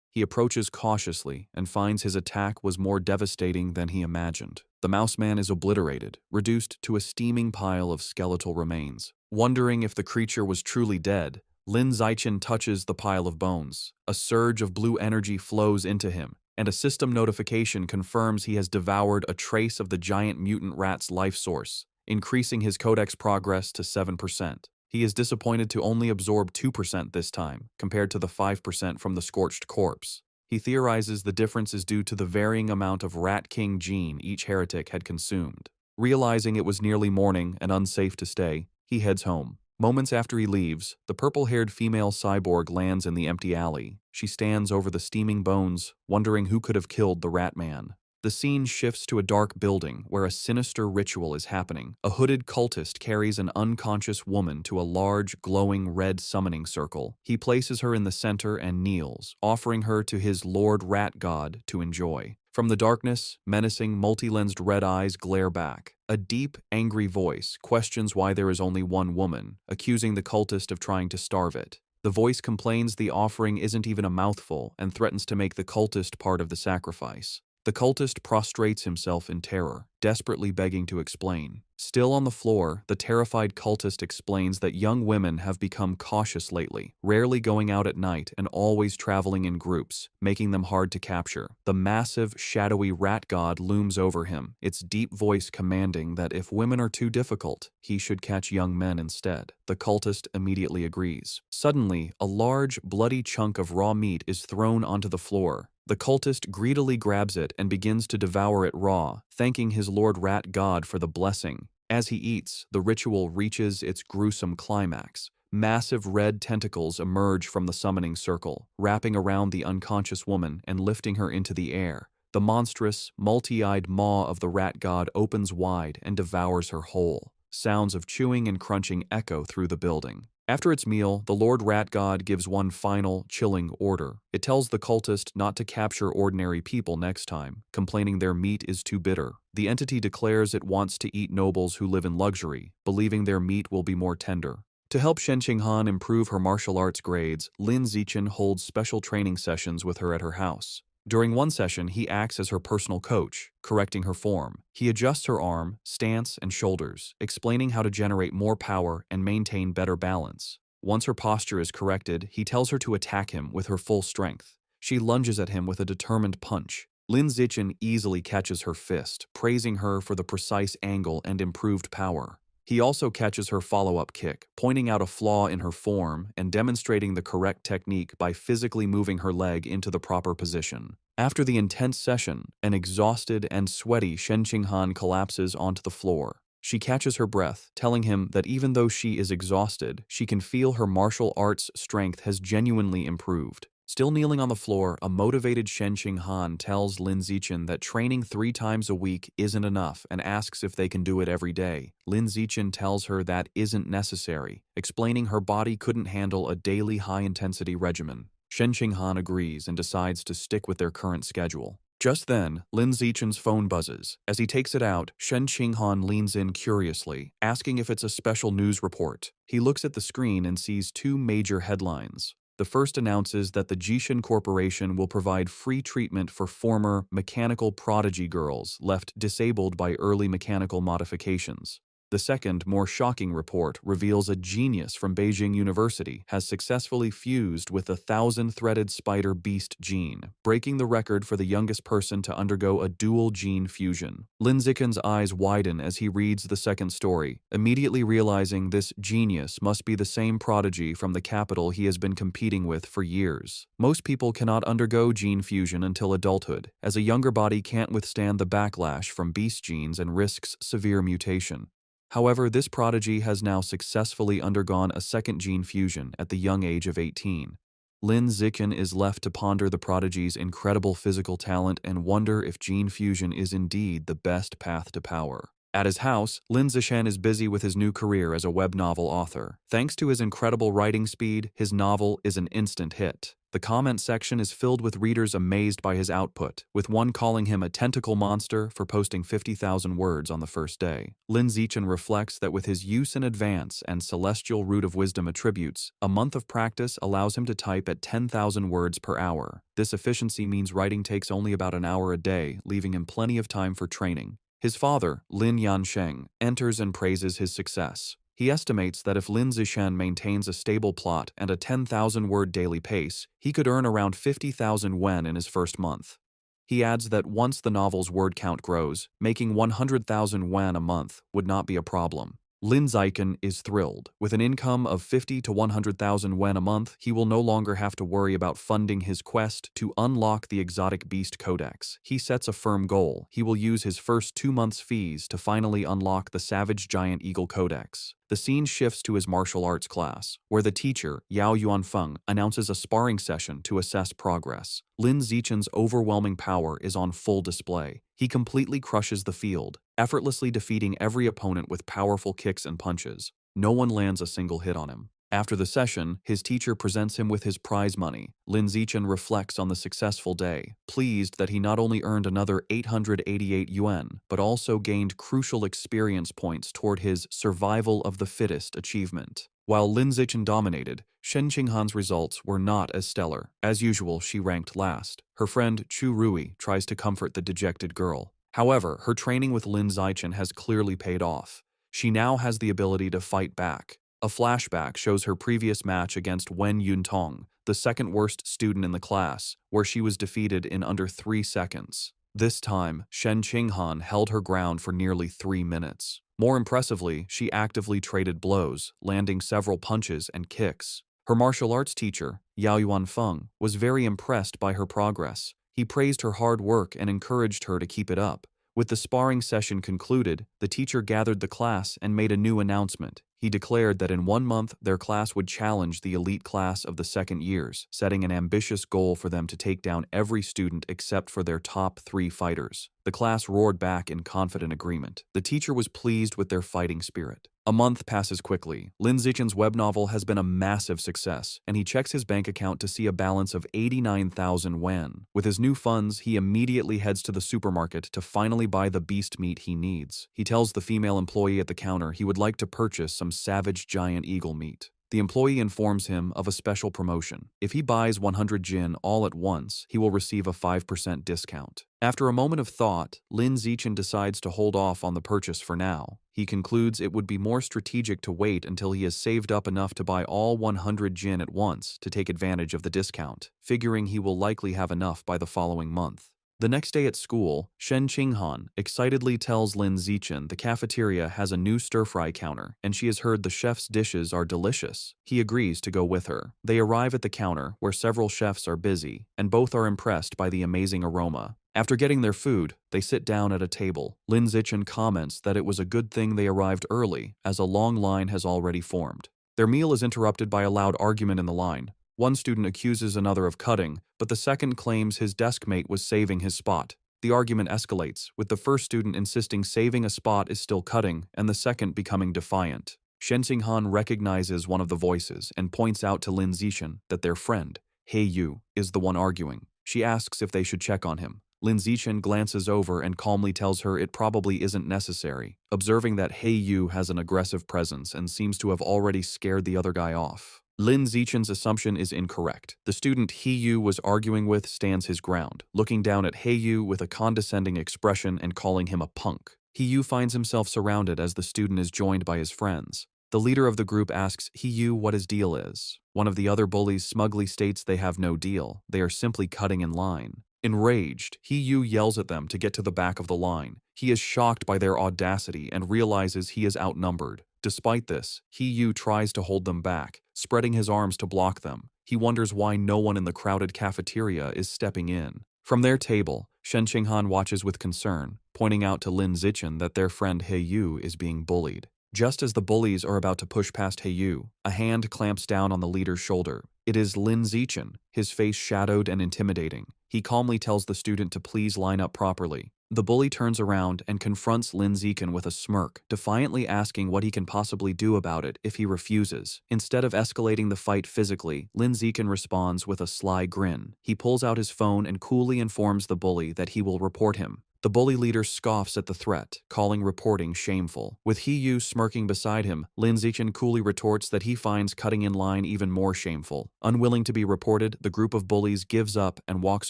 He approaches cautiously and finds his attack was more devastating than he imagined. The mouse man is obliterated, reduced to a steaming pile of skeletal remains. Wondering if the creature was truly dead, Lin Zichen touches the pile of bones. A surge of blue energy flows into him, and a system notification confirms he has devoured a trace of the giant mutant rat's life source, increasing his codex progress to 7%. He is disappointed to only absorb 2% this time, compared to the 5% from the scorched corpse. He theorizes the difference is due to the varying amount of Rat King gene each heretic had consumed. Realizing it was nearly morning and unsafe to stay, he heads home. Moments after he leaves, the purple-haired female cyborg lands in the empty alley. She stands over the steaming bones, wondering who could have killed the Rat Man. The scene shifts to a dark building where a sinister ritual is happening. A hooded cultist carries an unconscious woman to a large, glowing red summoning circle. He places her in the center and kneels, offering her to his Lord Rat God to enjoy. From the darkness, menacing, multi-lensed red eyes glare back. A deep, angry voice questions why there is only one woman, accusing the cultist of trying to starve it. The voice complains the offering isn't even a mouthful and threatens to make the cultist part of the sacrifice. The cultist prostrates himself in terror, desperately begging to explain. Still on the floor, the terrified cultist explains that young women have become cautious lately, rarely going out at night and always traveling in groups, making them hard to capture. The massive, shadowy rat god looms over him, its deep voice commanding that if women are too difficult, he should catch young men instead. The cultist immediately agrees. Suddenly, a large, bloody chunk of raw meat is thrown onto the floor. The cultist greedily grabs it and begins to devour it raw, thanking his Lord Rat God for the blessing. As he eats, the ritual reaches its gruesome climax. Massive red tentacles emerge from the summoning circle, wrapping around the unconscious woman and lifting her into the air. The monstrous, multi-eyed maw of the rat god opens wide and devours her whole. Sounds of chewing and crunching echo through the building. After its meal, the Lord Rat God gives one final, chilling order. It tells the cultist not to capture ordinary people next time, complaining their meat is too bitter. The entity declares it wants to eat nobles who live in luxury, believing their meat will be more tender. To help Shen Qinghan improve her martial arts grades, Lin Zichen holds special training sessions with her at her house. During one session, he acts as her personal coach, correcting her form. He adjusts her arm, stance, and shoulders, explaining how to generate more power and maintain better balance. Once her posture is corrected, he tells her to attack him with her full strength. She lunges at him with a determined punch. Lin Zichen easily catches her fist, praising her for the precise angle and improved power. He also catches her follow-up kick, pointing out a flaw in her form and demonstrating the correct technique by physically moving her leg into the proper position. After the intense session, an exhausted and sweaty Shen Qinghan collapses onto the floor. She catches her breath, telling him that even though she is exhausted, she can feel her martial arts strength has genuinely improved. Still kneeling on the floor, a motivated Shen Qinghan tells Lin Zichen that training 3 times a week isn't enough and asks if they can do it every day. Lin Zichen tells her that isn't necessary, explaining her body couldn't handle a daily high-intensity regimen. Shen Qinghan agrees and decides to stick with their current schedule. Just then, Lin Zichen's phone buzzes. As he takes it out, Shen Qinghan leans in curiously, asking if it's a special news report. He looks at the screen and sees 2 major headlines. The first announces that the Jishin Corporation will provide free treatment for former mechanical prodigy girls left disabled by early mechanical modifications. The second, more shocking report reveals a genius from Beijing University has successfully fused with the 1,000-threaded spider beast gene, breaking the record for the youngest person to undergo a dual gene fusion. Lin Zichen's eyes widen as he reads the second story, immediately realizing this genius must be the same prodigy from the capital he has been competing with for years. Most people cannot undergo gene fusion until adulthood, as a younger body can't withstand the backlash from beast genes and risks severe mutation. However, this prodigy has now successfully undergone a second gene fusion at the young age of 18. Lin Zichen is left to ponder the prodigy's incredible physical talent and wonder if gene fusion is indeed the best path to power. At his house, Lin Zichen is busy with his new career as a web novel author. Thanks to his incredible writing speed, his novel is an instant hit. The comment section is filled with readers amazed by his output, with one calling him a tentacle monster for posting 50,000 words on the first day. Lin Zichen reflects that with his use in advance and celestial root of wisdom attributes, a month of practice allows him to type at 10,000 words per hour. This efficiency means writing takes only about an hour a day, leaving him plenty of time for training. His father, Lin Yansheng, enters and praises his success. He estimates that if Lin Zichen maintains a stable plot and a 10,000-word daily pace, he could earn around 50,000 wen in his first month. He adds that once the novel's word count grows, making 100,000 wen a month would not be a problem. Lin Zichen is thrilled. With an income of 50 to 100,000 wen a month, he will no longer have to worry about funding his quest to unlock the exotic beast codex. He sets a firm goal. He will use his first 2 months' fees to finally unlock the Savage Giant Eagle Codex. The scene shifts to his martial arts class, where the teacher, Yao Yuanfeng, announces a sparring session to assess progress. Lin Zichen's overwhelming power is on full display. He completely crushes the field, effortlessly defeating every opponent with powerful kicks and punches. No one lands a single hit on him. After the session, his teacher presents him with his prize money. Lin Zichen reflects on the successful day, pleased that he not only earned another 888 yuan, but also gained crucial experience points toward his survival of the fittest achievement. While Lin Zichen dominated, Shen Qinghan's results were not as stellar. As usual, she ranked last. Her friend Chu Rui tries to comfort the dejected girl. However, her training with Lin Zichen has clearly paid off. She now has the ability to fight back. A flashback shows her previous match against Wen Yuntong, the second worst student in the class, where she was defeated in under 3 seconds. This time, Shen Qinghan held her ground for nearly 3 minutes. More impressively, she actively traded blows, landing several punches and kicks. Her martial arts teacher, Yao Yuanfeng, was very impressed by her progress. He praised her hard work and encouraged her to keep it up. With the sparring session concluded, the teacher gathered the class and made a new announcement. He declared that in 1 month, their class would challenge the elite class of the second years, setting an ambitious goal for them to take down every student except for their top 3 fighters. The class roared back in confident agreement. The teacher was pleased with their fighting spirit. A month passes quickly. Lin Zichen's web novel has been a massive success, and he checks his bank account to see a balance of 89,000 wen. With his new funds, he immediately heads to the supermarket to finally buy the beast meat he needs. He tells the female employee at the counter he would like to purchase some savage giant eagle meat. The employee informs him of a special promotion. If he buys 100 jin all at once, he will receive a 5% discount. After a moment of thought, Lin Zichen decides to hold off on the purchase for now. He concludes it would be more strategic to wait until he has saved up enough to buy all 100 jin at once to take advantage of the discount, figuring he will likely have enough by the following month. The next day at school, Shen Qinghan excitedly tells Lin Zichen the cafeteria has a new stir-fry counter, and she has heard the chef's dishes are delicious. He agrees to go with her. They arrive at the counter, where several chefs are busy, and both are impressed by the amazing aroma. After getting their food, they sit down at a table. Lin Zichen comments that it was a good thing they arrived early, as a long line has already formed. Their meal is interrupted by a loud argument in the line. One student accuses another of cutting, but the second claims his desk mate was saving his spot. The argument escalates, with the first student insisting saving a spot is still cutting, and the second becoming defiant. Shen Qinghan recognizes one of the voices and points out to Lin Zichen that their friend, He Yu, is the one arguing. She asks if they should check on him. Lin Zichen glances over and calmly tells her it probably isn't necessary, observing that He Yu has an aggressive presence and seems to have already scared the other guy off. Lin Zichen's assumption is incorrect. The student He Yu was arguing with stands his ground, looking down at He Yu with a condescending expression and calling him a punk. He Yu finds himself surrounded as the student is joined by his friends. The leader of the group asks He Yu what his deal is. One of the other bullies smugly states they have no deal. They are simply cutting in line. Enraged, He Yu yells at them to get to the back of the line. He is shocked by their audacity and realizes he is outnumbered. Despite this, He Yu tries to hold them back, spreading his arms to block them. He wonders why no one in the crowded cafeteria is stepping in. From their table, Shen Qinghan watches with concern, pointing out to Lin Zichen that their friend He Yu is being bullied. Just as the bullies are about to push past He Yu, a hand clamps down on the leader's shoulder. It is Lin Zichen, his face shadowed and intimidating. He calmly tells the student to please line up properly. The bully turns around and confronts Lin Zikan with a smirk, defiantly asking what he can possibly do about it if he refuses. Instead of escalating the fight physically, Lin Zikan responds with a sly grin. He pulls out his phone and coolly informs the bully that he will report him. The bully leader scoffs at the threat, calling reporting shameful. With He-yu smirking beside him, Lin Zichen coolly retorts that he finds cutting in line even more shameful. Unwilling to be reported, the group of bullies gives up and walks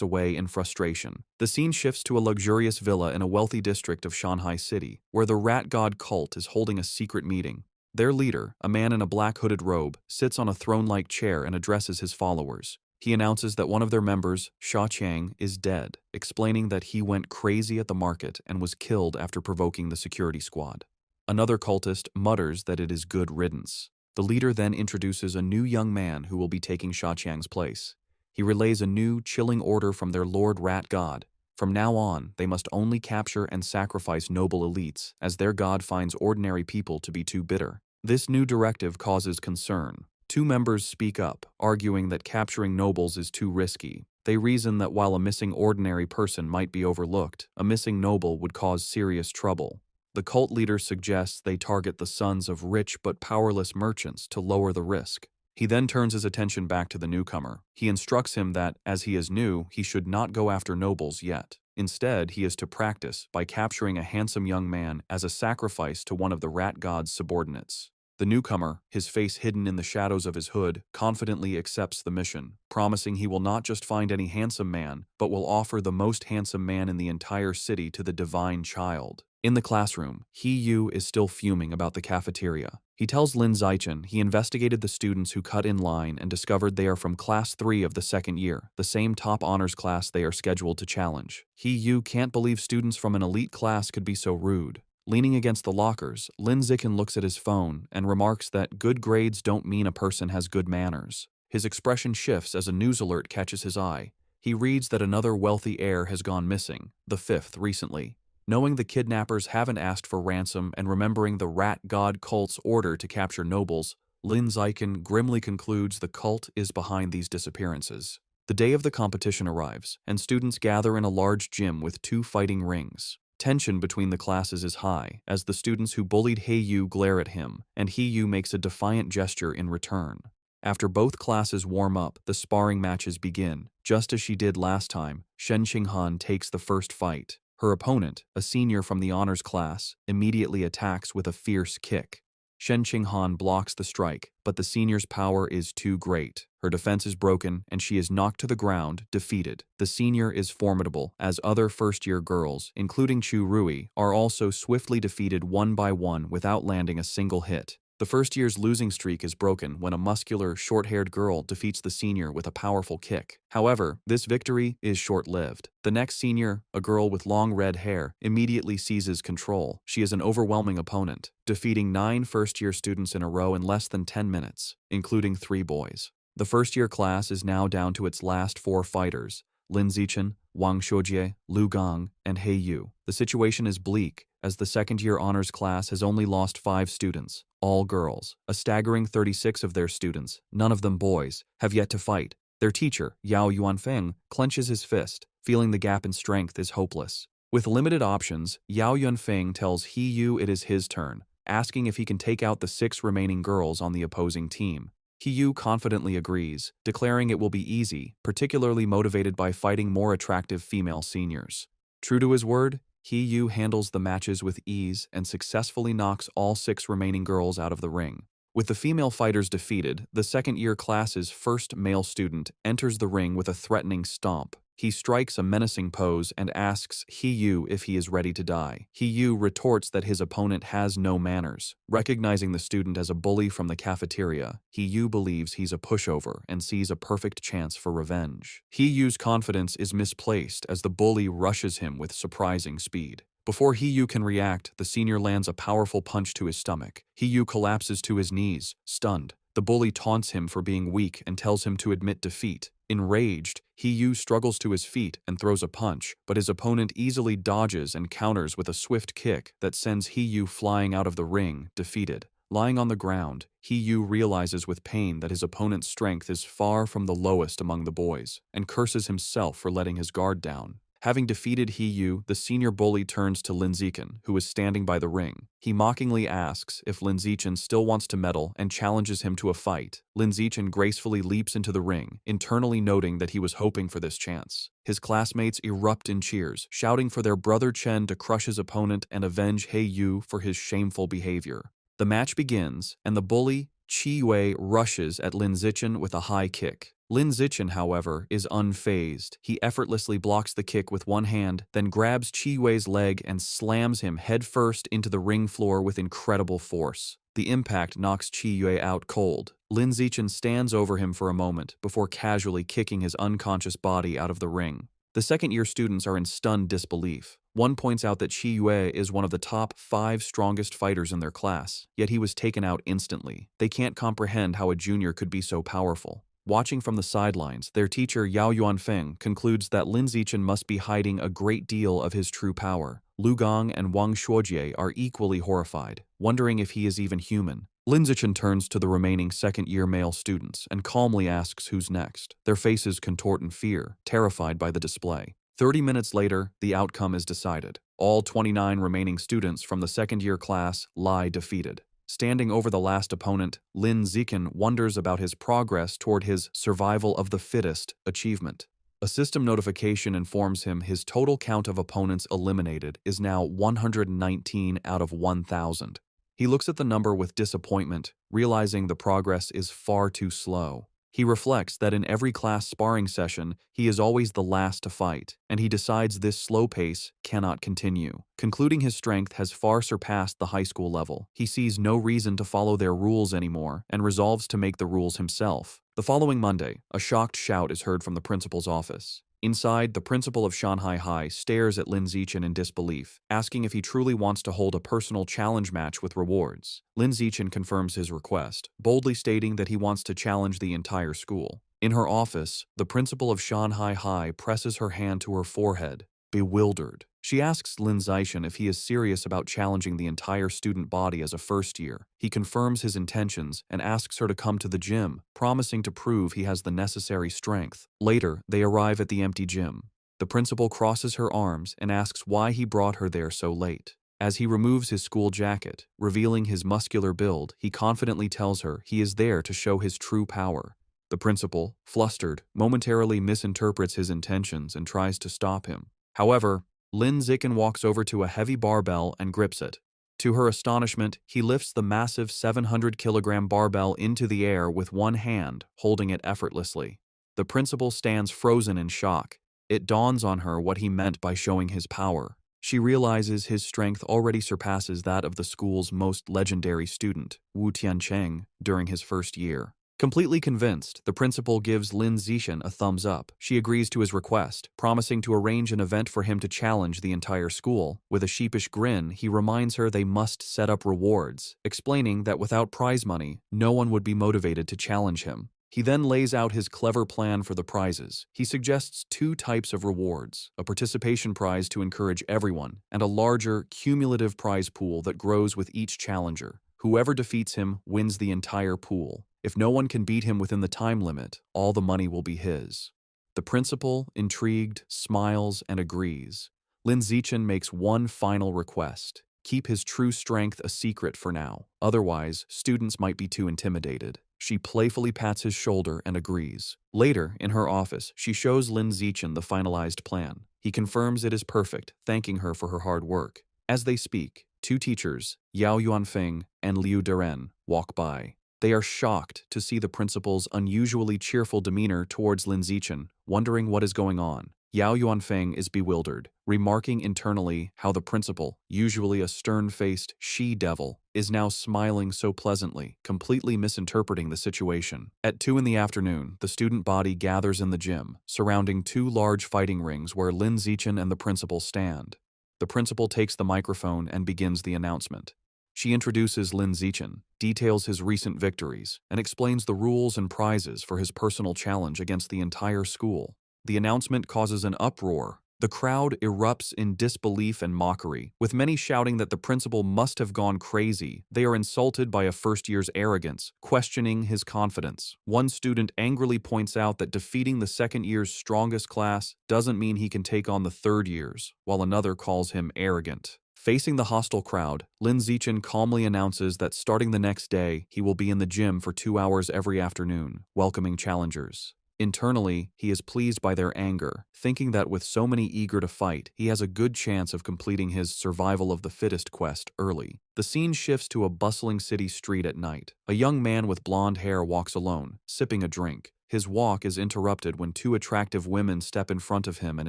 away in frustration. The scene shifts to a luxurious villa in a wealthy district of Shanghai City, where the rat god cult is holding a secret meeting. Their leader, a man in a black hooded robe, sits on a throne-like chair and addresses his followers. He announces that one of their members, Sha Qiang, is dead, explaining that he went crazy at the market and was killed after provoking the security squad. Another cultist mutters that it is good riddance. The leader then introduces a new young man who will be taking Sha Qiang's place. He relays a new, chilling order from their Lord Rat God. From now on, they must only capture and sacrifice noble elites, as their god finds ordinary people to be too bitter. This new directive causes concern. Two members speak up, arguing that capturing nobles is too risky. They reason that while a missing ordinary person might be overlooked, a missing noble would cause serious trouble. The cult leader suggests they target the sons of rich but powerless merchants to lower the risk. He then turns his attention back to the newcomer. He instructs him that, as he is new, he should not go after nobles yet. Instead, he is to practice by capturing a handsome young man as a sacrifice to one of the rat god's subordinates. The newcomer, his face hidden in the shadows of his hood, confidently accepts the mission, promising he will not just find any handsome man, but will offer the most handsome man in the entire city to the divine child. In the classroom, He-yu is still fuming about the cafeteria. He tells Lin Zichen he investigated the students who cut in line and discovered they are from Class 3 of the second year, the same top honors class they are scheduled to challenge. He-yu can't believe students from an elite class could be so rude. Leaning against the lockers, Lin Zichen looks at his phone and remarks that good grades don't mean a person has good manners. His expression shifts as a news alert catches his eye. He reads that another wealthy heir has gone missing, the fifth recently. Knowing the kidnappers haven't asked for ransom and remembering the rat god cult's order to capture nobles, Lin Zichen grimly concludes the cult is behind these disappearances. The day of the competition arrives, and students gather in a large gym with 2 fighting rings. Tension between the classes is high, as the students who bullied He-yu glare at him, and He-yu makes a defiant gesture in return. After both classes warm up, the sparring matches begin. Just as she did last time, Shen Qinghan takes the first fight. Her opponent, a senior from the honors class, immediately attacks with a fierce kick. Shen Qinghan blocks the strike, but the senior's power is too great. Her defense is broken, and she is knocked to the ground, defeated. The senior is formidable, as other first-year girls, including Chu Rui, are also swiftly defeated one by one without landing a single hit. The first year's losing streak is broken when a muscular, short-haired girl defeats the senior with a powerful kick. However, this victory is short-lived. The next senior, a girl with long red hair, immediately seizes control. She is an overwhelming opponent, defeating 9 first-year students in a row in less than 10 minutes, including 3 boys. The first-year class is now down to its last 4 fighters: Lin Zichen, Wang Xiujie, Lu Gang, and He-yu. The situation is bleak, as the second-year honors class has only lost 5 students, all girls. A staggering 36 of their students, none of them boys, have yet to fight. Their teacher, Yao Yuanfeng, clenches his fist, feeling the gap in strength is hopeless. With limited options, Yao Yuanfeng tells He-yu it is his turn, asking if he can take out the 6 remaining girls on the opposing team. He-yu confidently agrees, declaring it will be easy, particularly motivated by fighting more attractive female seniors. True to his word, He-yu handles the matches with ease and successfully knocks all 6 remaining girls out of the ring. With the female fighters defeated, the second-year class's first male student enters the ring with a threatening stomp. He strikes a menacing pose and asks He-yu if he is ready to die. He-yu retorts that his opponent has no manners. Recognizing the student as a bully from the cafeteria, He-yu believes he's a pushover and sees a perfect chance for revenge. He-yu's confidence is misplaced as the bully rushes him with surprising speed. Before He-yu can react, the senior lands a powerful punch to his stomach. He-yu collapses to his knees, stunned. The bully taunts him for being weak and tells him to admit defeat. Enraged, He-yu struggles to his feet and throws a punch, but his opponent easily dodges and counters with a swift kick that sends He-yu flying out of the ring, defeated. Lying on the ground, He-yu realizes with pain that his opponent's strength is far from the lowest among the boys, and curses himself for letting his guard down. Having defeated He Yu, the senior bully turns to Lin Zichen, who is standing by the ring. He mockingly asks if Lin Zichen still wants to medal and challenges him to a fight. Lin Zichen gracefully leaps into the ring, internally noting that he was hoping for this chance. His classmates erupt in cheers, shouting for their brother Chen to crush his opponent and avenge He Yu for his shameful behavior. The match begins, and the bully, Qi Yue, rushes at Lin Zichen with a high kick. Lin Zichen, however, is unfazed. He effortlessly blocks the kick with one hand, then grabs Qi Yue's leg and slams him headfirst into the ring floor with incredible force. The impact knocks Qi Yue out cold. Lin Zichen stands over him for a moment before casually kicking his unconscious body out of the ring. The second-year students are in stunned disbelief. One points out that Qi Yue is one of the top 5 strongest fighters in their class, yet he was taken out instantly. They can't comprehend how a junior could be so powerful. Watching from the sidelines, their teacher Yao Yuanfeng concludes that Lin Zichen must be hiding a great deal of his true power. Lu Gong and Wang Shuojie are equally horrified, wondering if he is even human. Lin Zichen turns to the remaining second-year male students and calmly asks who's next. Their faces contort in fear, terrified by the display. 30 minutes later, the outcome is decided. All 29 remaining students from the second-year class lie defeated. Standing over the last opponent, Lin Zichen wonders about his progress toward his survival of the fittest achievement. A system notification informs him his total count of opponents eliminated is now 119 out of 1,000. He looks at the number with disappointment, realizing the progress is far too slow. He reflects that in every class sparring session, he is always the last to fight, and he decides this slow pace cannot continue. Concluding his strength has far surpassed the high school level, he sees no reason to follow their rules anymore and resolves to make the rules himself. The following Monday, a shocked shout is heard from the principal's office. Inside, the principal of Shanghai High stares at Lin Zichen in disbelief, asking if he truly wants to hold a personal challenge match with rewards. Lin Zichen confirms his request, boldly stating that he wants to challenge the entire school. In her office, the principal of Shanghai High presses her hand to her forehead, bewildered. She asks Lin Zichen if he is serious about challenging the entire student body as a first year. He confirms his intentions and asks her to come to the gym, promising to prove he has the necessary strength. Later, they arrive at the empty gym. The principal crosses her arms and asks why he brought her there so late. As he removes his school jacket, revealing his muscular build, he confidently tells her he is there to show his true power. The principal, flustered, momentarily misinterprets his intentions and tries to stop him. However, Lin Zichen walks over to a heavy barbell and grips it. To her astonishment, he lifts the massive 700-kilogram barbell into the air with one hand, holding it effortlessly. The principal stands frozen in shock. It dawns on her what he meant by showing his power. She realizes his strength already surpasses that of the school's most legendary student, Wu Tiancheng, during his first year. Completely convinced, the principal gives Lin Zichen a thumbs up. She agrees to his request, promising to arrange an event for him to challenge the entire school. With a sheepish grin, he reminds her they must set up rewards, explaining that without prize money, no one would be motivated to challenge him. He then lays out his clever plan for the prizes. He suggests 2 types of rewards, a participation prize to encourage everyone, and a larger, cumulative prize pool that grows with each challenger. Whoever defeats him wins the entire pool. If no one can beat him within the time limit, all the money will be his. The principal, intrigued, smiles and agrees. Lin Zichen makes one final request: keep his true strength a secret for now. Otherwise, students might be too intimidated. She playfully pats his shoulder and agrees. Later, in her office, she shows Lin Zichen the finalized plan. He confirms it is perfect, thanking her for her hard work. As they speak, 2 teachers, Yao Yuanfeng and Liu Deren, walk by. They are shocked to see the principal's unusually cheerful demeanor towards Lin Zichen, wondering what is going on. Yao Yuanfeng is bewildered, remarking internally how the principal, usually a stern-faced she-devil, is now smiling so pleasantly, completely misinterpreting the situation. At 2 in the afternoon, the student body gathers in the gym, surrounding 2 large fighting rings where Lin Zichen and the principal stand. The principal takes the microphone and begins the announcement. She introduces Lin Zichen, details his recent victories, and explains the rules and prizes for his personal challenge against the entire school. The announcement causes an uproar. The crowd erupts in disbelief and mockery, with many shouting that the principal must have gone crazy. They are insulted by a first year's arrogance, questioning his confidence. One student angrily points out that defeating the second year's strongest class doesn't mean he can take on the third year's, while another calls him arrogant. Facing the hostile crowd, Lin Zichen calmly announces that starting the next day, he will be in the gym for 2 hours every afternoon, welcoming challengers. Internally, he is pleased by their anger, thinking that with so many eager to fight, he has a good chance of completing his survival of the fittest quest early. The scene shifts to a bustling city street at night. A young man with blonde hair walks alone, sipping a drink. His walk is interrupted when two attractive women step in front of him and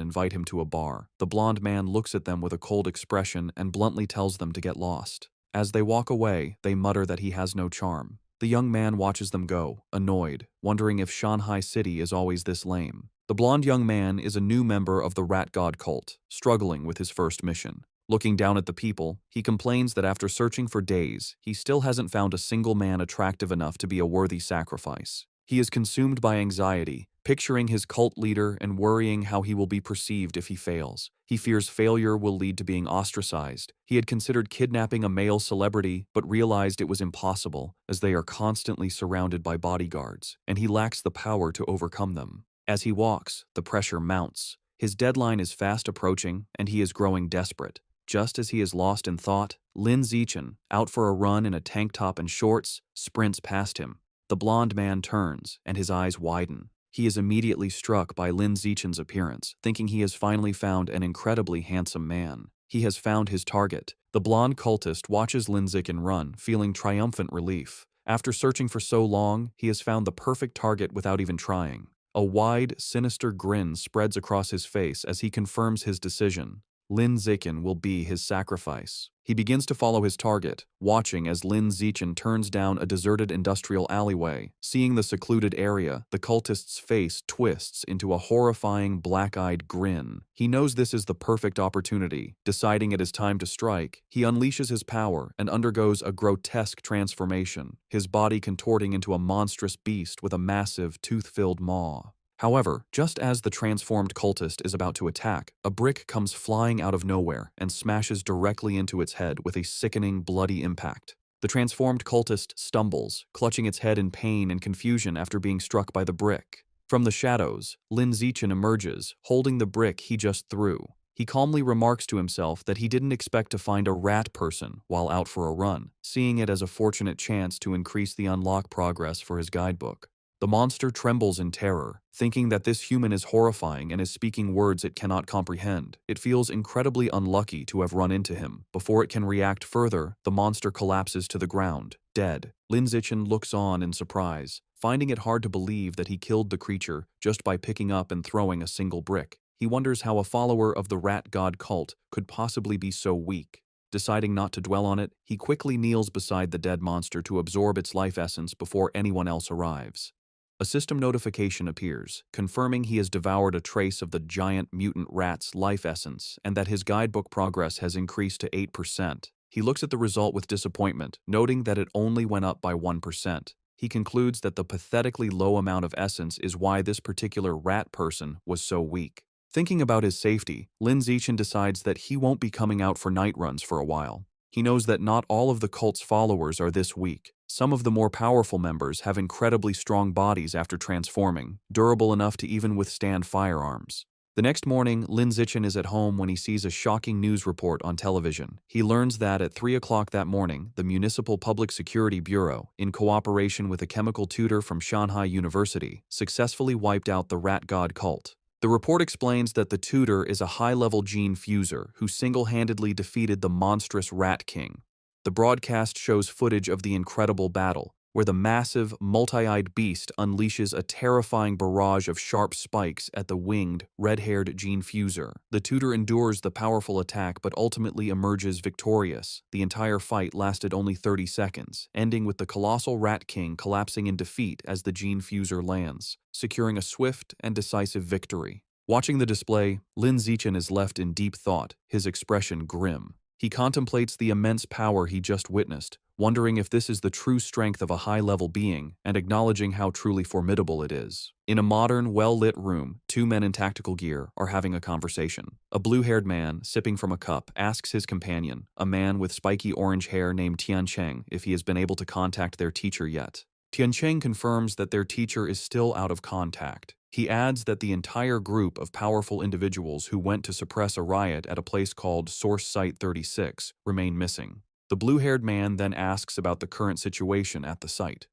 invite him to a bar. The blonde man looks at them with a cold expression and bluntly tells them to get lost. As they walk away, they mutter that he has no charm. The young man watches them go, annoyed, wondering if Shanghai City is always this lame. The blonde young man is a new member of the Rat God cult, struggling with his first mission. Looking down at the people, he complains that after searching for days, he still hasn't found a single man attractive enough to be a worthy sacrifice. He is consumed by anxiety, picturing his cult leader and worrying how he will be perceived if he fails. He fears failure will lead to being ostracized. He had considered kidnapping a male celebrity, but realized it was impossible, as they are constantly surrounded by bodyguards, and he lacks the power to overcome them. As he walks, the pressure mounts. His deadline is fast approaching, and he is growing desperate. Just as he is lost in thought, Lin Zichen, out for a run in a tank top and shorts, sprints past him. The blonde man turns, and his eyes widen. He is immediately struck by Lin Zichen's appearance, thinking he has finally found an incredibly handsome man. He has found his target. The blonde cultist watches Lin Zichen run, feeling triumphant relief. After searching for so long, he has found the perfect target without even trying. A wide, sinister grin spreads across his face as he confirms his decision. Lin Zichen will be his sacrifice. He begins to follow his target, watching as Lin Zichen turns down a deserted industrial alleyway. Seeing the secluded area, the cultist's face twists into a horrifying black-eyed grin. He knows this is the perfect opportunity. Deciding it is time to strike, he unleashes his power and undergoes a grotesque transformation, his body contorting into a monstrous beast with a massive, tooth-filled maw. However, just as the transformed cultist is about to attack, a brick comes flying out of nowhere and smashes directly into its head with a sickening, bloody impact. The transformed cultist stumbles, clutching its head in pain and confusion after being struck by the brick. From the shadows, Lin Zichen emerges, holding the brick he just threw. He calmly remarks to himself that he didn't expect to find a rat person while out for a run, seeing it as a fortunate chance to increase the unlock progress for his guidebook. The monster trembles in terror, thinking that this human is horrifying and is speaking words it cannot comprehend. It feels incredibly unlucky to have run into him. Before it can react further, the monster collapses to the ground, dead. Lin Zichen looks on in surprise, finding it hard to believe that he killed the creature just by picking up and throwing a single brick. He wonders how a follower of the Rat God cult could possibly be so weak. Deciding not to dwell on it, he quickly kneels beside the dead monster to absorb its life essence before anyone else arrives. A system notification appears, confirming he has devoured a trace of the giant mutant rat's life essence and that his guidebook progress has increased to 8%. He looks at the result with disappointment, noting that it only went up by 1%. He concludes that the pathetically low amount of essence is why this particular rat person was so weak. Thinking about his safety, Lin Zichen decides that he won't be coming out for night runs for a while. He knows that not all of the cult's followers are this weak. Some of the more powerful members have incredibly strong bodies after transforming, durable enough to even withstand firearms. The next morning, Lin Zichen is at home when he sees a shocking news report on television. He learns that at 3 o'clock that morning, the Municipal Public Security Bureau, in cooperation with a chemical tutor from Shanghai University, successfully wiped out the Rat God cult. The report explains that the tutor is a high-level gene fuser who single-handedly defeated the monstrous Rat King. The broadcast shows footage of the incredible battle, where the massive, multi-eyed beast unleashes a terrifying barrage of sharp spikes at the winged, red-haired gene fuser. The tutor endures the powerful attack but ultimately emerges victorious. The entire fight lasted only 30 seconds, ending with the colossal Rat King collapsing in defeat as the gene fuser lands, securing a swift and decisive victory. Watching the display, Lin Zichen is left in deep thought, his expression grim. He contemplates the immense power he just witnessed, wondering if this is the true strength of a high-level being and acknowledging how truly formidable it is. In a modern, well-lit room, two men in tactical gear are having a conversation. A blue-haired man, sipping from a cup, asks his companion, a man with spiky orange hair named Tiancheng, if he has been able to contact their teacher yet. Tiancheng confirms that their teacher is still out of contact. He adds that the entire group of powerful individuals who went to suppress a riot at a place called Source Site 36 remain missing. The blue-haired man then asks about the current situation at the site.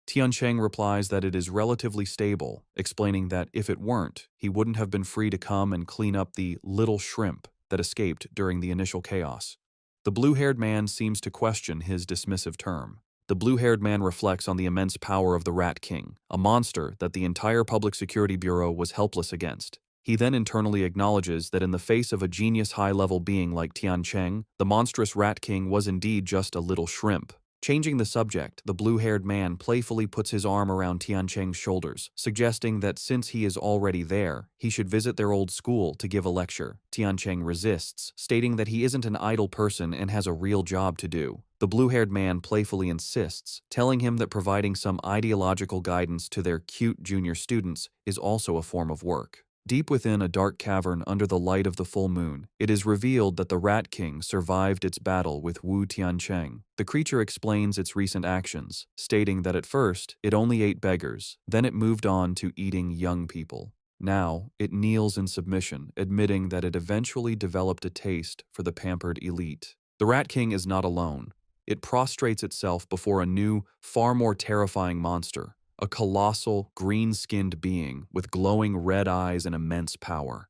Tiancheng replies that it is relatively stable, explaining that if it weren't, he wouldn't have been free to come and clean up the little shrimp that escaped during the initial chaos. The blue-haired man seems to question his dismissive term. The blue-haired man reflects on the immense power of the Rat King, a monster that the entire Public Security Bureau was helpless against. He then internally acknowledges that in the face of a genius high-level being like Tiancheng, the monstrous Rat King was indeed just a little shrimp. Changing the subject, the blue-haired man playfully puts his arm around Tiancheng's shoulders, suggesting that since he is already there, he should visit their old school to give a lecture. Tiancheng resists, stating that he isn't an idle person and has a real job to do. The blue-haired man playfully insists, telling him that providing some ideological guidance to their cute junior students is also a form of work. Deep within a dark cavern under the light of the full moon, it is revealed that the Rat King survived its battle with Wu Tiancheng. The creature explains its recent actions, stating that at first, it only ate beggars, then it moved on to eating young people. Now, it kneels in submission, admitting that it eventually developed a taste for the pampered elite. The Rat King is not alone. It prostrates itself before a new, far more terrifying monster. A colossal, green-skinned being with glowing red eyes and immense power.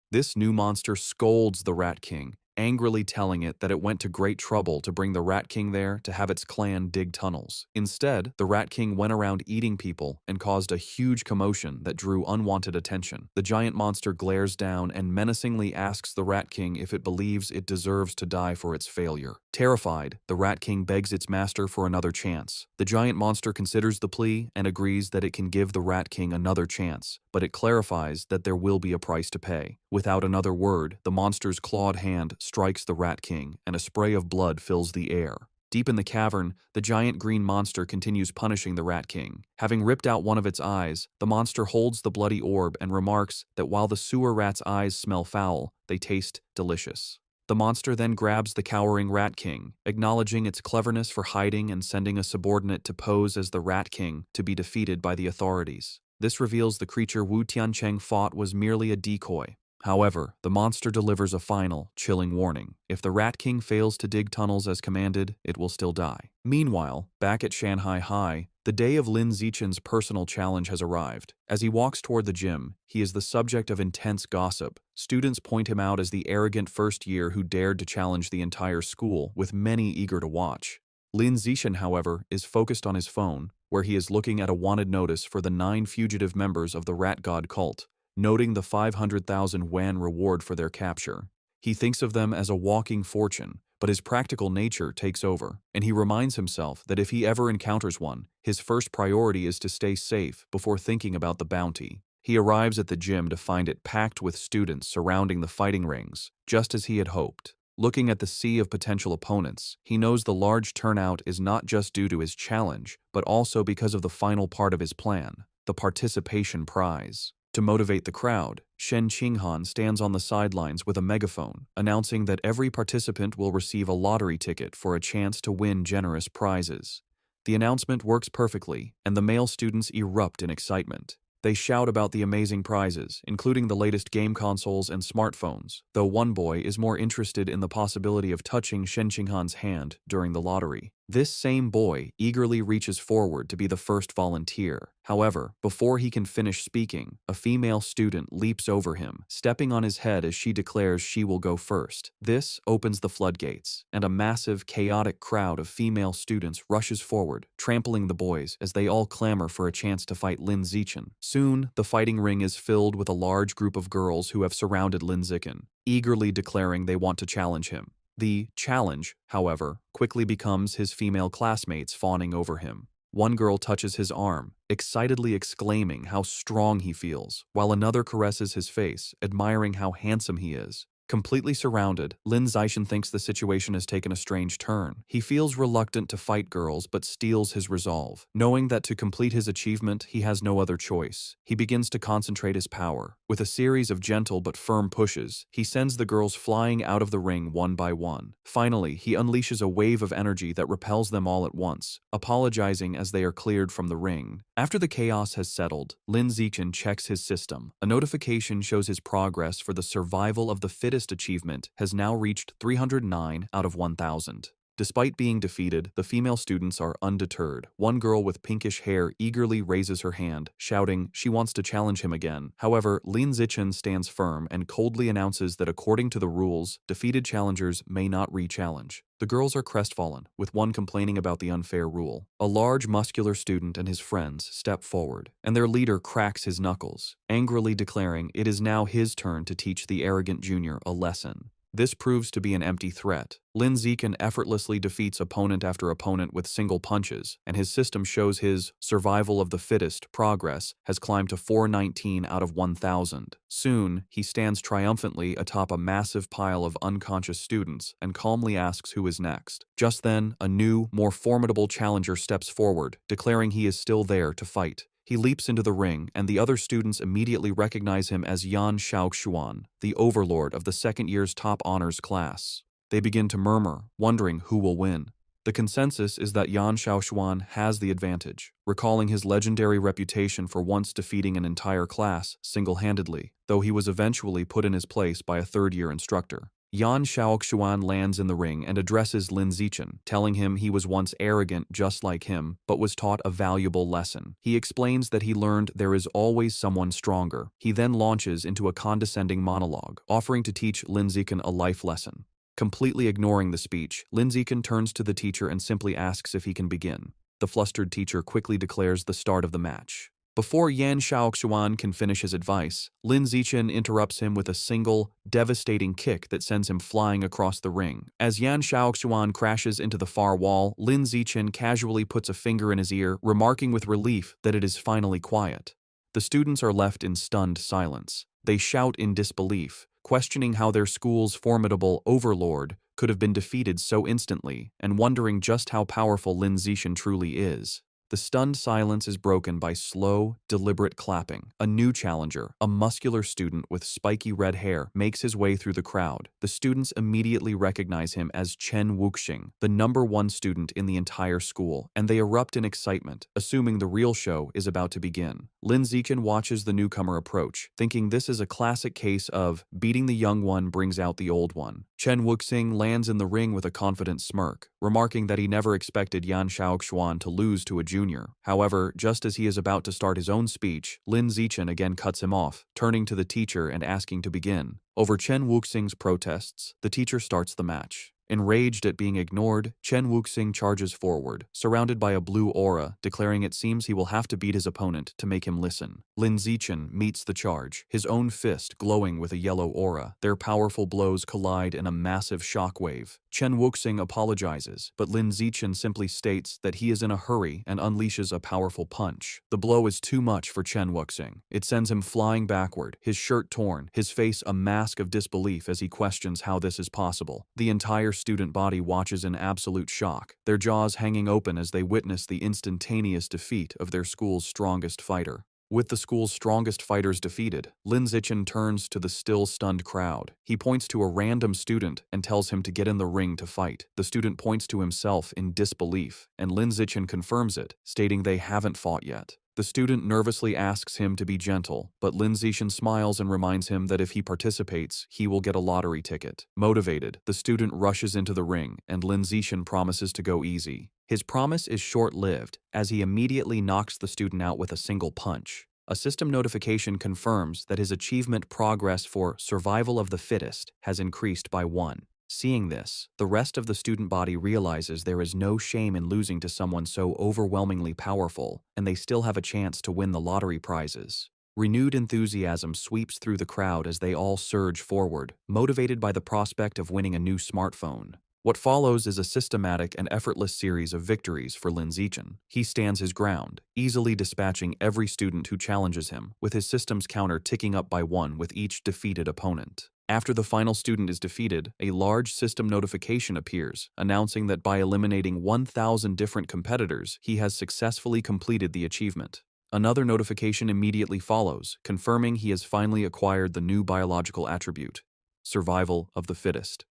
This new monster scolds the Rat King, angrily telling it that it went to great trouble to bring the Rat King there to have its clan dig tunnels. Instead, the Rat King went around eating people and caused a huge commotion that drew unwanted attention. The giant monster glares down and menacingly asks the Rat King if it believes it deserves to die for its failure. Terrified, the Rat King begs its master for another chance. The giant monster considers the plea and agrees that it can give the Rat King another chance, but it clarifies that there will be a price to pay. Without another word, the monster's clawed hand strikes the Rat King, and a spray of blood fills the air. Deep in the cavern, the giant green monster continues punishing the Rat King. Having ripped out one of its eyes, the monster holds the bloody orb and remarks that while the sewer rat's eyes smell foul, they taste delicious. The monster then grabs the cowering Rat King, acknowledging its cleverness for hiding and sending a subordinate to pose as the Rat King to be defeated by the authorities. This reveals the creature Wu Tiancheng fought was merely a decoy. However, the monster delivers a final, chilling warning. If the Rat King fails to dig tunnels as commanded, it will still die. Meanwhile, back at Shanghai High, the day of Lin Zichen's personal challenge has arrived. As he walks toward the gym, he is the subject of intense gossip. Students point him out as the arrogant first year who dared to challenge the entire school, with many eager to watch. Lin Zichen, however, is focused on his phone, where he is looking at a wanted notice for the 9 fugitive members of the Rat God cult, noting the 500,000 yuan reward for their capture. He thinks of them as a walking fortune, but his practical nature takes over, and he reminds himself that if he ever encounters one, his first priority is to stay safe before thinking about the bounty. He arrives at the gym to find it packed with students surrounding the fighting rings, just as he had hoped. Looking at the sea of potential opponents, he knows the large turnout is not just due to his challenge, but also because of the final part of his plan, the participation prize. To motivate the crowd, Shen Qinghan stands on the sidelines with a megaphone, announcing that every participant will receive a lottery ticket for a chance to win generous prizes. The announcement works perfectly, and the male students erupt in excitement. They shout about the amazing prizes, including the latest game consoles and smartphones, though one boy is more interested in the possibility of touching Shen Qinghan's hand during the lottery. This same boy eagerly reaches forward to be the first volunteer. However, before he can finish speaking, a female student leaps over him, stepping on his head as she declares she will go first. This opens the floodgates, and a massive, chaotic crowd of female students rushes forward, trampling the boys as they all clamor for a chance to fight Lin Zichen. Soon, the fighting ring is filled with a large group of girls who have surrounded Lin Zichen, eagerly declaring they want to challenge him. The challenge, however, quickly becomes his female classmates fawning over him. One girl touches his arm, excitedly exclaiming how strong he feels, while another caresses his face, admiring how handsome he is. Completely surrounded, Lin Zixin thinks the situation has taken a strange turn. He feels reluctant to fight girls but steels his resolve. Knowing that to complete his achievement, he has no other choice. He begins to concentrate his power. With a series of gentle but firm pushes, he sends the girls flying out of the ring one by one. Finally, he unleashes a wave of energy that repels them all at once, apologizing as they are cleared from the ring. After the chaos has settled, Lin Zixin checks his system. A notification shows his progress for the survival of the fittest achievement has now reached 309 out of 1,000. Despite being defeated, the female students are undeterred. One girl with pinkish hair eagerly raises her hand, shouting she wants to challenge him again. However, Lin Zixin stands firm and coldly announces that according to the rules, defeated challengers may not re-challenge. The girls are crestfallen, with one complaining about the unfair rule. A large, muscular student and his friends step forward, and their leader cracks his knuckles, angrily declaring it is now his turn to teach the arrogant junior a lesson. This proves to be an empty threat. Lin Zixin effortlessly defeats opponent after opponent with single punches, and his system shows his survival of the fittest progress has climbed to 419 out of 1,000. Soon, he stands triumphantly atop a massive pile of unconscious students and calmly asks who is next. Just then, a new, more formidable challenger steps forward, declaring he is still there to fight. He leaps into the ring, and the other students immediately recognize him as Yan Xiaoxuan, the overlord of the second year's top honors class. They begin to murmur, wondering who will win. The consensus is that Yan Xiaoxuan has the advantage, recalling his legendary reputation for once defeating an entire class single-handedly, though he was eventually put in his place by a third-year instructor. Yan Xiaoxuan lands in the ring and addresses Lin Zixin, telling him he was once arrogant just like him, but was taught a valuable lesson. He explains that he learned there is always someone stronger. He then launches into a condescending monologue, offering to teach Lin Zixin a life lesson. Completely ignoring the speech, Lin Zixin turns to the teacher and simply asks if he can begin. The flustered teacher quickly declares the start of the match. Before Yan Xiaoxuan can finish his advice, Lin Zixin interrupts him with a single, devastating kick that sends him flying across the ring. As Yan Xiaoxuan crashes into the far wall, Lin Zixin casually puts a finger in his ear, remarking with relief that it is finally quiet. The students are left in stunned silence. They shout in disbelief, questioning how their school's formidable overlord could have been defeated so instantly, and wondering just how powerful Lin Zixin truly is. The stunned silence is broken by slow, deliberate clapping. A new challenger, a muscular student with spiky red hair, makes his way through the crowd. The students immediately recognize him as Chen Wuxing, the #1 student in the entire school, and they erupt in excitement, assuming the real show is about to begin. Lin Zixin watches the newcomer approach, thinking this is a classic case of beating the young one brings out the old one. Chen Wuxing lands in the ring with a confident smirk, remarking that he never expected Yan Xiaoxuan to lose to a junior. However, just as he is about to start his own speech, Lin Zixin again cuts him off, turning to the teacher and asking to begin. Over Chen Wuxing's protests, the teacher starts the match. Enraged at being ignored, Chen Wuxing charges forward, surrounded by a blue aura, declaring it seems he will have to beat his opponent to make him listen. Lin Zixin meets the charge, his own fist glowing with a yellow aura. Their powerful blows collide in a massive shockwave. Chen Wuxing apologizes, but Lin Zixin simply states that he is in a hurry and unleashes a powerful punch. The blow is too much for Chen Wuxing. It sends him flying backward, his shirt torn, his face a mask of disbelief as he questions how this is possible. The entire student body watches in absolute shock, their jaws hanging open as they witness the instantaneous defeat of their school's strongest fighter. With the school's strongest fighters defeated, Lin Zixin turns to the still stunned crowd. He points to a random student and tells him to get in the ring to fight. The student points to himself in disbelief, and Lin Zixin confirms it, stating they haven't fought yet. The student nervously asks him to be gentle, but Lin Zixin smiles and reminds him that if he participates, he will get a lottery ticket. Motivated, the student rushes into the ring, and Lin Zixin promises to go easy. His promise is short-lived, as he immediately knocks the student out with a single punch. A system notification confirms that his achievement progress for survival of the fittest has increased by 1. Seeing this, the rest of the student body realizes there is no shame in losing to someone so overwhelmingly powerful, and they still have a chance to win the lottery prizes. Renewed enthusiasm sweeps through the crowd as they all surge forward, motivated by the prospect of winning a new smartphone. What follows is a systematic and effortless series of victories for Lin Zixin. He stands his ground, easily dispatching every student who challenges him, with his system's counter ticking up by 1 with each defeated opponent. After the final student is defeated, a large system notification appears, announcing that by eliminating 1,000 different competitors, he has successfully completed the achievement. Another notification immediately follows, confirming he has finally acquired the new biological attribute, survival of the fittest.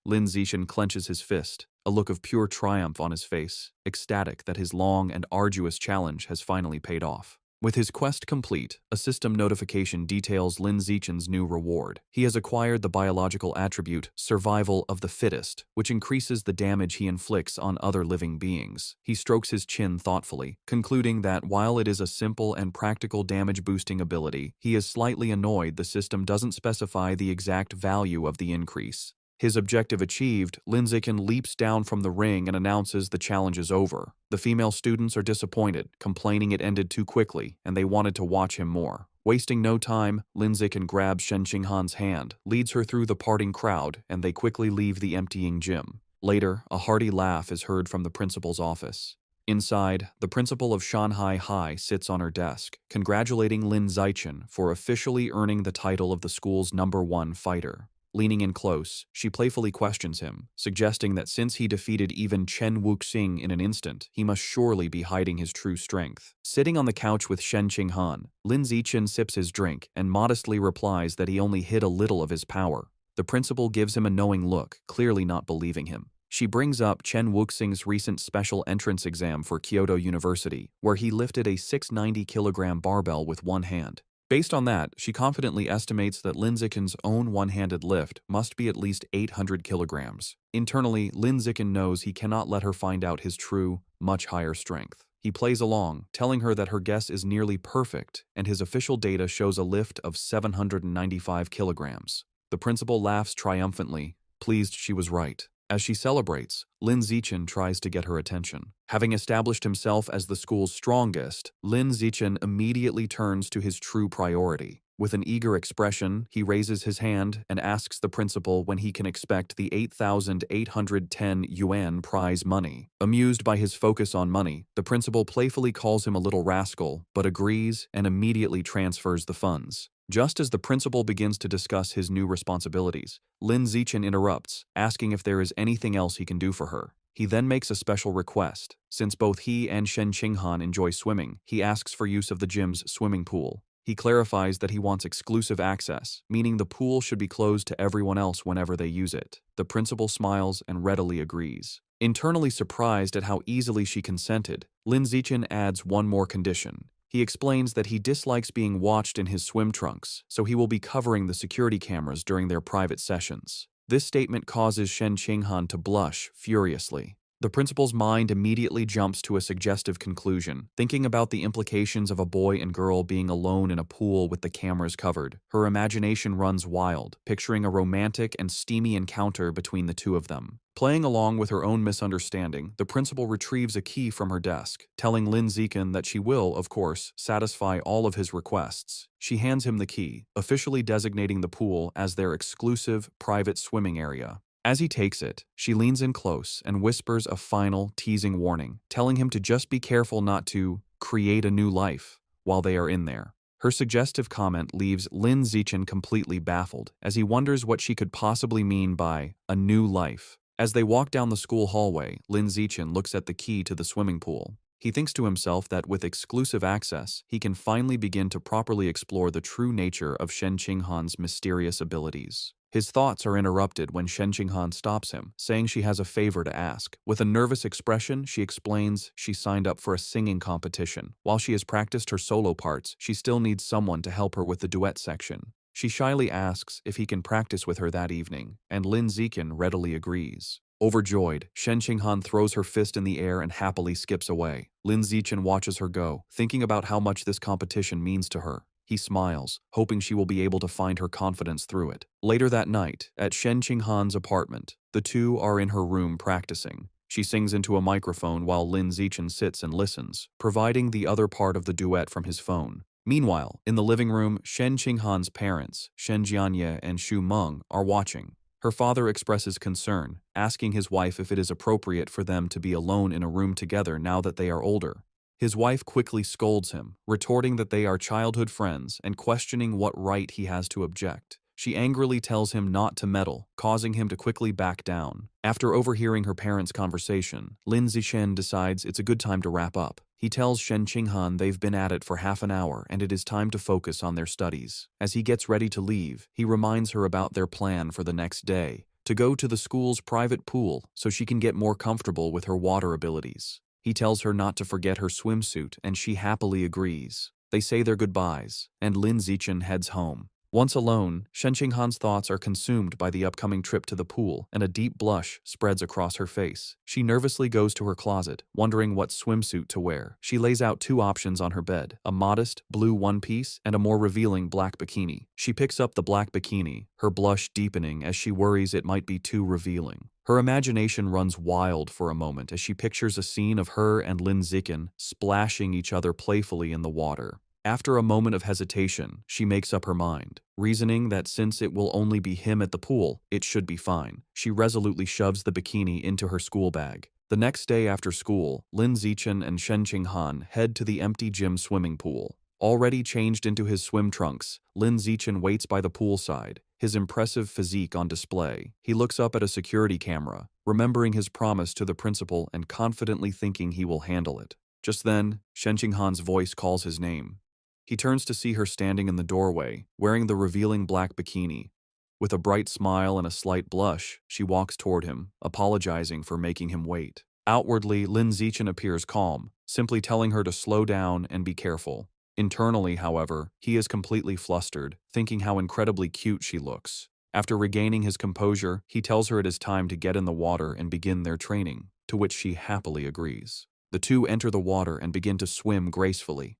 Lin Zichen clenches his fist, a look of pure triumph on his face, ecstatic that his long and arduous challenge has finally paid off. With his quest complete, a system notification details Lin Zichen's new reward. He has acquired the biological attribute, survival of the fittest, which increases the damage he inflicts on other living beings. He strokes his chin thoughtfully, concluding that while it is a simple and practical damage-boosting ability, he is slightly annoyed the system doesn't specify the exact value of the increase. His objective achieved, Lin Zichen leaps down from the ring and announces the challenge is over. The female students are disappointed, complaining it ended too quickly, and they wanted to watch him more. Wasting no time, Lin Zichen grabs Shen Qinghan's hand, leads her through the parting crowd, and they quickly leave the emptying gym. Later, a hearty laugh is heard from the principal's office. Inside, the principal of Shanghai High sits on her desk, congratulating Lin Zichen for officially earning the title of the school's #1 fighter. Leaning in close, she playfully questions him, suggesting that since he defeated even Chen Wuxing in an instant, he must surely be hiding his true strength. Sitting on the couch with Shen Qinghan, Lin Zichen sips his drink and modestly replies that he only hid a little of his power. The principal gives him a knowing look, clearly not believing him. She brings up Chen Wuxing's recent special entrance exam for Kyoto University, where he lifted a 690-kilogram barbell with one hand. Based on that, she confidently estimates that Lin Zichen's own one-handed lift must be at least 800 kilograms. Internally, Lin Zichen knows he cannot let her find out his true, much higher strength. He plays along, telling her that her guess is nearly perfect, and his official data shows a lift of 795 kilograms. The principal laughs triumphantly, pleased she was right. As she celebrates, Lin Zichen tries to get her attention. Having established himself as the school's strongest, Lin Zichen immediately turns to his true priority. With an eager expression, he raises his hand and asks the principal when he can expect the 8,810 yuan prize money. Amused by his focus on money, the principal playfully calls him a little rascal, but agrees and immediately transfers the funds. Just as the principal begins to discuss his new responsibilities, Lin Zichen interrupts, asking if there is anything else he can do for her. He then makes a special request. Since both he and Shen Qinghan enjoy swimming, he asks for use of the gym's swimming pool. He clarifies that he wants exclusive access, meaning the pool should be closed to everyone else whenever they use it. The principal smiles and readily agrees. Internally surprised at how easily she consented, Lin Zichen adds one more condition. He explains that he dislikes being watched in his swim trunks, so he will be covering the security cameras during their private sessions. This statement causes Shen Qinghan to blush furiously. The principal's mind immediately jumps to a suggestive conclusion, thinking about the implications of a boy and girl being alone in a pool with the cameras covered. Her imagination runs wild, picturing a romantic and steamy encounter between the two of them. Playing along with her own misunderstanding, the principal retrieves a key from her desk, telling Lin Zichen that she will, of course, satisfy all of his requests. She hands him the key, officially designating the pool as their exclusive, private swimming area. As he takes it, she leans in close and whispers a final, teasing warning, telling him to just be careful not to create a new life while they are in there. Her suggestive comment leaves Lin Zichen completely baffled, as he wonders what she could possibly mean by a new life. As they walk down the school hallway, Lin Zichen looks at the key to the swimming pool. He thinks to himself that with exclusive access, he can finally begin to properly explore the true nature of Shen Qinghan's mysterious abilities. His thoughts are interrupted when Shen Qinghan stops him, saying she has a favor to ask. With a nervous expression, she explains she signed up for a singing competition. While she has practiced her solo parts, she still needs someone to help her with the duet section. She shyly asks if he can practice with her that evening, and Lin Zichen readily agrees. Overjoyed, Shen Qinghan throws her fist in the air and happily skips away. Lin Zichen watches her go, thinking about how much this competition means to her. He smiles, hoping she will be able to find her confidence through it. Later that night, at Shen Qinghan's apartment, the two are in her room practicing. She sings into a microphone while Lin Zichen sits and listens, providing the other part of the duet from his phone. Meanwhile, in the living room, Shen Qinghan's parents, Shen Jianye and Xu Meng, are watching. Her father expresses concern, asking his wife if it is appropriate for them to be alone in a room together now that they are older. His wife quickly scolds him, retorting that they are childhood friends and questioning what right he has to object. She angrily tells him not to meddle, causing him to quickly back down. After overhearing her parents' conversation, Lin Zixin decides it's a good time to wrap up. He tells Shen Qinghan they've been at it for half an hour and it is time to focus on their studies. As he gets ready to leave, he reminds her about their plan for the next day, to go to the school's private pool so she can get more comfortable with her water abilities. He tells her not to forget her swimsuit and she happily agrees. They say their goodbyes, and Lin Zixin heads home. Once alone, Shen Qinghan's thoughts are consumed by the upcoming trip to the pool, and a deep blush spreads across her face. She nervously goes to her closet, wondering what swimsuit to wear. She lays out two options on her bed, a modest blue one-piece and a more revealing black bikini. She picks up the black bikini, her blush deepening as she worries it might be too revealing. Her imagination runs wild for a moment as she pictures a scene of her and Lin Zixin splashing each other playfully in the water. After a moment of hesitation, she makes up her mind, reasoning that since it will only be him at the pool, it should be fine. She resolutely shoves the bikini into her school bag. The next day after school, Lin Zixin and Shen Qinghan head to the empty gym swimming pool. Already changed into his swim trunks, Lin Zixin waits by the poolside, his impressive physique on display. He looks up at a security camera, remembering his promise to the principal and confidently thinking he will handle it. Just then, Shen Qinghan's voice calls his name. He turns to see her standing in the doorway, wearing the revealing black bikini. With a bright smile and a slight blush, she walks toward him, apologizing for making him wait. Outwardly, Lin Zixin appears calm, simply telling her to slow down and be careful. Internally, however, he is completely flustered, thinking how incredibly cute she looks. After regaining his composure, he tells her it is time to get in the water and begin their training, to which she happily agrees. The two enter the water and begin to swim gracefully.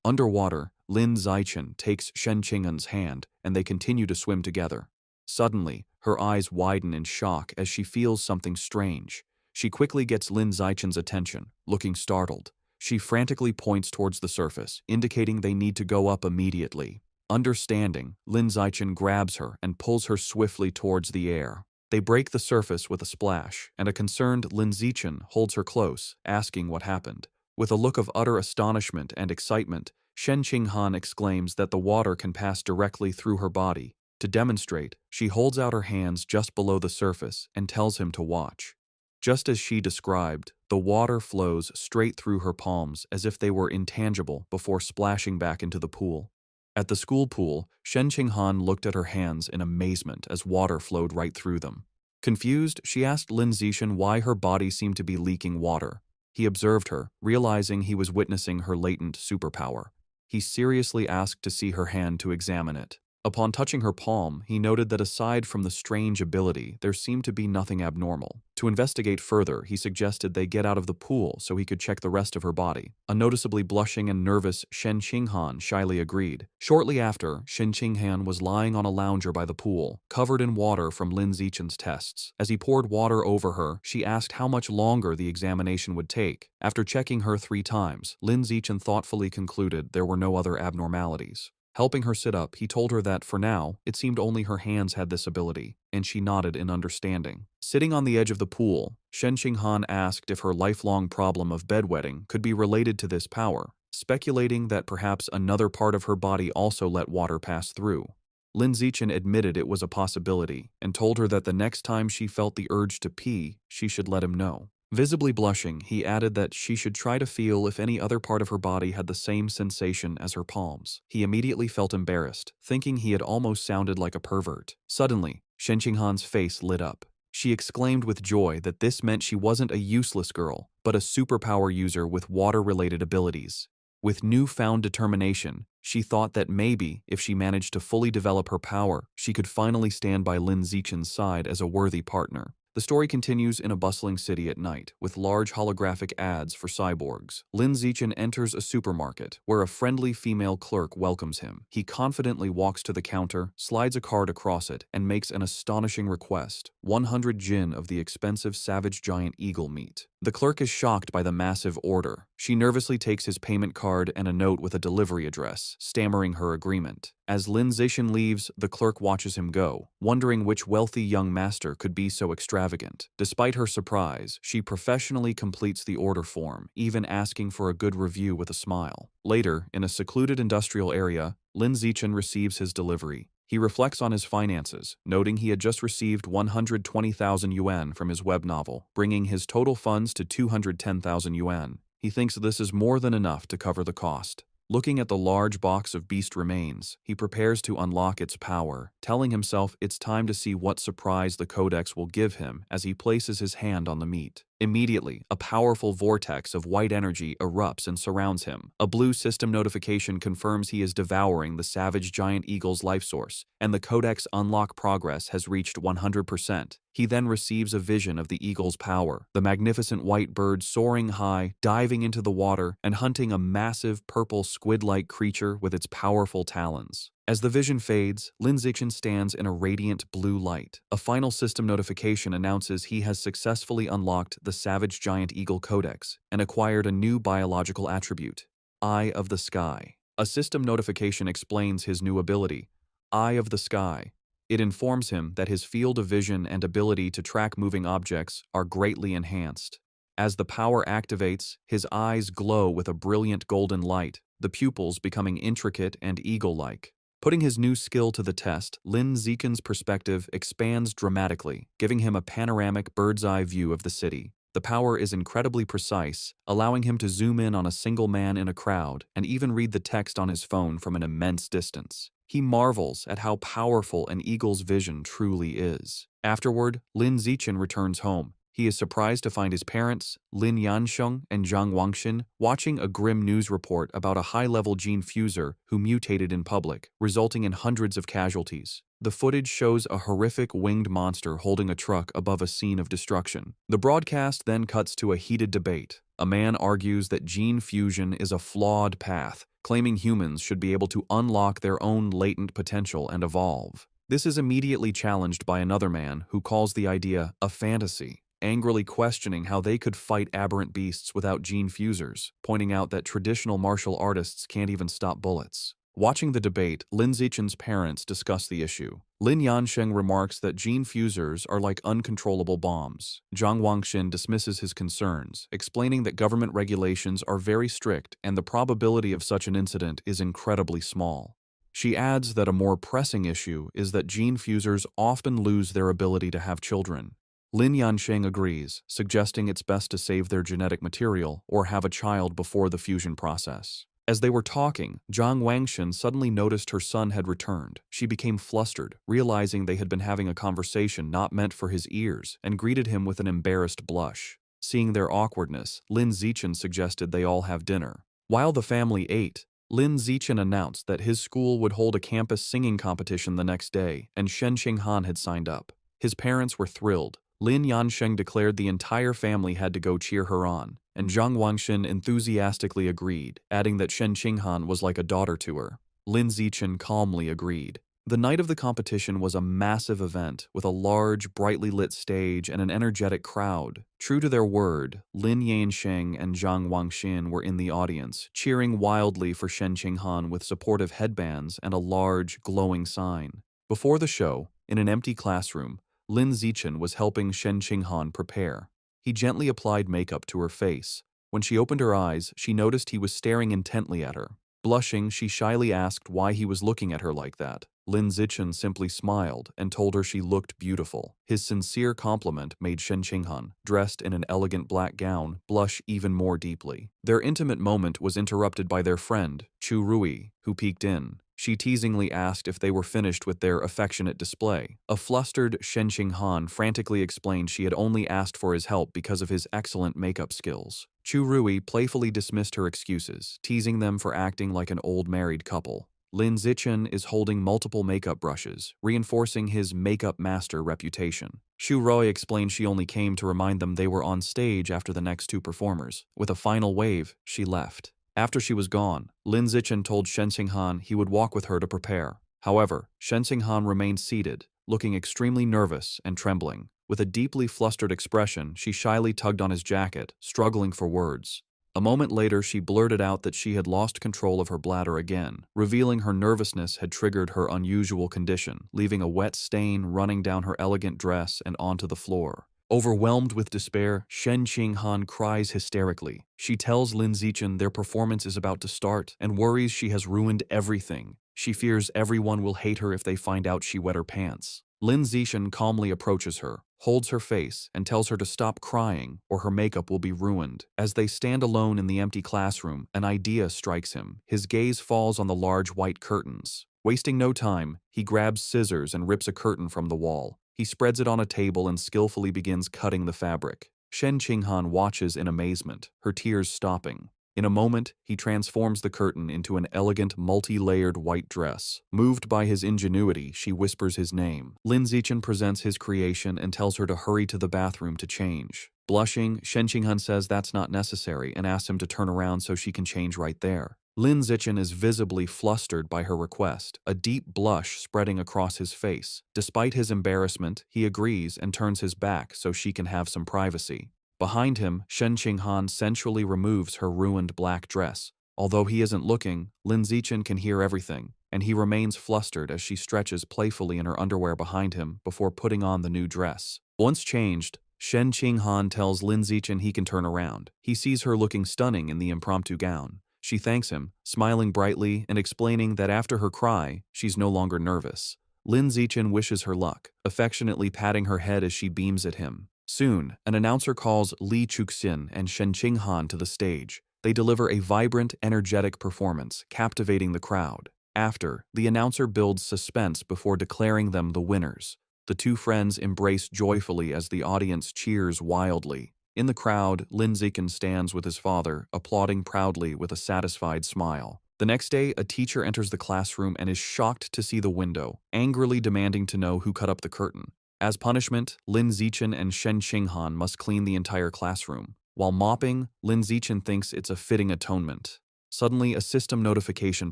Underwater, Lin Zixin takes Shen Qinghan's hand, and they continue to swim together. Suddenly, her eyes widen in shock as she feels something strange. She quickly gets Lin Zixin's attention, looking startled. She frantically points towards the surface, indicating they need to go up immediately. Understanding, Lin Zixin grabs her and pulls her swiftly towards the air. They break the surface with a splash, and a concerned Lin Zixin holds her close, asking what happened. With a look of utter astonishment and excitement, Shen Qinghan exclaims that the water can pass directly through her body. To demonstrate, she holds out her hands just below the surface and tells him to watch. Just as she described, the water flows straight through her palms as if they were intangible before splashing back into the pool. At the school pool, Shen Qinghan looked at her hands in amazement as water flowed right through them. Confused, she asked Lin Zixin why her body seemed to be leaking water. He observed her, realizing he was witnessing her latent superpower. He seriously asked to see her hand to examine it. Upon touching her palm, he noted that aside from the strange ability, there seemed to be nothing abnormal. To investigate further, he suggested they get out of the pool so he could check the rest of her body. A noticeably blushing and nervous Shen Qinghan shyly agreed. Shortly after, Shen Qinghan was lying on a lounger by the pool, covered in water from Lin Zixin's tests. As he poured water over her, she asked how much longer the examination would take. After checking her 3 times, Lin Zixin thoughtfully concluded there were no other abnormalities. Helping her sit up, he told her that, for now, it seemed only her hands had this ability, and she nodded in understanding. Sitting on the edge of the pool, Shen Qinghan asked if her lifelong problem of bedwetting could be related to this power, speculating that perhaps another part of her body also let water pass through. Lin Zixin admitted it was a possibility, and told her that the next time she felt the urge to pee, she should let him know. Visibly blushing, he added that she should try to feel if any other part of her body had the same sensation as her palms. He immediately felt embarrassed, thinking he had almost sounded like a pervert. Suddenly, Shen Qinghan's face lit up. She exclaimed with joy that this meant she wasn't a useless girl, but a superpower user with water-related abilities. With newfound determination, she thought that maybe, if she managed to fully develop her power, she could finally stand by Lin Zixin's side as a worthy partner. The story continues in a bustling city at night, with large holographic ads for cyborgs. Lin Zixin enters a supermarket, where a friendly female clerk welcomes him. He confidently walks to the counter, slides a card across it, and makes an astonishing request: 100 jin of the expensive savage giant eagle meat. The clerk is shocked by the massive order. She nervously takes his payment card and a note with a delivery address, stammering her agreement. As Lin Zixin leaves, the clerk watches him go, wondering which wealthy young master could be so extravagant. Despite her surprise, she professionally completes the order form, even asking for a good review with a smile. Later, in a secluded industrial area, Lin Zixin receives his delivery. He reflects on his finances, noting he had just received 120,000 yuan from his web novel, bringing his total funds to 210,000 yuan. He thinks this is more than enough to cover the cost. Looking at the large box of beast remains, he prepares to unlock its power, telling himself it's time to see what surprise the codex will give him as he places his hand on the meat. Immediately, a powerful vortex of white energy erupts and surrounds him. A blue system notification confirms he is devouring the savage giant eagle's life source, and the codex unlock progress has reached 100%. He then receives a vision of the eagle's power, the magnificent white bird soaring high, diving into the water, and hunting a massive purple squid-like creature with its powerful talons. As the vision fades, Lin Zichen stands in a radiant blue light. A final system notification announces he has successfully unlocked the Savage Giant Eagle Codex and acquired a new biological attribute, Eye of the Sky. A system notification explains his new ability, Eye of the Sky. It informs him that his field of vision and ability to track moving objects are greatly enhanced. As the power activates, his eyes glow with a brilliant golden light, the pupils becoming intricate and eagle-like. Putting his new skill to the test, Lin Zichen's perspective expands dramatically, giving him a panoramic bird's-eye view of the city. The power is incredibly precise, allowing him to zoom in on a single man in a crowd and even read the text on his phone from an immense distance. He marvels at how powerful an eagle's vision truly is. Afterward, Lin Zichen returns home. He is surprised to find his parents, Lin Yansheng and Zhang Wangxin, watching a grim news report about a high-level gene fuser who mutated in public, resulting in hundreds of casualties. The footage shows a horrific winged monster holding a truck above a scene of destruction. The broadcast then cuts to a heated debate. A man argues that gene fusion is a flawed path, claiming humans should be able to unlock their own latent potential and evolve. This is immediately challenged by another man who calls the idea a fantasy, angrily questioning how they could fight aberrant beasts without gene fusers, pointing out that traditional martial artists can't even stop bullets. Watching the debate, Lin Zichen's parents discuss the issue. Lin Yansheng remarks that gene fusers are like uncontrollable bombs. Zhang Wangxin dismisses his concerns, explaining that government regulations are very strict and the probability of such an incident is incredibly small. She adds that a more pressing issue is that gene fusers often lose their ability to have children. Lin Yansheng agrees, suggesting it's best to save their genetic material or have a child before the fusion process. As they were talking, Zhang Wangxin suddenly noticed her son had returned. She became flustered, realizing they had been having a conversation not meant for his ears, and greeted him with an embarrassed blush. Seeing their awkwardness, Lin Zichen suggested they all have dinner. While the family ate, Lin Zichen announced that his school would hold a campus singing competition the next day, and Shen Qinghan had signed up. His parents were thrilled. Lin Yansheng declared the entire family had to go cheer her on, and Zhang Wangxin enthusiastically agreed, adding that Shen Qinghan was like a daughter to her. Lin Zichen calmly agreed. The night of the competition was a massive event with a large, brightly lit stage and an energetic crowd. True to their word, Lin Yansheng and Zhang Wangxin were in the audience, cheering wildly for Shen Qinghan with supportive headbands and a large, glowing sign. Before the show, in an empty classroom, Lin Zichen was helping Shen Qinghan prepare. He gently applied makeup to her face. When she opened her eyes, she noticed he was staring intently at her. Blushing, she shyly asked why he was looking at her like that. Lin Zichen simply smiled and told her she looked beautiful. His sincere compliment made Shen Qinghan, dressed in an elegant black gown, blush even more deeply. Their intimate moment was interrupted by their friend, Chu Rui, who peeked in. She teasingly asked if they were finished with their affectionate display. A flustered Shen Qinghan frantically explained she had only asked for his help because of his excellent makeup skills. Chu Rui playfully dismissed her excuses, teasing them for acting like an old married couple. Lin Zichen is holding multiple makeup brushes, reinforcing his makeup master reputation. Shu Rui explained she only came to remind them they were on stage after the next two performers. With a final wave, she left. After she was gone, Lin Zichen told Shen Qinghan he would walk with her to prepare. However, Shen Qinghan remained seated, looking extremely nervous and trembling. With a deeply flustered expression, she shyly tugged on his jacket, struggling for words. A moment later, she blurted out that she had lost control of her bladder again, revealing her nervousness had triggered her unusual condition, leaving a wet stain running down her elegant dress and onto the floor. Overwhelmed with despair, Shen Qinghan cries hysterically. She tells Lin Zichen their performance is about to start and worries she has ruined everything. She fears everyone will hate her if they find out she wet her pants. Lin Zixin calmly approaches her, holds her face, and tells her to stop crying or her makeup will be ruined. As they stand alone in the empty classroom, an idea strikes him. His gaze falls on the large white curtains. Wasting no time, he grabs scissors and rips a curtain from the wall. He spreads it on a table and skillfully begins cutting the fabric. Shen Qinghan watches in amazement, her tears stopping. In a moment, he transforms the curtain into an elegant, multi-layered white dress. Moved by his ingenuity, she whispers his name. Lin Zixin presents his creation and tells her to hurry to the bathroom to change. Blushing, Shen Qinghan says that's not necessary and asks him to turn around so she can change right there. Lin Zixin is visibly flustered by her request, a deep blush spreading across his face. Despite his embarrassment, he agrees and turns his back so she can have some privacy. Behind him, Shen Qinghan sensually removes her ruined black dress. Although he isn't looking, Lin Zixin can hear everything, and he remains flustered as she stretches playfully in her underwear behind him before putting on the new dress. Once changed, Shen Qinghan tells Lin Zixin he can turn around. He sees her looking stunning in the impromptu gown. She thanks him, smiling brightly and explaining that after her cry, she's no longer nervous. Lin Zixin wishes her luck, affectionately patting her head as she beams at him. Soon, an announcer calls Li Chuxin and Shen Qinghan to the stage. They deliver a vibrant, energetic performance, captivating the crowd. After, the announcer builds suspense before declaring them the winners. The two friends embrace joyfully as the audience cheers wildly. In the crowd, Lin Zixin stands with his father, applauding proudly with a satisfied smile. The next day, a teacher enters the classroom and is shocked to see the window, angrily demanding to know who cut up the curtain. As punishment, Lin Zixin and Shen Qinghan must clean the entire classroom. While mopping, Lin Zixin thinks it's a fitting atonement. Suddenly, a system notification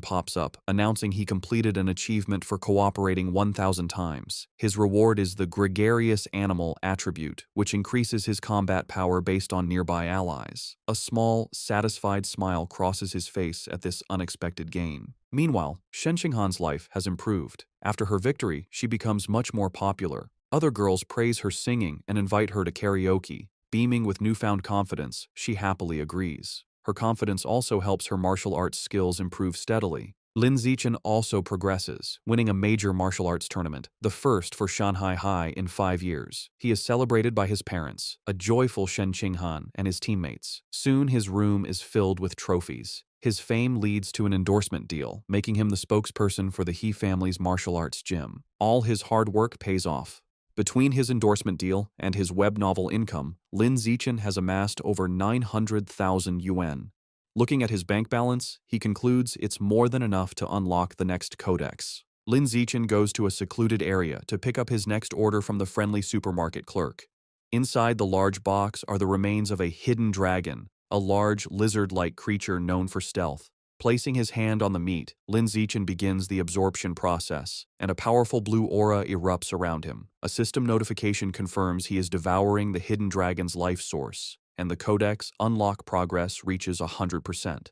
pops up, announcing he completed an achievement for cooperating 1,000 times. His reward is the Gregarious Animal attribute, which increases his combat power based on nearby allies. A small, satisfied smile crosses his face at this unexpected gain. Meanwhile, Shen Qinghan's life has improved. After her victory, she becomes much more popular. Other girls praise her singing and invite her to karaoke. Beaming with newfound confidence, she happily agrees. Her confidence also helps her martial arts skills improve steadily. Lin Zixin also progresses, winning a major martial arts tournament, the first for Shanghai High in 5 years. He is celebrated by his parents, a joyful Shen Qinghan, and his teammates. Soon his room is filled with trophies. His fame leads to an endorsement deal, making him the spokesperson for the He family's martial arts gym. All his hard work pays off. Between his endorsement deal and his web novel income, Lin Zixin has amassed over 900,000 yuan. Looking at his bank balance, he concludes it's more than enough to unlock the next codex. Lin Zixin goes to a secluded area to pick up his next order from the friendly supermarket clerk. Inside the large box are the remains of a hidden dragon, a large lizard-like creature known for stealth. Placing his hand on the meat, Lin Zixin begins the absorption process, and a powerful blue aura erupts around him. A system notification confirms he is devouring the hidden dragon's life source, and the codex unlock progress reaches 100%.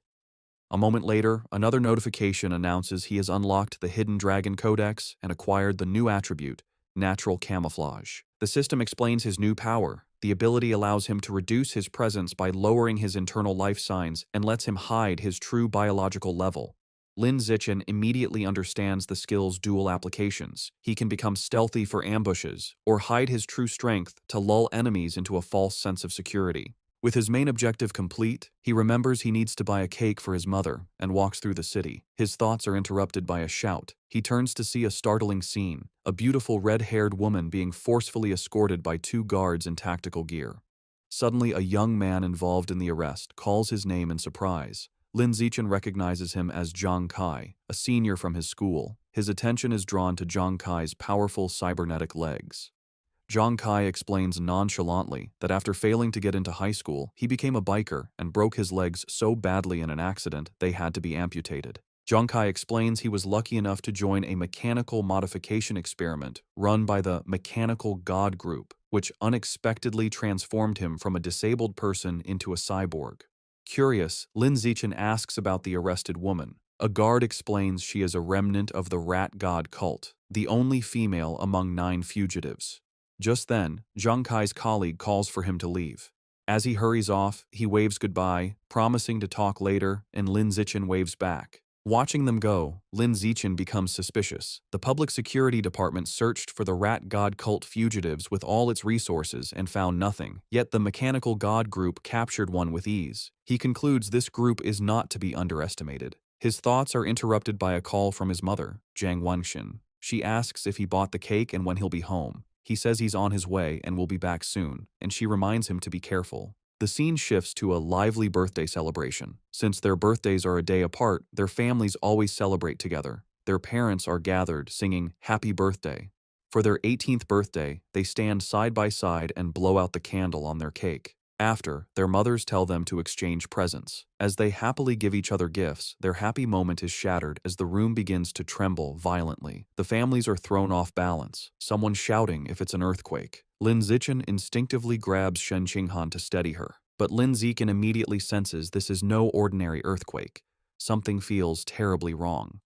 A moment later, another notification announces he has unlocked the hidden dragon codex and acquired the new attribute, natural camouflage. The system explains his new power. The ability allows him to reduce his presence by lowering his internal life signs and lets him hide his true biological level. Lin Zixin immediately understands the skill's dual applications. He can become stealthy for ambushes, or hide his true strength to lull enemies into a false sense of security. With his main objective complete, he remembers he needs to buy a cake for his mother and walks through the city. His thoughts are interrupted by a shout. He turns to see a startling scene, a beautiful red-haired woman being forcefully escorted by 2 guards in tactical gear. Suddenly, a young man involved in the arrest calls his name in surprise. Lin Zixin recognizes him as Zhang Kai, a senior from his school. His attention is drawn to Zhang Kai's powerful cybernetic legs. Zhang Kai explains nonchalantly that after failing to get into high school, he became a biker and broke his legs so badly in an accident they had to be amputated. Zhang Kai explains he was lucky enough to join a mechanical modification experiment run by the Mechanical God Group, which unexpectedly transformed him from a disabled person into a cyborg. Curious, Lin Zixin asks about the arrested woman. A guard explains she is a remnant of the Rat God cult, the only female among 9 fugitives. Just then, Zhang Kai's colleague calls for him to leave. As he hurries off, he waves goodbye, promising to talk later, and Lin Zixin waves back. Watching them go, Lin Zichen becomes suspicious. The public security department searched for the rat god cult fugitives with all its resources and found nothing, yet the mechanical god group captured one with ease. He concludes this group is not to be underestimated. His thoughts are interrupted by a call from his mother, Jiang Wangxin. She asks if he bought the cake and when he'll be home. He says he's on his way and will be back soon, and she reminds him to be careful. The scene shifts to a lively birthday celebration. Since their birthdays are a day apart, their families always celebrate together. Their parents are gathered, singing "Happy Birthday." For their 18th birthday, they stand side by side and blow out the candle on their cake. After, their mothers tell them to exchange presents. As they happily give each other gifts, their happy moment is shattered as the room begins to tremble violently. The families are thrown off balance, someone shouting if it's an earthquake. Lin Zichen instinctively grabs Shen Qinghan to steady her, but Lin Zichen immediately senses this is no ordinary earthquake. Something feels terribly wrong.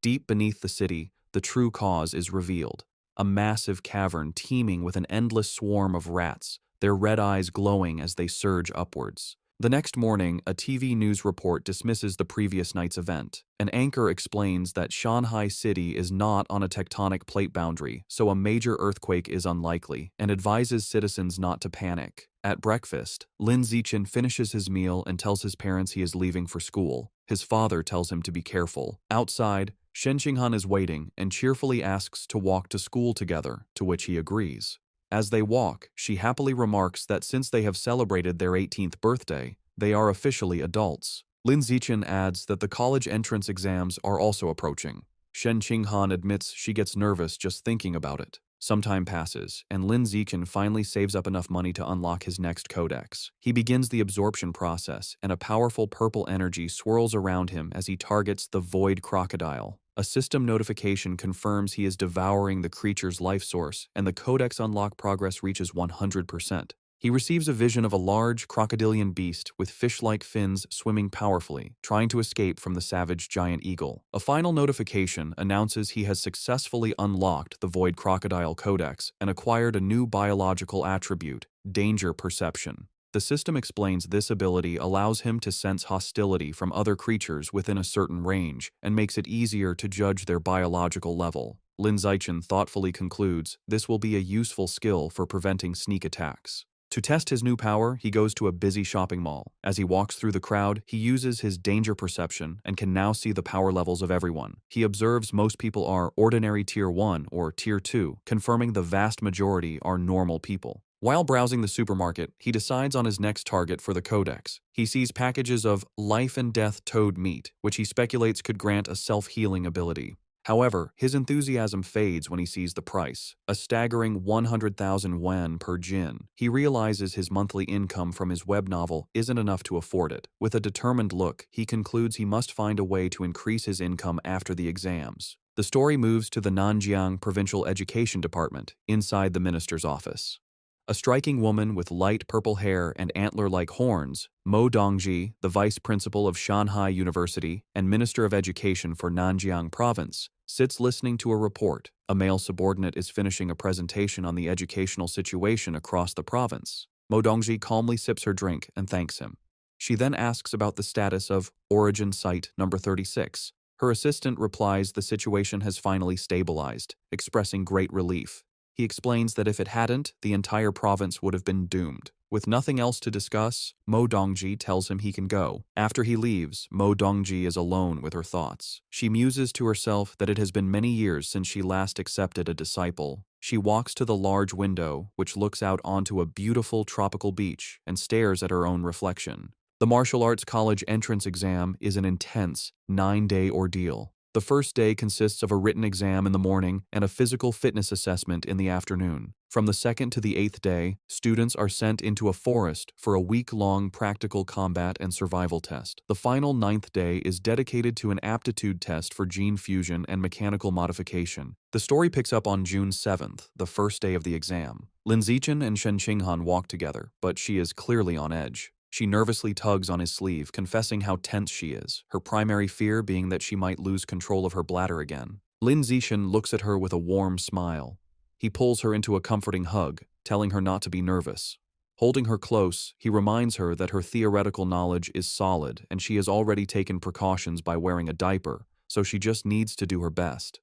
Deep beneath the city, the true cause is revealed. A massive cavern teeming with an endless swarm of rats, their red eyes glowing as they surge upwards. The next morning, a TV news report dismisses the previous night's event. An anchor explains that Shanghai City is not on a tectonic plate boundary, so a major earthquake is unlikely, and advises citizens not to panic. At breakfast, Lin Zichen finishes his meal and tells his parents he is leaving for school. His father tells him to be careful. Outside, Shen Qinghan is waiting and cheerfully asks to walk to school together, to which he agrees. As they walk, she happily remarks that since they have celebrated their 18th birthday, they are officially adults. Lin Zichen adds that the college entrance exams are also approaching. Shen Qinghan admits she gets nervous just thinking about it. Some time passes, and Lin Zichen finally saves up enough money to unlock his next codex. He begins the absorption process, and a powerful purple energy swirls around him as he targets the void crocodile. A system notification confirms he is devouring the creature's life source, and the codex unlock progress reaches 100%. He receives a vision of a large, crocodilian beast with fish-like fins swimming powerfully, trying to escape from the savage giant eagle. A final notification announces he has successfully unlocked the Void Crocodile Codex and acquired a new biological attribute, danger perception. The system explains this ability allows him to sense hostility from other creatures within a certain range and makes it easier to judge their biological level. Lin Zichen thoughtfully concludes this will be a useful skill for preventing sneak attacks. To test his new power, he goes to a busy shopping mall. As he walks through the crowd, he uses his danger perception and can now see the power levels of everyone. He observes most people are ordinary Tier 1 or Tier 2, confirming the vast majority are normal people. While browsing the supermarket, he decides on his next target for the codex. He sees packages of life and death toad meat, which he speculates could grant a self-healing ability. However, his enthusiasm fades when he sees the price, a staggering 100,000 yuan per jin. He realizes his monthly income from his web novel isn't enough to afford it. With a determined look, he concludes he must find a way to increase his income after the exams. The story moves to the Nanjiang Provincial Education Department, inside the minister's office. A striking woman with light purple hair and antler-like horns, Mo Dongji, the vice principal of Shanghai University and Minister of Education for Nanjiang Province, sits listening to a report. A male subordinate is finishing a presentation on the educational situation across the province. Mo Dongji calmly sips her drink and thanks him. She then asks about the status of Origin Site number 36. Her assistant replies the situation has finally stabilized, expressing great relief. He explains that if it hadn't, the entire province would have been doomed. With nothing else to discuss, Mo Dongji tells him he can go. After he leaves, Mo Dongji is alone with her thoughts. She muses to herself that it has been many years since she last accepted a disciple. She walks to the large window, which looks out onto a beautiful tropical beach, and stares at her own reflection. The martial arts college entrance exam is an intense, 9-day ordeal. The first day consists of a written exam in the morning and a physical fitness assessment in the afternoon. From the 2nd to the 8th day, students are sent into a forest for a week-long practical combat and survival test. The final 9th day is dedicated to an aptitude test for gene fusion and mechanical modification. The story picks up on June 7th, the first day of the exam. Lin Zichen and Shen Qinghan walk together, but she is clearly on edge. She nervously tugs on his sleeve, confessing how tense she is, her primary fear being that she might lose control of her bladder again. Lin Zichen looks at her with a warm smile. He pulls her into a comforting hug, telling her not to be nervous. Holding her close, he reminds her that her theoretical knowledge is solid and she has already taken precautions by wearing a diaper, so she just needs to do her best.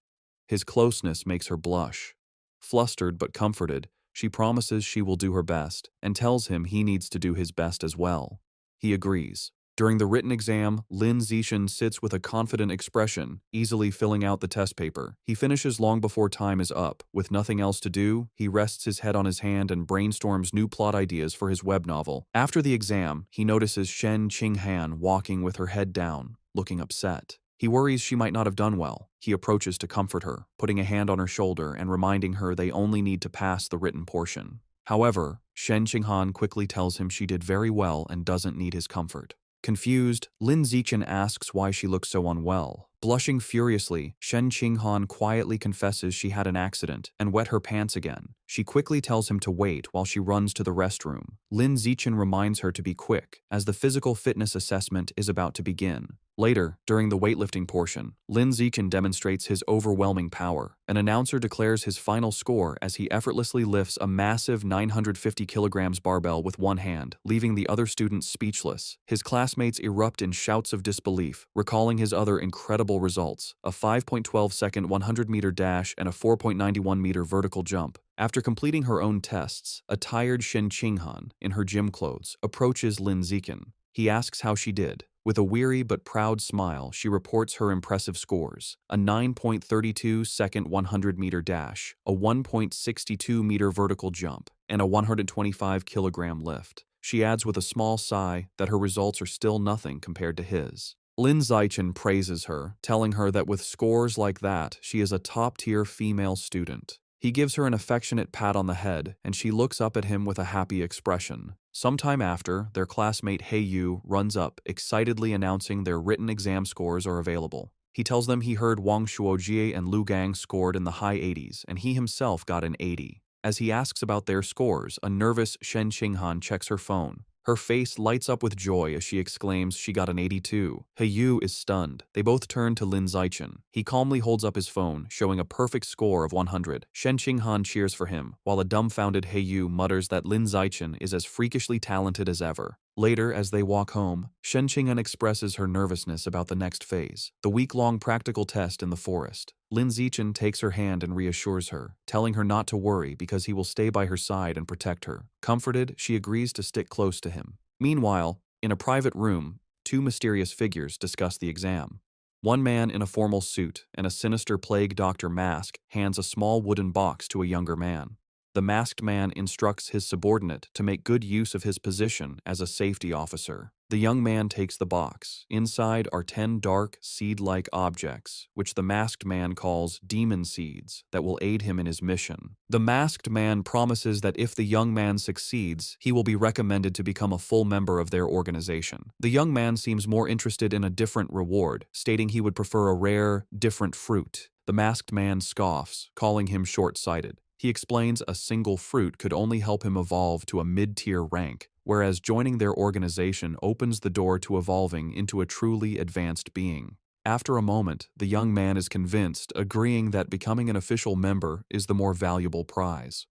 His closeness makes her blush. Flustered but comforted, she promises she will do her best and tells him he needs to do his best as well. He agrees. During the written exam, Lin Zixin sits with a confident expression, easily filling out the test paper. He finishes long before time is up. With nothing else to do, he rests his head on his hand and brainstorms new plot ideas for his web novel. After the exam, he notices Shen Qinghan walking with her head down, looking upset. He worries she might not have done well. He approaches to comfort her, putting a hand on her shoulder and reminding her they only need to pass the written portion. However, Shen Qinghan quickly tells him she did very well and doesn't need his comfort. Confused, Lin Zixin asks why she looks so unwell. Blushing furiously, Shen Qinghan quietly confesses she had an accident and wet her pants again. She quickly tells him to wait while she runs to the restroom. Lin Zixin reminds her to be quick, as the physical fitness assessment is about to begin. Later, during the weightlifting portion, Lin Zixin demonstrates his overwhelming power. An announcer declares his final score as he effortlessly lifts a massive 950 kilograms barbell with one hand, leaving the other students speechless. His classmates erupt in shouts of disbelief, recalling his other incredible results: a 5.12-second 100-meter dash and a 4.91-meter vertical jump. After completing her own tests, a tired Shen Qinghan, in her gym clothes, approaches Lin Zixin. He asks how she did. With a weary but proud smile, she reports her impressive scores: a 9.32-second 100-meter dash, a 1.62-meter vertical jump, and a 125-kilogram lift. She adds with a small sigh that her results are still nothing compared to his. Lin Zixin praises her, telling her that with scores like that, she is a top-tier female student. He gives her an affectionate pat on the head, and she looks up at him with a happy expression. Sometime after, their classmate He Yu runs up, excitedly announcing their written exam scores are available. He tells them he heard Wang Shuojie and Lu Gang scored in the high 80s, and he himself got an 80. As he asks about their scores, a nervous Shen Qinghan checks her phone. Her face lights up with joy as she exclaims she got an 82. He Yu is stunned. They both turn to Lin Zixin. He calmly holds up his phone, showing a perfect score of 100. Shen Qinghan cheers for him, while a dumbfounded He Yu mutters that Lin Zixin is as freakishly talented as ever. Later, as they walk home, Shen Qinghan expresses her nervousness about the next phase, the week-long practical test in the forest. Lin Zixin takes her hand and reassures her, telling her not to worry because he will stay by her side and protect her. Comforted, she agrees to stick close to him. Meanwhile, in a private room, two mysterious figures discuss the exam. One man in a formal suit and a sinister plague doctor mask hands a small wooden box to a younger man. The masked man instructs his subordinate to make good use of his position as a safety officer. The young man takes the box. Inside are 10 dark, seed-like objects, which the masked man calls demon seeds, that will aid him in his mission. The masked man promises that if the young man succeeds, he will be recommended to become a full member of their organization. The young man seems more interested in a different reward, stating he would prefer a rare, different fruit. The masked man scoffs, calling him short-sighted. He explains a single fruit could only help him evolve to a mid-tier rank, whereas joining their organization opens the door to evolving into a truly advanced being. After a moment, the young man is convinced, agreeing that becoming an official member is the more valuable prize.